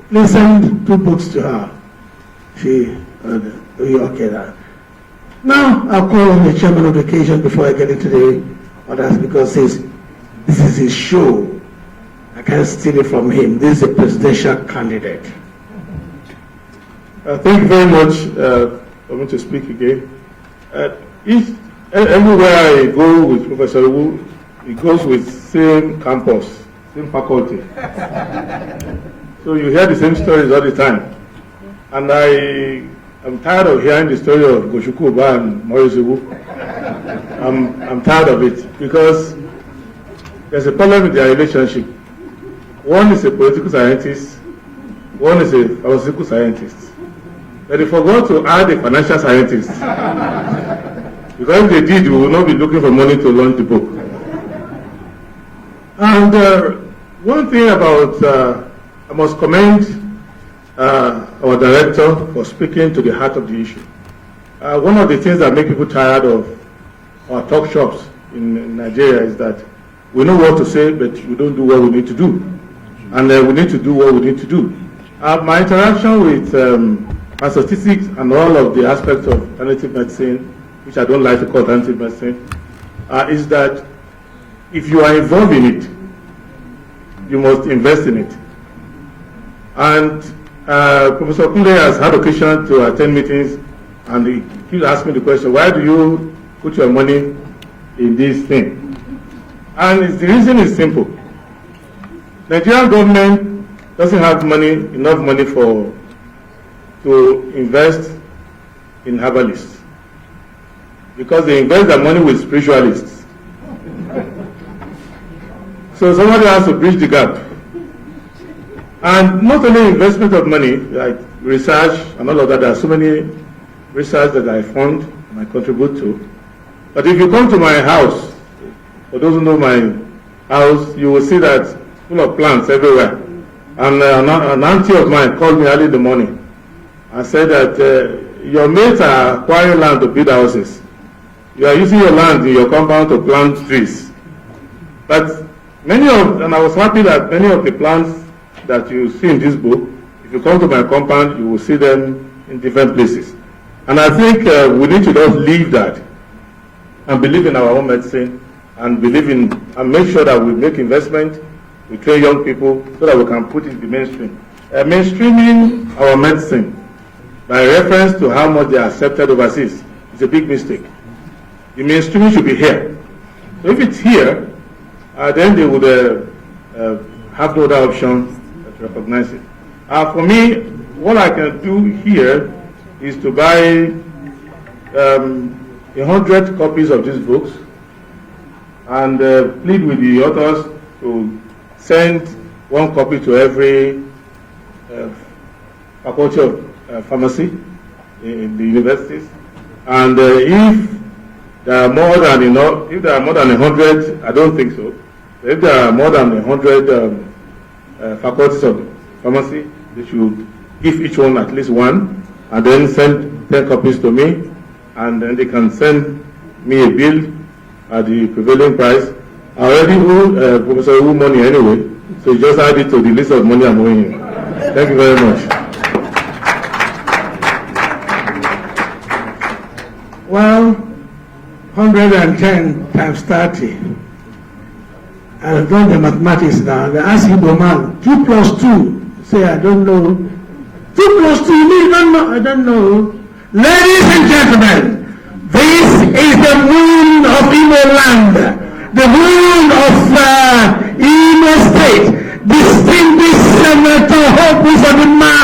please send 2 books to her. Okay, now I'll call on the chairman of the occasion before I get into the others because this is his show. I can't steal it from him. This is a presidential candidate. Thank you very much for me to speak again. Everywhere I go with Professor Wu, he goes with same campus, same faculty. So you hear the same stories all the time. And I'm tired of hearing the story of Goshuku Oba and Maurice Wu. I'm tired of it because there's a problem with their relationship. One is a political scientist, one is a pharmaceutical scientist. But they forgot to add a financial scientist. Because if they did, we would not be looking for money to launch the book. And one thing about, I must commend our director for speaking to the heart of the issue. One of the things that make people tired of our talk shops in Nigeria is that we know what to say, but we don't do what we need to do. And we need to do what we need to do. My interaction with my statistics and all of the aspects of alternative medicine, which I don't like to call alternative medicine, is that if you are involved in it, you must invest in it. And Professor Kunde has had occasion to attend meetings and he keeps asking the question, why do you put your money in this thing? And the reason is simple. Nigerian government doesn't have enough money to invest in herbalists because they invest their money with spiritualists. So somebody has to bridge the gap. And not only investment of money, like research and all of that, there are so many research that I fund and I contribute to. But if you come to my house, for those who know my house, you will see that full of plants everywhere. And an auntie of mine called me early in the morning and said that your mates are acquiring land to build houses. You are using your land in your compound to plant trees. But and I was happy that many of the plants that you see in this book, if you come to my compound, you will see them in different places. And I think we need to just leave that and believe in our own medicine and believe in and make sure that we make investment, we train young people so that we can put it in the mainstream. Mainstreaming our medicine by reference to how much they are accepted overseas is a big mistake. The mainstreaming should be here. So if it's here, then they would have no other option to recognize it. For me, what I can do here is to buy 100 copies of these books and plead with the authors to send one copy to every faculty of pharmacy in the universities. And if there are more than enough, if there are more than 100, I don't think so. If there are more than 100 faculties of pharmacy, they should give each one at least one, and then send 10 copies to me, and then they can send me a bill at the prevailing price. I already owe Professor Wu money anyway, so you just add it to the list of money I'm owing him. Thank you very much. Well, 110 times 30. I've done the mathematics now. They ask Igbo man, 2 plus 2. Say, I don't know. 2 plus 2, you don't know? I don't know. Ladies and gentlemen, this is the moon of Imo land, the moon of Imo State. Distinguished Senator Hope Uzodinma,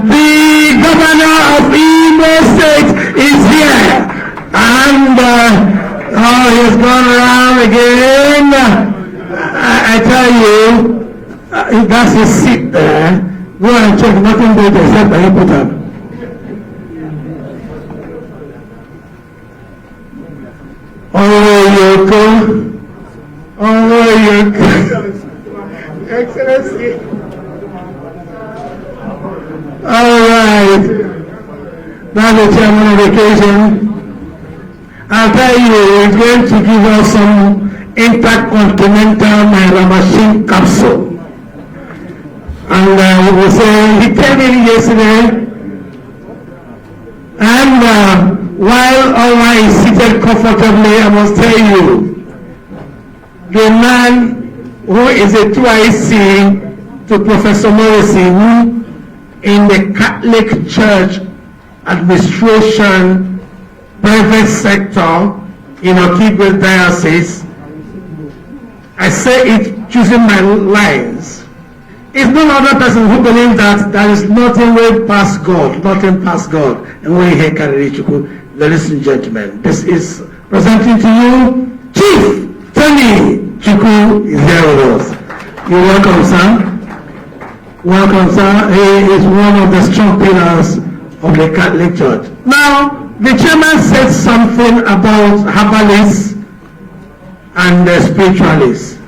the governor of Imo State, is here. And, he's gone around again. I tell you, that's his seat there. Go and check, nothing there except I put up. Excellency. All right. Now the chairman of the occasion, I'll tell you, he's going to give us some intercontinental machine capsule. And he will say, he came in yesterday, and while Allah is seated comfortably, I must tell you, the man who is a 2IC to Professor Maurice, who in the Catholic Church administration, private sector, in Okigwe Diocese, I say it choosing my lines. It's no other person who believes that there is nothing way past God, nothing past God. And we here carry Chuku. Ladies and gentlemen, this is presenting to you Chief Tony Chuku is here with us. You're welcome, sir. Welcome, sir. He is one of the strong pillars of the Catholic Church. Now, the chairman said something about herbalists and the spiritualists.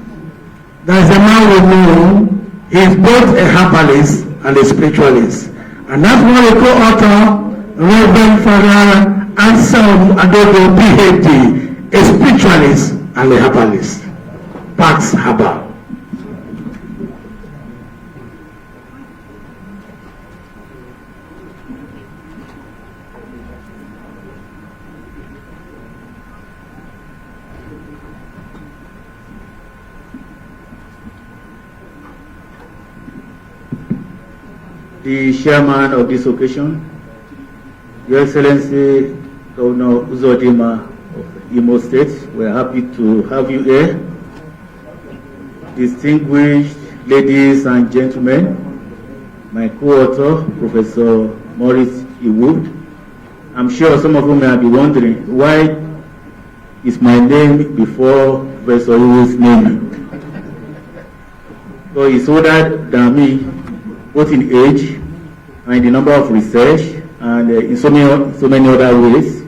There is a man we know. He is both a herbalist and a spiritualist. And that's why the co-author, Reverend Father Anselm Adodo, PhD, a spiritualist and a herbalist. Pax Herbal. The chairman of this occasion, Your Excellency Governor Uzodinma of Imo State, we're happy to have you here. Distinguished ladies and gentlemen, my co-author, Professor Maurice Iwood. I'm sure some of you may be wondering, why is my name before Professor Iwood's name? So he's older than me, both in age and in the number of research and in so many other ways.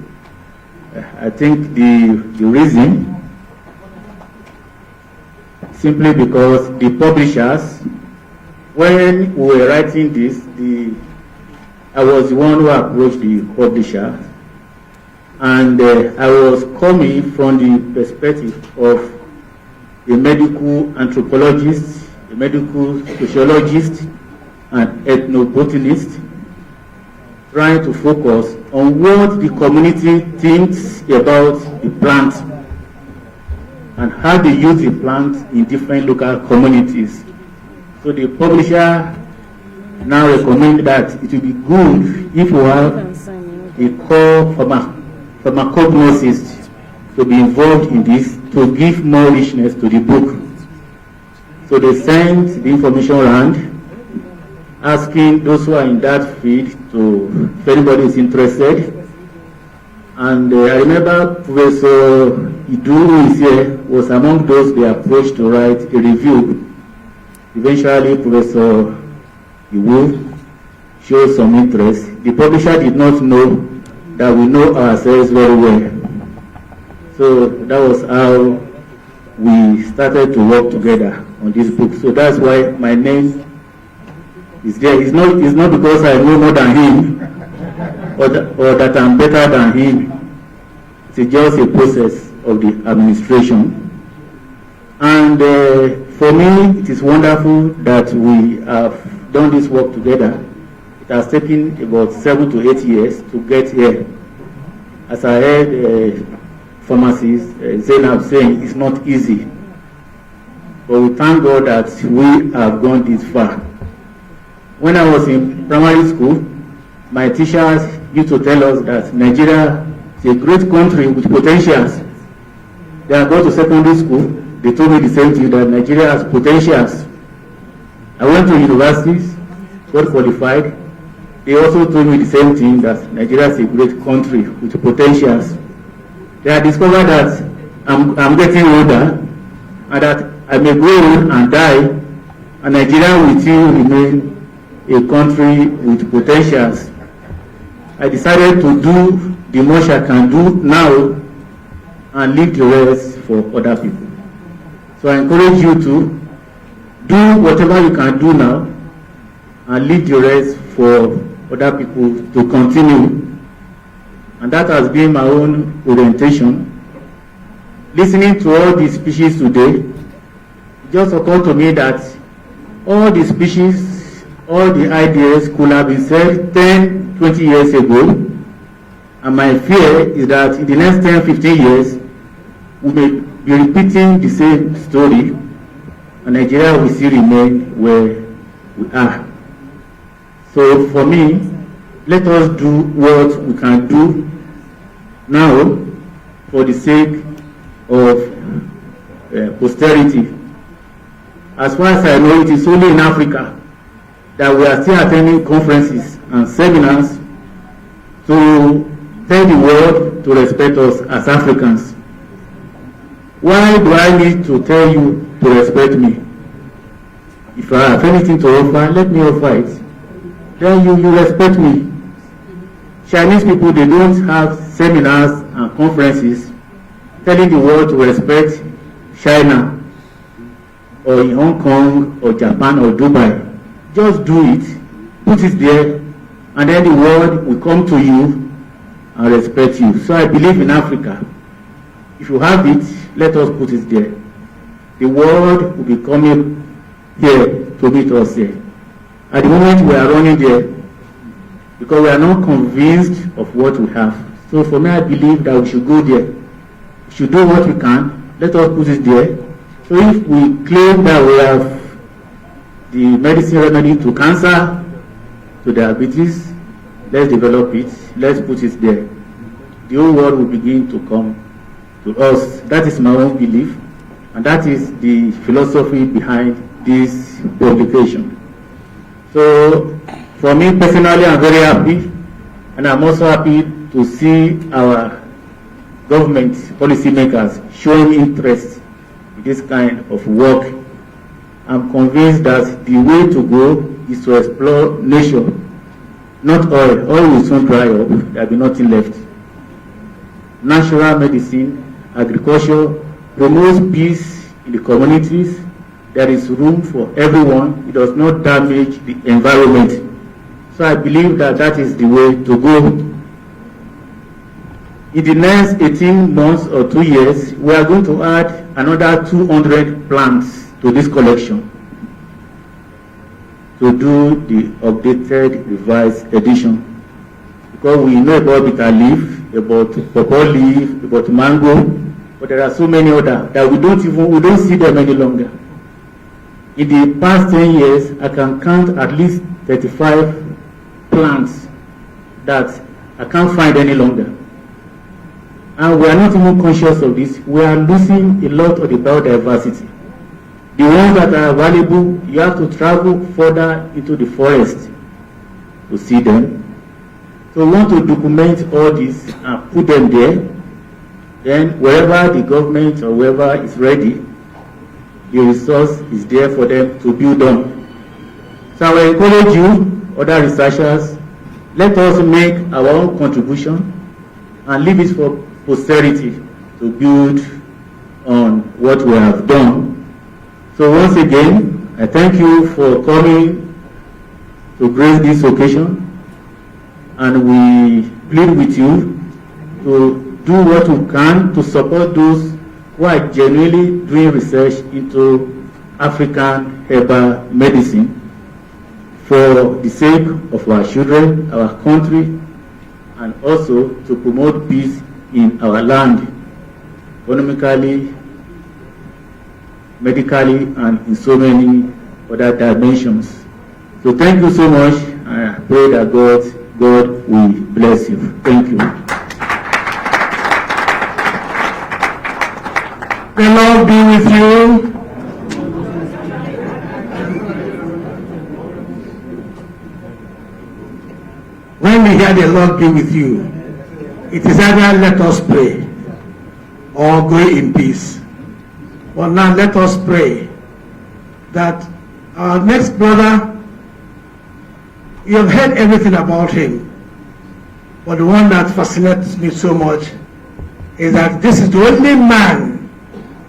I think the reason, simply because the publishers, when we were writing this, I was the one who approached the publisher, and I was coming from the perspective of a medical anthropologist a medical sociologist, and ethnobotanist, trying to focus on what the community thinks about the plant and how they use the plant in different local communities. So the publisher now recommend that it will be good if you have a core pharmacognosist to be involved in this to give more richness to the book. So they sent the information around, asking those who are in that field to, if anybody is interested. And I remember Professor Idu, who is here, was among those they approached to write a review. Eventually, Professor Iwu showed some interest. The publisher did not know that we know ourselves very well. So that was how we started to work together on this book. So that's why my name is there. It's not because I know more than him or that I'm better than him. It's just a process of the administration. And for me, it is wonderful that we have done this work together. It has taken about 7 to 8 years to get here. As I heard pharmacist Zainab saying, it's not easy. But we thank God that we have gone this far. When I was in primary school, my teachers used to tell us that Nigeria is a great country with potentials. Then I got to secondary school, they told me the same thing, that Nigeria has potentials. I went to universities, got qualified. They also told me the same thing, that Nigeria is a great country with potentials. Then I discovered that I'm getting older and that I may go on and die, and Nigeria will still remain a country with potentials. I decided to do the much I can do now and leave the rest for other people. So I encourage you to do whatever you can do now and leave the rest for other people to continue. And that has been my own orientation. Listening to all the speeches today, it just occurred to me that all the speeches, all the ideas could have been said 10, 20 years ago. And my fear is that in the next 10, 15 years, we may be repeating the same story, and Nigeria will still remain where we are. So for me, let us do what we can do now for the sake of posterity. As far as I know, it is only in Africa that we are still attending conferences and seminars to tell the world to respect us as Africans. Why do I need to tell you to respect me? If I have anything to offer, let me offer it. Then you respect me. Chinese people, they don't have seminars and conferences telling the world to respect China or in Hong Kong or Japan or Dubai. Just do it, put it there, and then the world will come to you and respect you. So I believe in Africa. If you have it, let us put it there. The world will be coming here to meet us here. At the moment we are running there because we are not convinced of what we have. So for me, I believe that we should go there. We should do what we can. Let us put it there. So if we claim that we have the medicine remedy to cancer, to diabetes, let's develop it. Let's put it there. The whole world will begin to come to us. That is my own belief, and that is the philosophy behind this publication. So for me personally, I'm very happy, and I'm also happy to see our government policymakers showing interest in this kind of work. I'm convinced that the way to go is to explore nature, not oil. Oil will soon dry up, there will be nothing left. Natural medicine, agriculture promotes peace in the communities. There is room for everyone. It does not damage the environment. So I believe that that is the way to go. In the next 18 months or 2 years, we are going to add another 200 plants to this collection. to do the updated revised edition. Because we know about bitter leaf, about pawpaw leaf, about mango, but there are so many others that we don't see them any longer. In the past 10 years, I can count at least 35 plants that I can't find any longer. And we are not even conscious of this. We are losing a lot of the biodiversity. The ones that are valuable, you have to travel further into the forest to see them. So we want to document all this and put them there. Then wherever the government or whoever is ready, the resource is there for them to build on. So I will encourage you, other researchers, let us make our own contribution and leave it for posterity to build on what we have done. So once again, I thank you for coming to grace this occasion, and we plead with you to do what we can to support those who are genuinely doing research into African herbal medicine for the sake of our children, our country, and also to promote peace in our land, economically, medically, and in so many other dimensions. So thank you so much. I pray that God will bless you. Thank you. The Lord be with you. When we hear the Lord be with you, it is either let us pray or go in peace. But now let us pray that our next brother, you have heard everything about him, but the one that fascinates me so much is that this is the only man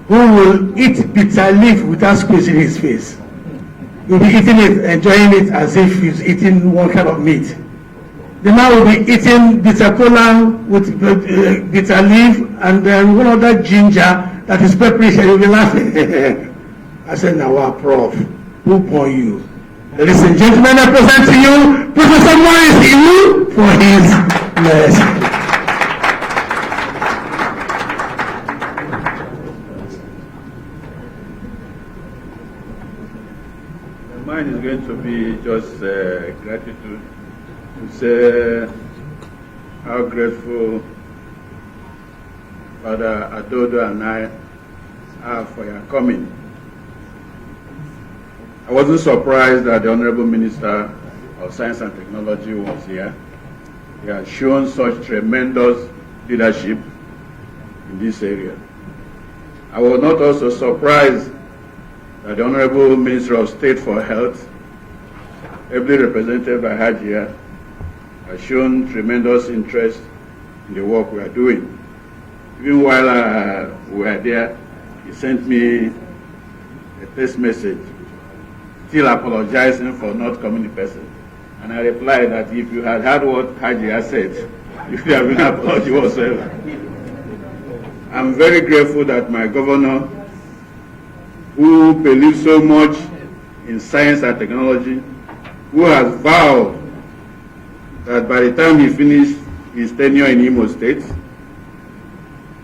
who will eat bitter leaf without squeezing his face. He'll be eating it, enjoying it as if he's eating one kind of meat. The man will be eating bitter cola with bitter leaf and then one other ginger that is pepperish, and you'll be laughing. I said, now our Prof, who born you? Ladies and gentlemen, I present to you Professor Maurice for his lesson. Mine is going to be just gratitude to say how grateful Father Adodo and I are for your coming. I wasn't surprised that the Honorable Minister of Science and Technology was here. He has shown such tremendous leadership in this area. I was not also surprised that the Honorable Minister of State for Health, ably represented by Hajia, has shown tremendous interest in the work we are doing. Even while we were there, he sent me a text message, still apologizing for not coming in person. And I replied that if you had heard what Hajia said, you should have been apology whatsoever. I'm very grateful that my governor, who believes so much in science and technology, who has vowed that by the time he finished his tenure in Imo State,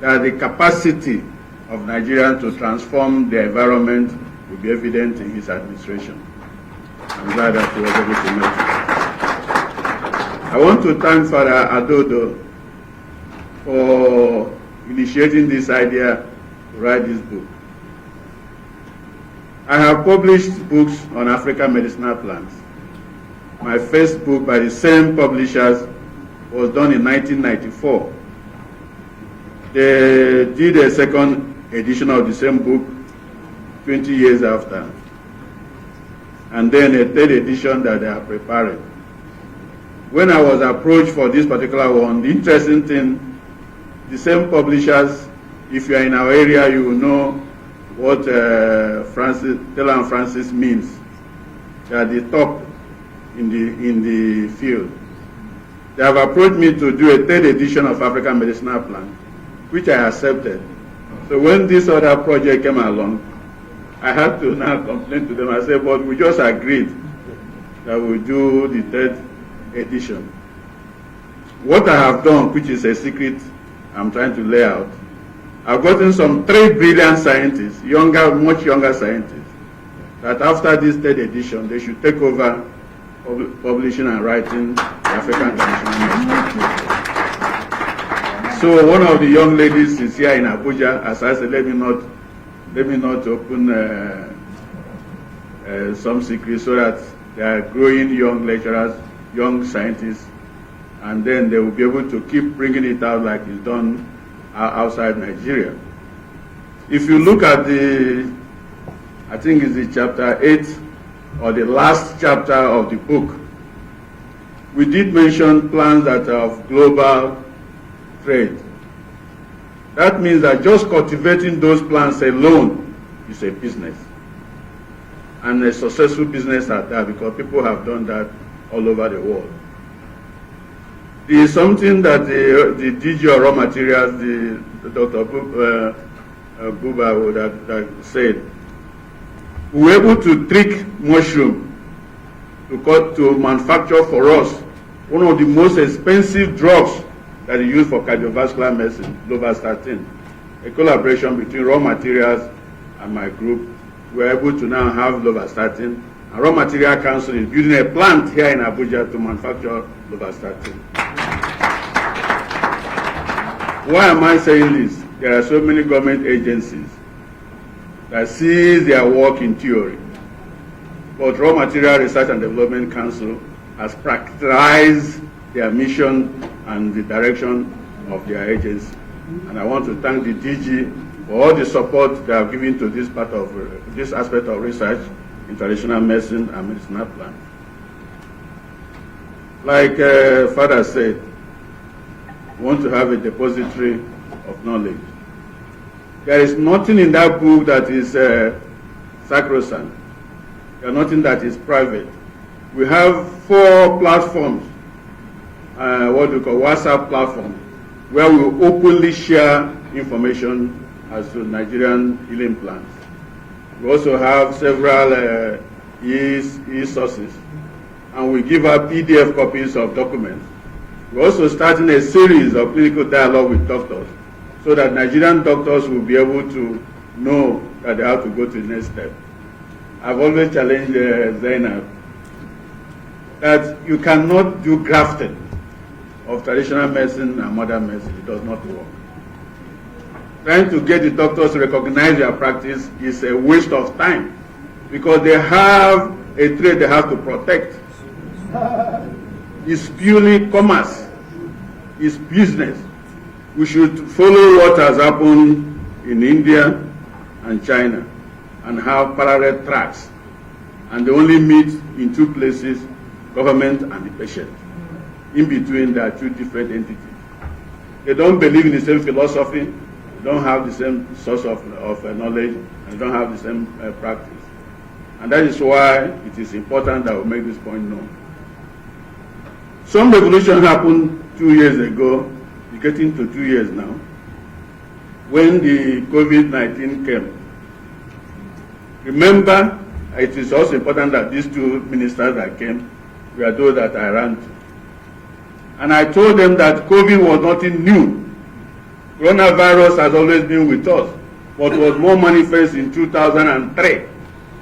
that the capacity of Nigeria to transform the environment will be evident in his administration. I'm glad that he was able to make it. I want to thank Father Adodo for initiating this idea to write this book. I have published books on African medicinal plants. My first book by the same publishers was done in 1994. They did a second edition of the same book 20 years after, and then a third edition that they are preparing. When I was approached for this particular one, the interesting thing, the same publishers, if you are in our area, you will know what Taylor and Francis means. They are the top in the field. They have approached me to do a third edition of African medicinal plant, which I accepted. So when this other project came along, I had to now complain to them. I said, but we just agreed that we do the 3rd edition. What I have done, which is a secret I'm trying to lay out, I've gotten some 3 brilliant scientists, much younger scientists, that after this 3rd edition, they should take over publishing and writing the African traditional medicine. So one of the young ladies is here in Abuja. As I said, let me not open some secrets, so that they are growing young lecturers, young scientists, and then they will be able to keep bringing it out like it's done outside Nigeria. If you look at I think it's the chapter 8 or the last chapter of the book, we did mention plans that are of global trade. That means that just cultivating those plants alone is a business, and a successful business at that, because people have done that all over the world. There is something that the DG of raw materials, the Dr. Buba that said, we were able to trick mushroom to manufacture for us one of the most expensive drugs that is used for cardiovascular medicine, lovastatin. A collaboration between raw materials and my group, we are able to now have lovastatin. And Raw Material Council is building a plant here in Abuja to manufacture lovastatin. Why am I saying this? There are so many government agencies that see their work in theory, but Raw Material Research and Development Council has practicalized their mission and the direction of their agency. And I want to thank the DG for all the support they have given to this part of this aspect of research in traditional medicine and medicinal plants. Like Father said, we want to have a depository of knowledge. There is nothing in that book that is sacrosanct. There is nothing that is private. We have 4 platforms, what we call WhatsApp platforms, where we openly share information as to Nigerian healing plants. We also have several e-sources, and we give out PDF copies of documents. We're also starting a series of clinical dialogue with doctors, so that Nigerian doctors will be able to know that they have to go to the next step. I've always challenged Zainab that you cannot do grafting of traditional medicine and modern medicine. It does not work. Trying to get the doctors to recognize their practice is a waste of time, because they have a trade they have to protect. It's purely commerce. It's business. We should follow what has happened in India and China and have parallel tracks. And they only meet in 2 places, government and the patient. In between, there are 2 different entities. They don't believe in the same philosophy, they don't have the same source of knowledge, and they don't have the same practice. And that is why it is important that we make this point known. Some revolution happened 2 years ago, getting to 2 years now, when the COVID-19 came. Remember, it is also important that these 2 ministers that came were those that I ran to. And I told them that COVID was nothing new. Coronavirus has always been with us, but was more manifest in 2003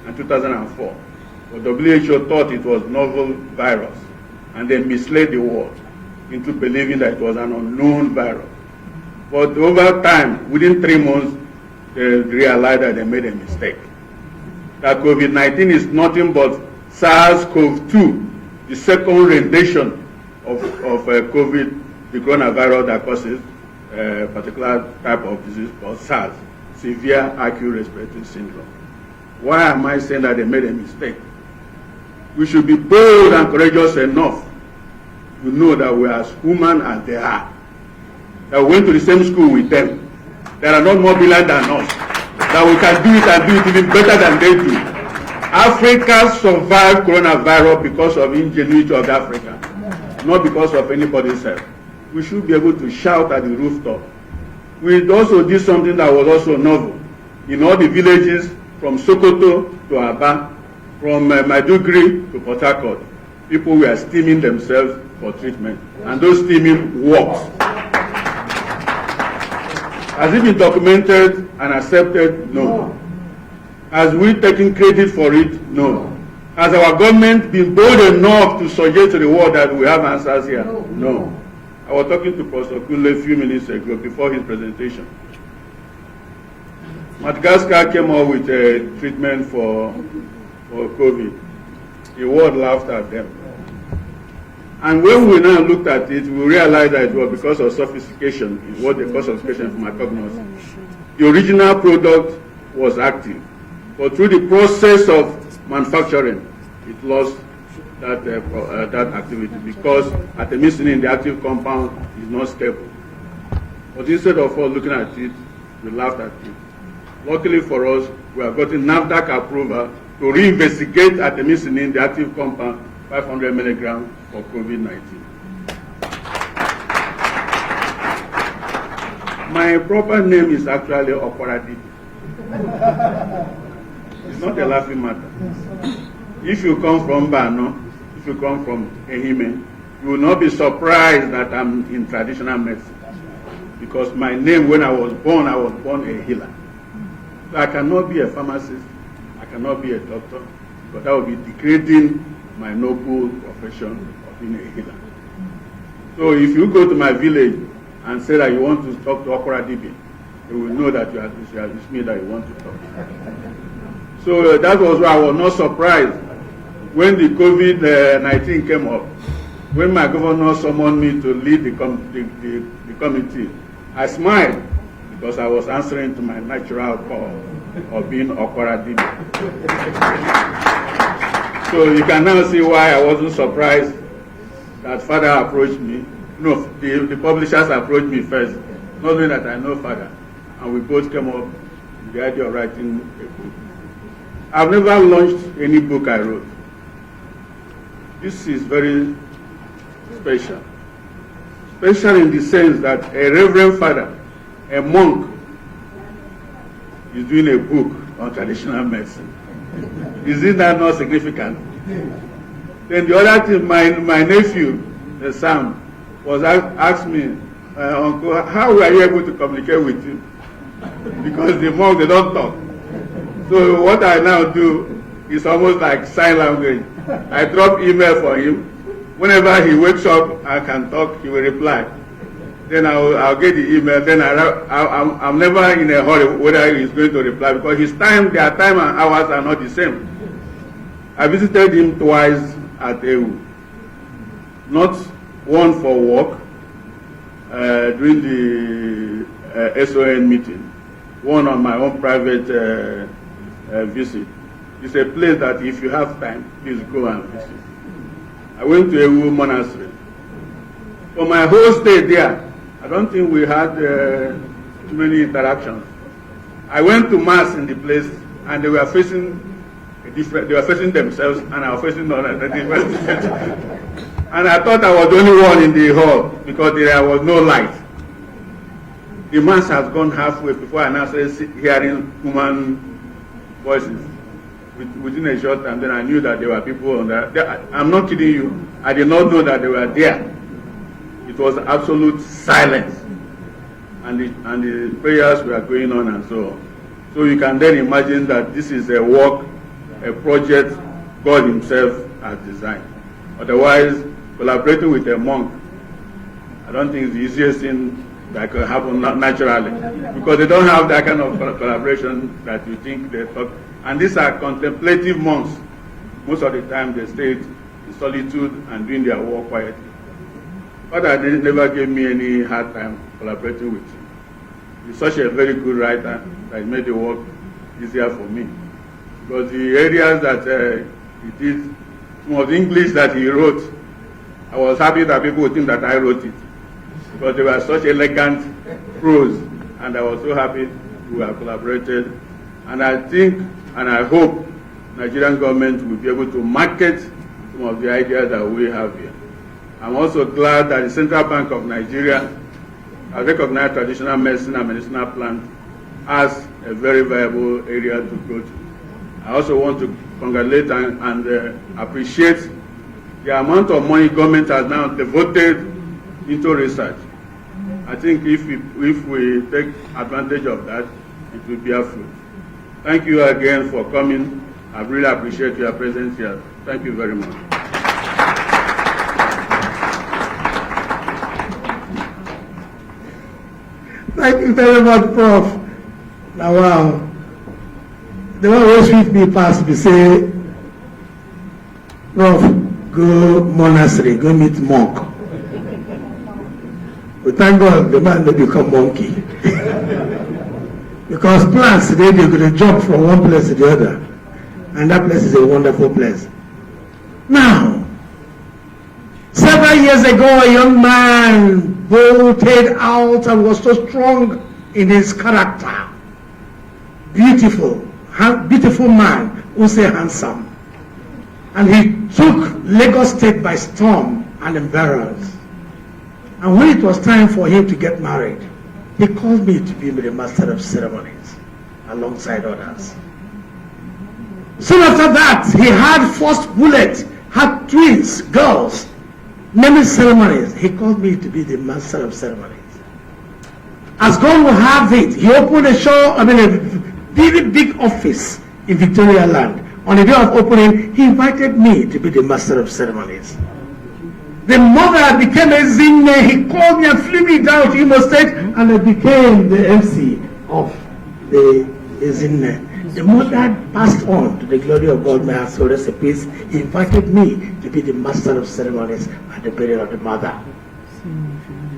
and 2004. But WHO thought it was novel virus, and they misled the world into believing that it was an unknown virus. But over time, within 3 months, they realized that they made a mistake. That COVID-19 is nothing but SARS-CoV-2, the second rendition of COVID, the coronavirus that causes a particular type of disease called SARS, severe acute respiratory syndrome. Why am I saying that they made a mistake? We should be bold and courageous enough to know that we are as human as they are. That we went to the same school with them. They are not more brilliant than us. That we can do it and do it even better than they do. Africa survived coronavirus because of ingenuity of Africa, not because of anybody's else. We should be able to shout at the rooftop. We also did something that was also novel. In all the villages, from Sokoto to Aba, from Maiduguri to Port Harcourt, People were steaming themselves for treatment, and those steaming works. Has it been documented and accepted? No. Has we taken credit for it? No. Has our government been bold enough to suggest to the world that we have answers here? No. I was talking to Professor Kunle a few minutes ago before his presentation. Madagascar came up with a treatment for COVID. The world laughed at them. And when we now looked at it, we realized that it was because of sophistication. It was the cause of sophistication from our cognition. The original product was active, but through the process of manufacturing, it lost that activity because artemisinin, the active compound, is not stable. But instead of us looking at it, we laughed at it. Luckily for us, we have gotten NAFDAC approval to reinvestigate artemisinin, the active compound, 500 milligrams for COVID-19. My proper name is actually Okwaradibi. It's not a laughing matter. If you come from Bano, if you come from Ehime, you will not be surprised that I'm in traditional medicine. Because my name, when I was born a healer. So I cannot be a pharmacist, I cannot be a doctor, but that would be degrading my noble profession of being a healer. So if you go to my village and say that you want to talk to Okwaradibi, they will know that it's me that you want to talk to. So that was why I was not surprised when the COVID-19 came up. When my governor summoned me to lead the committee, I smiled because I was answering to my natural call of being Okwaradibi. So you can now see why I wasn't surprised that Father approached me. No, the publishers approached me first, not knowing that I know Father. And we both came up with the idea of writing a book. I've never launched any book I wrote. This is very special. Special in the sense that a reverend father, a monk, is doing a book on traditional medicine. Is it that not significant? Then the other thing, my nephew, the Sam, was asked me, Uncle, how were you able to communicate with him? Because the monks, they don't talk. So what I now do is almost like sign language. I drop email for him. Whenever he wakes up, I can talk, he will reply. Then I'll get the email. Then I'm never in a hurry whether he's going to reply because his time, their time and hours are not the same. I visited him twice at EU. Not one for work during the SON meeting, one on my own private visit. It's a place that if you have time, please go and visit. I went to EU monastery. For my whole stay there, I don't think we had too many interactions. I went to mass in the place, and they were facing they were facing themselves, and I was facing another different. And I thought I was the only one in the hall because there was no light. The mass has gone halfway before I now started hearing human voices. Within a short time, then I knew that there were people on that. I'm not kidding you. I did not know that they were there. It was absolute silence, and the prayers were going on and so on. So you can then imagine that this is a work, a project God Himself has designed. Otherwise, collaborating with a monk, I don't think it's the easiest thing that can happen naturally, because they don't have that kind of collaboration that you think they talk. And these are contemplative monks. Most of the time they stay in solitude and doing their work quietly. Father never gave me any hard time collaborating with him. He's such a very good writer that it made the work easier for me. Because the areas that he did, some of the English that he wrote, I was happy that people would think that I wrote it. Because they were such elegant prose, and I was so happy we have collaborated. And I think, and I hope, Nigerian government will be able to market some of the ideas that we have here. I'm also glad that the Central Bank of Nigeria has recognized traditional medicine and medicinal plants as a very viable area to go to. I also want to congratulate and appreciate the amount of money government has now devoted into research, I think if we take advantage of that, it will bear fruit. Thank you again for coming. I really appreciate your presence here. Thank you very much. Thank you very much, Prof. Now, wow. The one who sweep me past me say, Prof, go monastery, go meet monk. We thank God the man may become monkey. Because plants today, they're going to jump from one place to the other. And that place is a wonderful place. Now, several years ago, a young man bolted out and was so strong in his character. Beautiful man, who say handsome. And he took Lagos State by storm and embarrassed. And when it was time for him to get married, he called me to be the master of ceremonies alongside others. Soon after that, he had first bullet, had twins, girls, naming ceremonies. He called me to be the master of ceremonies. As God will have it, he opened a very big office in Victoria Land. On the day of opening, he invited me to be the master of ceremonies. The mother became a zinne. He called me and flew me down to Imo State, and I became the MC of the zinne. The mother passed on to the glory of God, may her soul rest in peace. He invited me to be the master of ceremonies at the burial of the mother.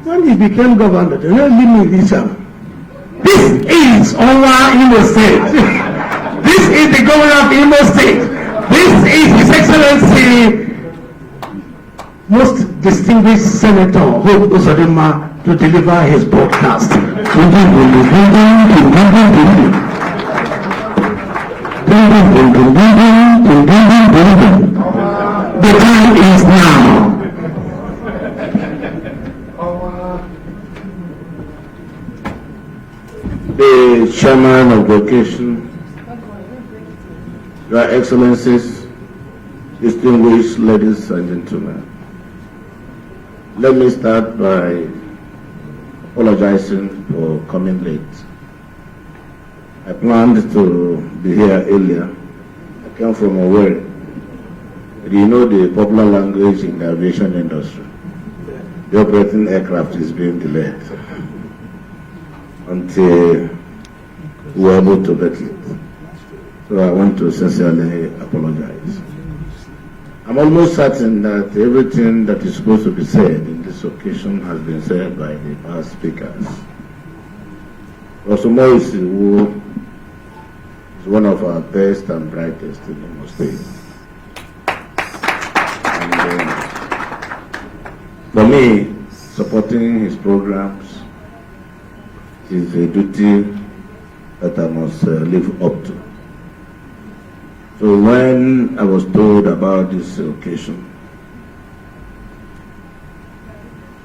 When he became governor, they didn't leave me this time. This is our Imo State. This is the governor of Imo State. This is His Excellency, most distinguished Senator Hope Uzodinma, to deliver his broadcast. The time is now. The Chairman of the occasion, Your Excellencies, distinguished ladies and gentlemen, let me start by apologizing for coming late. I planned to be here earlier. I came from Owerri. You know the popular language in the aviation industry. The operating aircraft is being delayed until we were able to get it. So I want to sincerely apologize. I'm almost certain that everything that is supposed to be said in this occasion has been said by the past speakers. Prof. Maurice, who is one of our best and brightest in the state. And for me, supporting his programs is a duty that I must live up to. So when I was told about this occasion,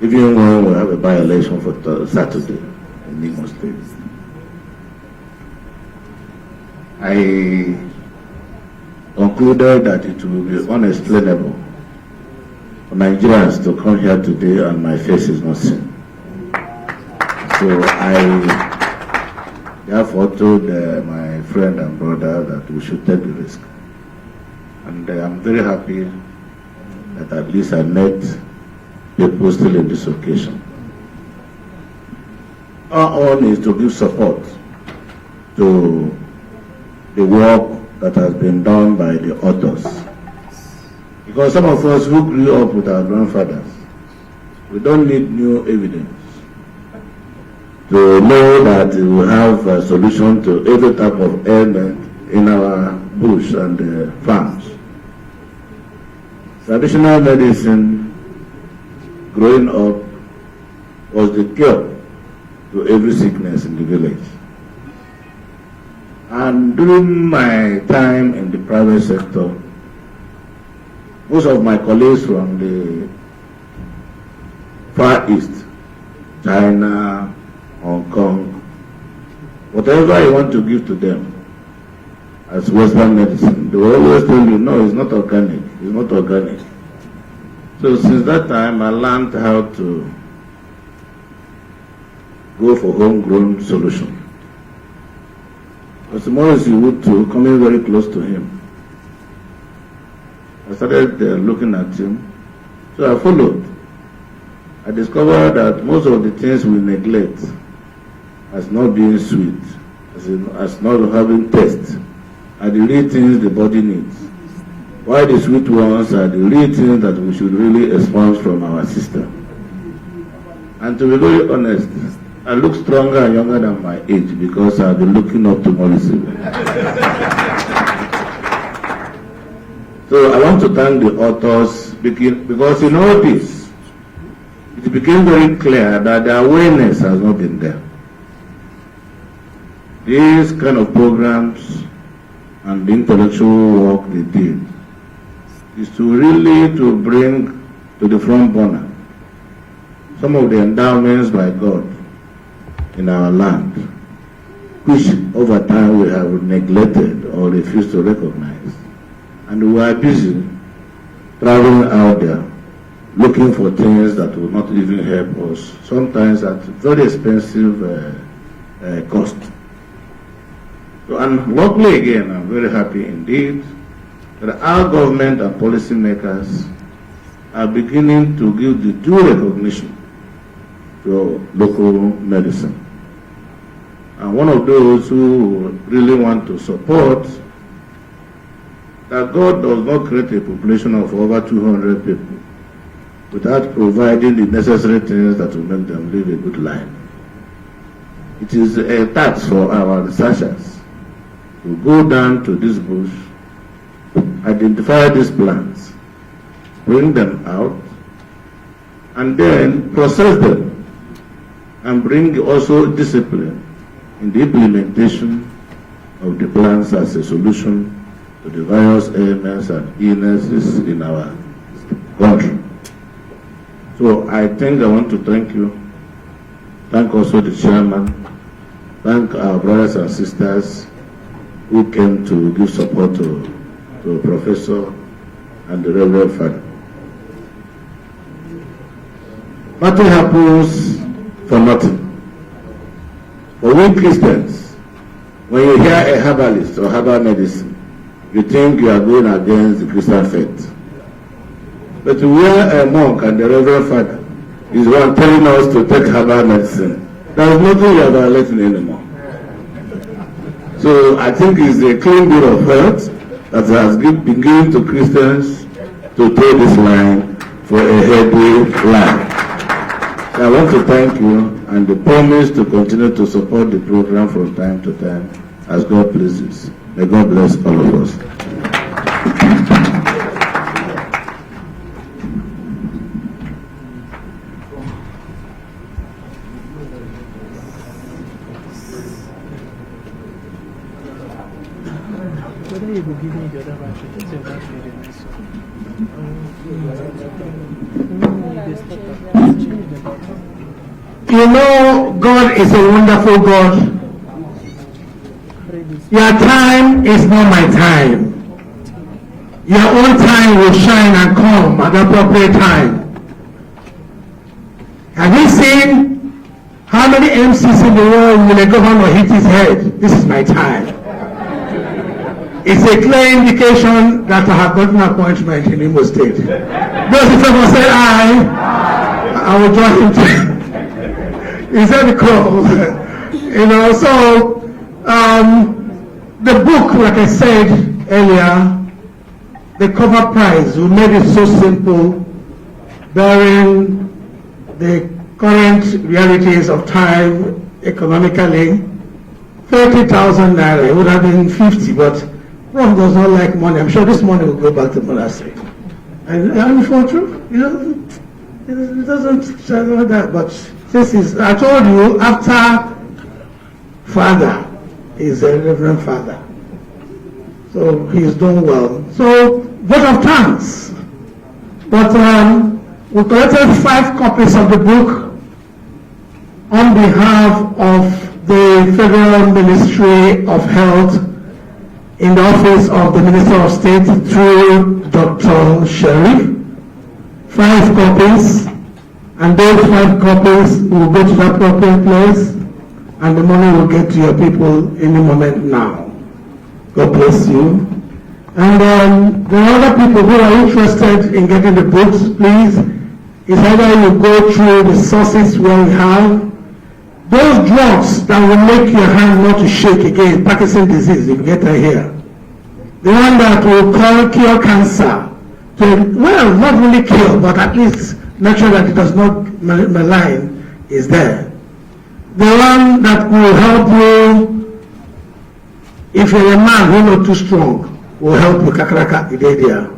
even when we have a by-election for Saturday in Imo State, I concluded that it will be unexplainable for Nigerians to come here today and my face is not seen. So I therefore told my friend and brother that we should take the risk. And I'm very happy that at least I met people still in this occasion. Our own is to give support to the work that has been done by the authors. Because some of us who grew up with our grandfathers, we don't need new evidence to know that we have a solution to every type of ailment in our bush and farms. Traditional medicine, growing up, was the cure to every sickness in the village. And during my time in the private sector, most of my colleagues from the Far East, China, Hong Kong, whatever you want to give to them as Western medicine, they will always tell you, no, it's not organic, it's not organic. So since that time, I learned how to go for homegrown solution. Because Maurice would to coming very close to him. I started looking at him, so I followed. I discovered that most of the things we neglect as not being sweet, as not having taste, are the real things the body needs. While the sweet ones are the real things that we should really expunge from our system. And to be very honest, I look stronger and younger than my age because I've been looking up to Maurice. So I want to thank the authors because in all this, it became very clear that the awareness has not been there. These kind of programs and the intellectual work they did is to really to bring to the front burner some of the endowments by God in our land, which over time we have neglected or refused to recognize. And we are busy traveling out there looking for things that will not even help us, sometimes at very expensive cost. So, and luckily again, I'm very happy indeed that our government and policymakers are beginning to give the due recognition to local medicine. And one of those who really want to support that God does not create a population of over 200 people without providing the necessary things that will make them live a good life. It is a task for our researchers to go down to this bush, identify these plants, bring them out, and then process them, and bring also discipline in the implementation of the plants as a solution to the various ailments and illnesses in our country. So I think I want to thank you, thank also the chairman, thank our brothers and sisters who came to give support to the professor and the Reverend Father. Nothing happens for nothing. For we Christians, when you hear a herbalist or herbal medicine, you think you are going against the Christian faith. But where a monk and the Reverend Father is one telling us to take herbal medicine, there is nothing you are violating anymore. So I think it's a clean bill of health that has been given to Christians to toe this line for a healthy life. So I want to thank you and the promise to continue to support the program from time to time as God pleases. May God bless all of us. You know, God is a wonderful God. Your time is not my time. Your own time will shine and come at the appropriate time. Have you seen how many MCs in the world will a governor hit his head? This is my time. It's a clear indication that I have gotten an appointment in Imo State. Those if ever say I will join him to. Is that the call? You know, so the book, like I said earlier, the cover price, we made it so simple, bearing the current realities of time economically. 30,000 naira, it would have been 50, but Prof does not like money. I'm sure this money will go back to monastery. And for true, it doesn't say that, but this is, I told you, after Father is a Reverend Father. So he's done well. So, vote of thanks. But we collected 5 copies of the book on behalf of the Federal Ministry of Health in the office of the Minister of State through Dr. Sharif. 5 5 copies, and those 5 copies will go to the appropriate place, and the money will get to your people any moment now. God bless you. And there are other people who are interested in getting the books, please. It's either you go through the sources where we have those drugs that will make your hand not to shake again, Parkinson's disease, if you get her here. The one that will cure cancer. Well, not really cure, but at least make sure that it does not malign is there. The one that will help you, if you're a man who's not too strong, will help you, kakaraka idedia.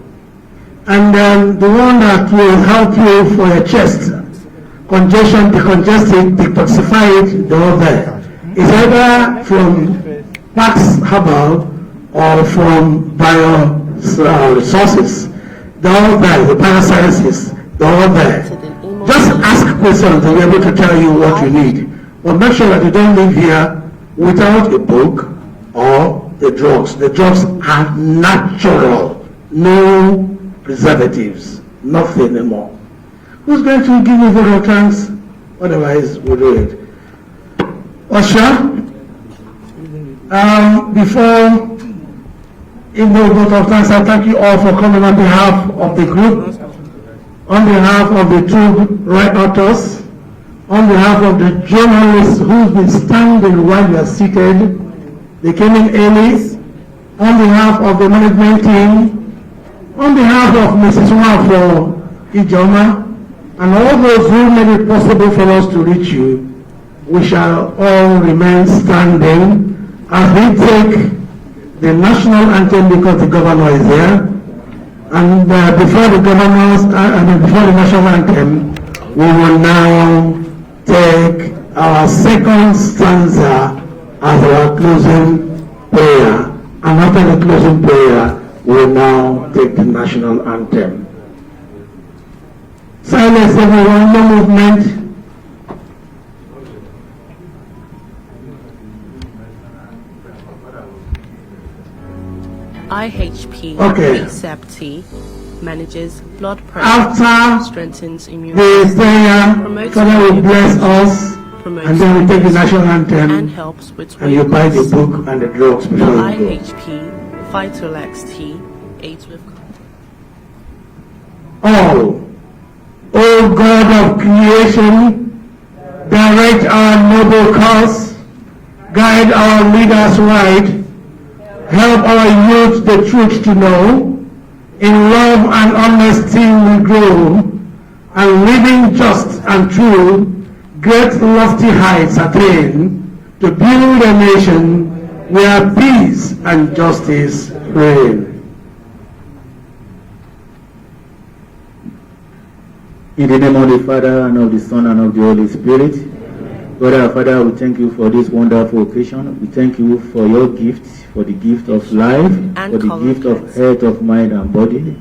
And the one that will help you for your chest, congestion, decongest it, detoxify it, they're all there. It's either from Pax Herbal or from bio resources. They're all there, the biosciences, they're all there. Just ask questions, they'll be able to tell you what you need. But make sure that you don't leave here without a book or the drugs. The drugs are natural, no preservatives, nothing anymore. Who's going to give me vote of thanks? Otherwise, we'll do it. Osha, before in the vote of thanks, I thank you all for coming on behalf of the group, on behalf of the 2 right authors, on behalf of the journalists who's been standing while you are seated. They came in early, on behalf of the management team, on behalf of Mrs. Wafo Ijoma, and all those who made it possible for us to reach you, we shall all remain standing as we take the national anthem because the governor is here. And before the before the national anthem, we will now take our second stanza as our closing prayer. And after the closing prayer, we will now take the national anthem. Silence everyone, no movement. IHP Recepti manages blood pressure, after strengthens immunity, the prayer, promotes Father will bless us, and then we take the national anthem, and helps with and you buy the book and the drugs before you go. IHP Vitalex T aids with All, O God of creation, direct our noble cause, guide our leaders right, help our youth the truth to know, in love and honesty we grow, and living just and true, great lofty heights attain, to build a nation where peace and justice reign. In the name of the Father, and of the Son, and of the Holy Spirit. God our Father, we thank you for this wonderful occasion. We thank you for your gift, for the gift of life, for the gift of health of mind and body.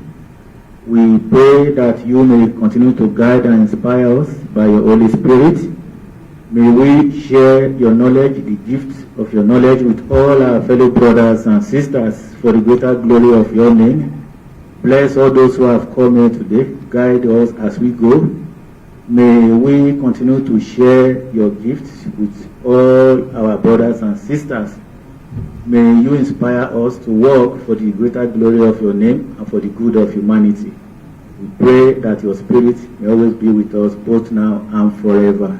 We pray that you may continue to guide and inspire us by your Holy Spirit. May we share your knowledge, the gift of your knowledge with all our fellow brothers and sisters for the greater glory of your name. Bless all those who have come here today. Guide us as we go. May we continue to share your gifts with all our brothers and sisters. May you inspire us to work for the greater glory of your name and for the good of humanity. We pray that your spirit may always be with us both now and forever.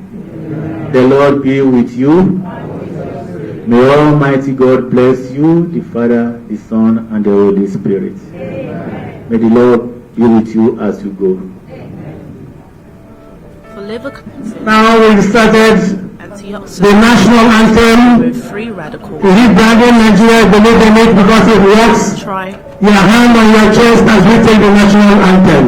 The Lord be with you. May Almighty God bless you, the Father, the Son, and the Holy Spirit. May the Lord be with you as you go. Now we've started the national anthem. with free radicals. Is it branding Nigeria? Believe in it because it works. Your hand on your chest as we take the national anthem.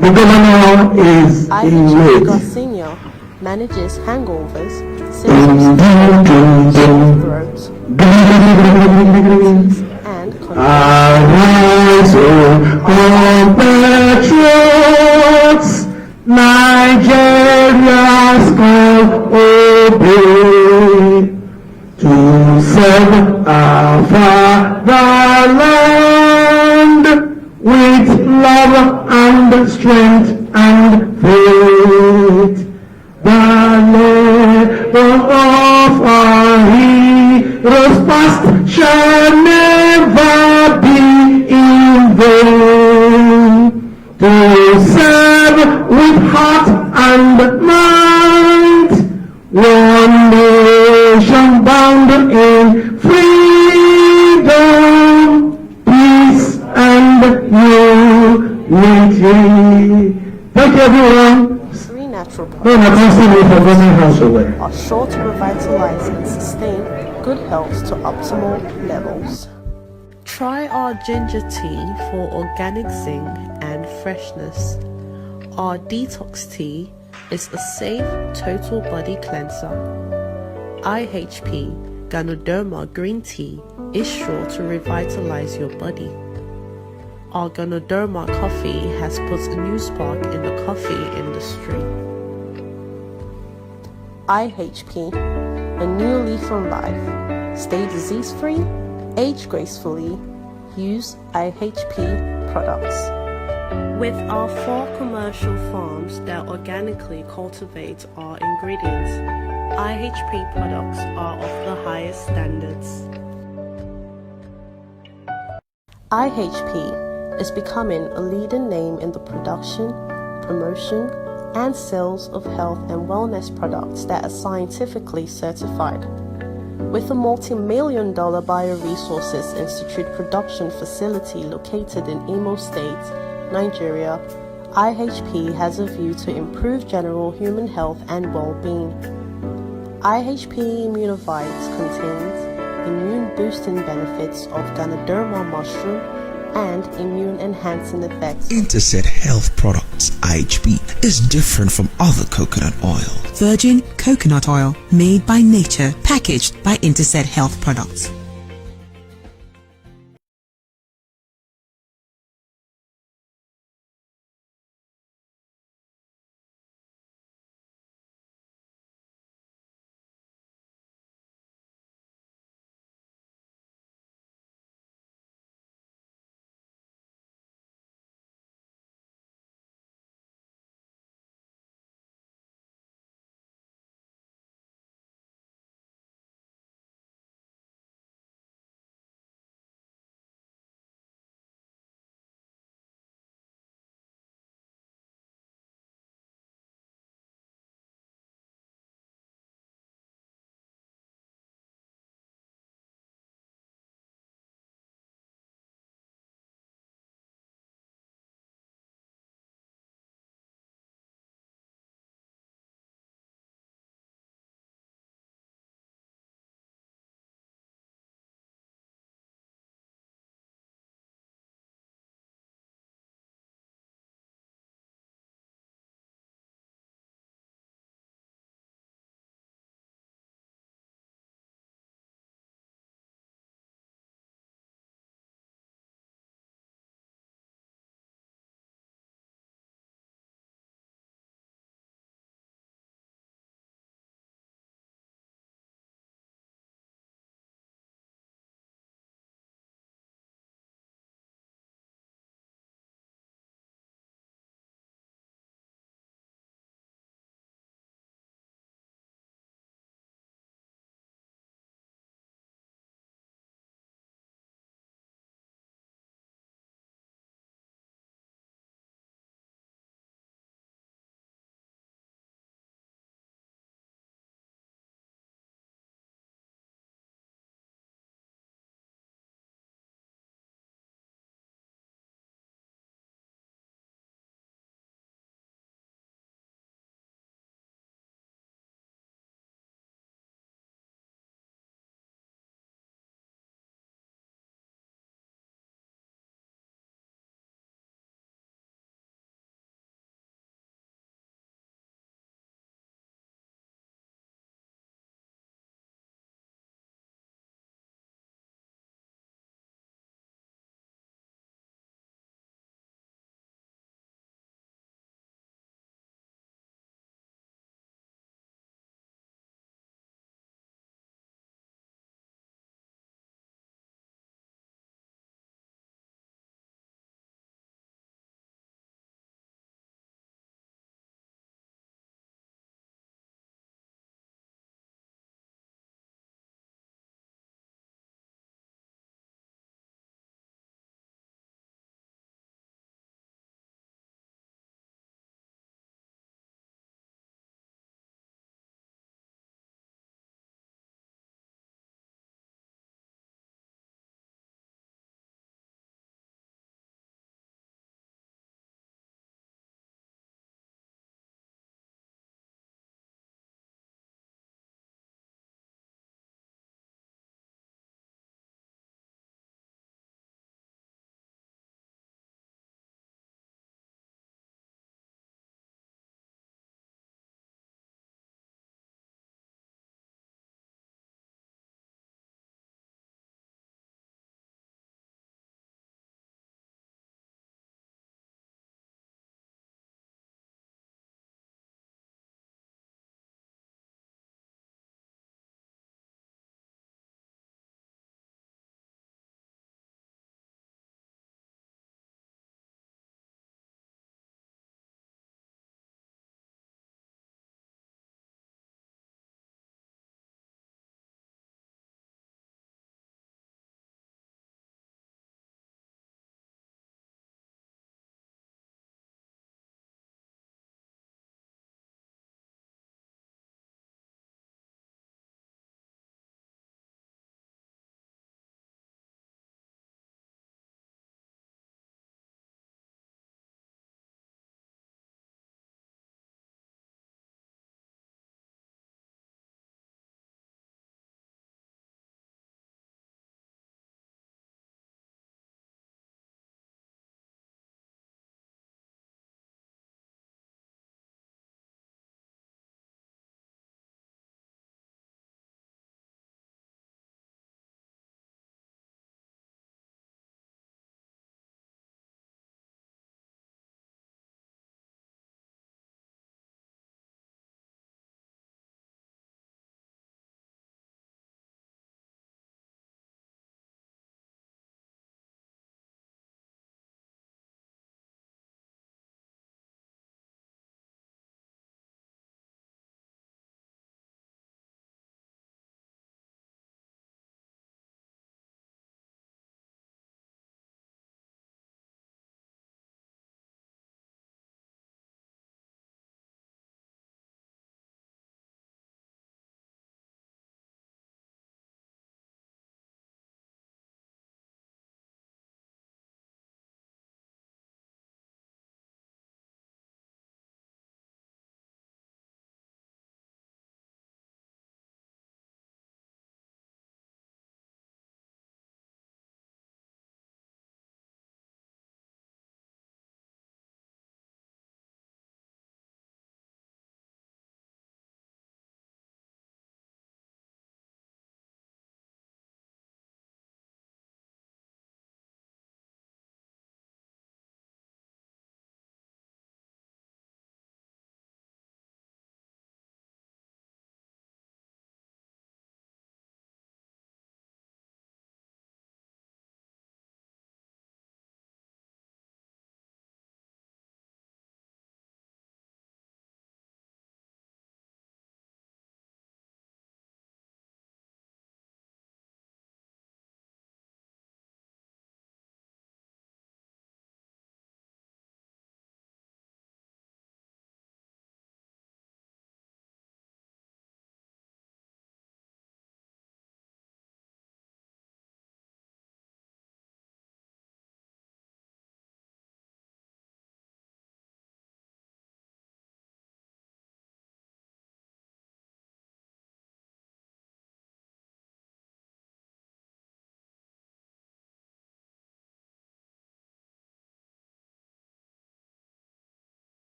The governor is in wait. Senior manages hangovers, symptoms, throats, and arise, O compatriots, Nigeria's call obey, to serve our fatherland with love and strength and of our heroes past shall never be in vain. To serve with heart and mind, one nation bound in freedom, peace and unity. Thank you, everyone. Three natural No, products I can't see me for government house away. are sure to revitalize and sustain good health to optimal levels. Try our ginger tea for organic zinc and freshness. Our detox tea is a safe total body cleanser. IHP Ganoderma green tea is sure to revitalize your body. Our Ganoderma coffee has put a new spark in the coffee industry. IHP, a new leaf on life. Stay disease-free, age gracefully, use IHP products. With our 4 commercial farms that organically cultivate our ingredients, IHP products are of the highest standards. IHP is becoming a leading name in the production, promotion, and sales of health and wellness products that are scientifically certified. With a multi-million-dollar Bioresources Institute production facility located in Imo State, Nigeria, IHP has a view to improve general human health and well-being. IHP Immunovites contains immune-boosting benefits of Ganoderma mushroom and immune-enhancing effects. Interset Health Products IHP is different from other coconut oil. Virgin coconut oil made by nature, packaged by Interset Health Products.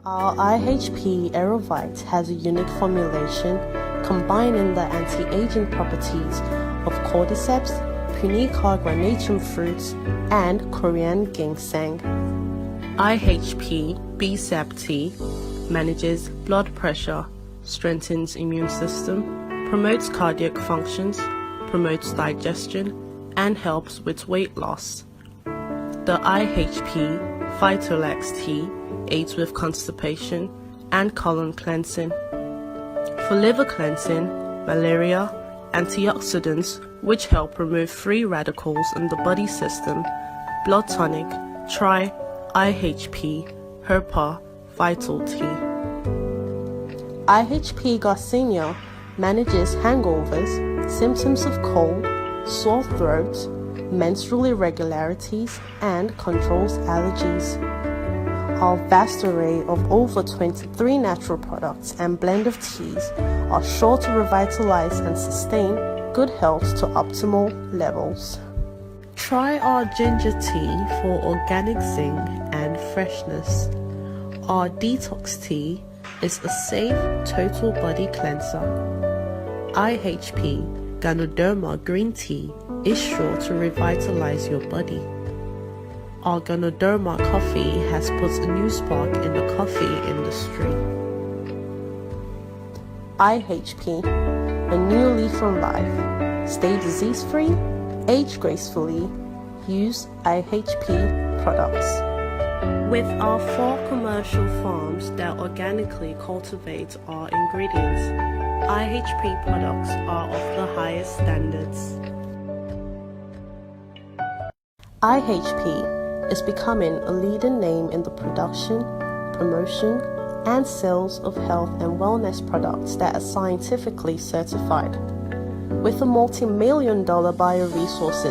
Our IHP Aerovite has a unique formulation combining the anti-aging properties of cordyceps, Punica granatum fruits, and Korean ginseng. IHP BSAP tea manages blood pressure, strengthens immune system, promotes cardiac functions, promotes digestion, and helps with weight loss. The IHP Phytolax tea aids with constipation and colon cleansing. For liver cleansing, malaria, antioxidants which help remove free radicals in the body system, blood tonic, try IHP Herpa Vital Tea. IHP Garcinia manages hangovers, symptoms of cold, sore throat, menstrual irregularities, and controls allergies. Our vast array of over 23 natural products and blend of teas are sure to revitalize and sustain good health to optimal levels. Try our ginger tea for organic zing and freshness. Our detox tea is a safe total body cleanser. IHP Ganoderma green tea is sure to revitalize your body. Our Ganoderma coffee has put a new spark in the coffee industry. IHP, a new leaf on life. Stay disease-free, age gracefully, use IHP products. With our 4 commercial farms that organically cultivate our ingredients, IHP products are of the highest standards. IHP is becoming a leading name in the production, promotion, and sales of health and wellness products that are scientifically certified. With a multi-million-dollar bioresources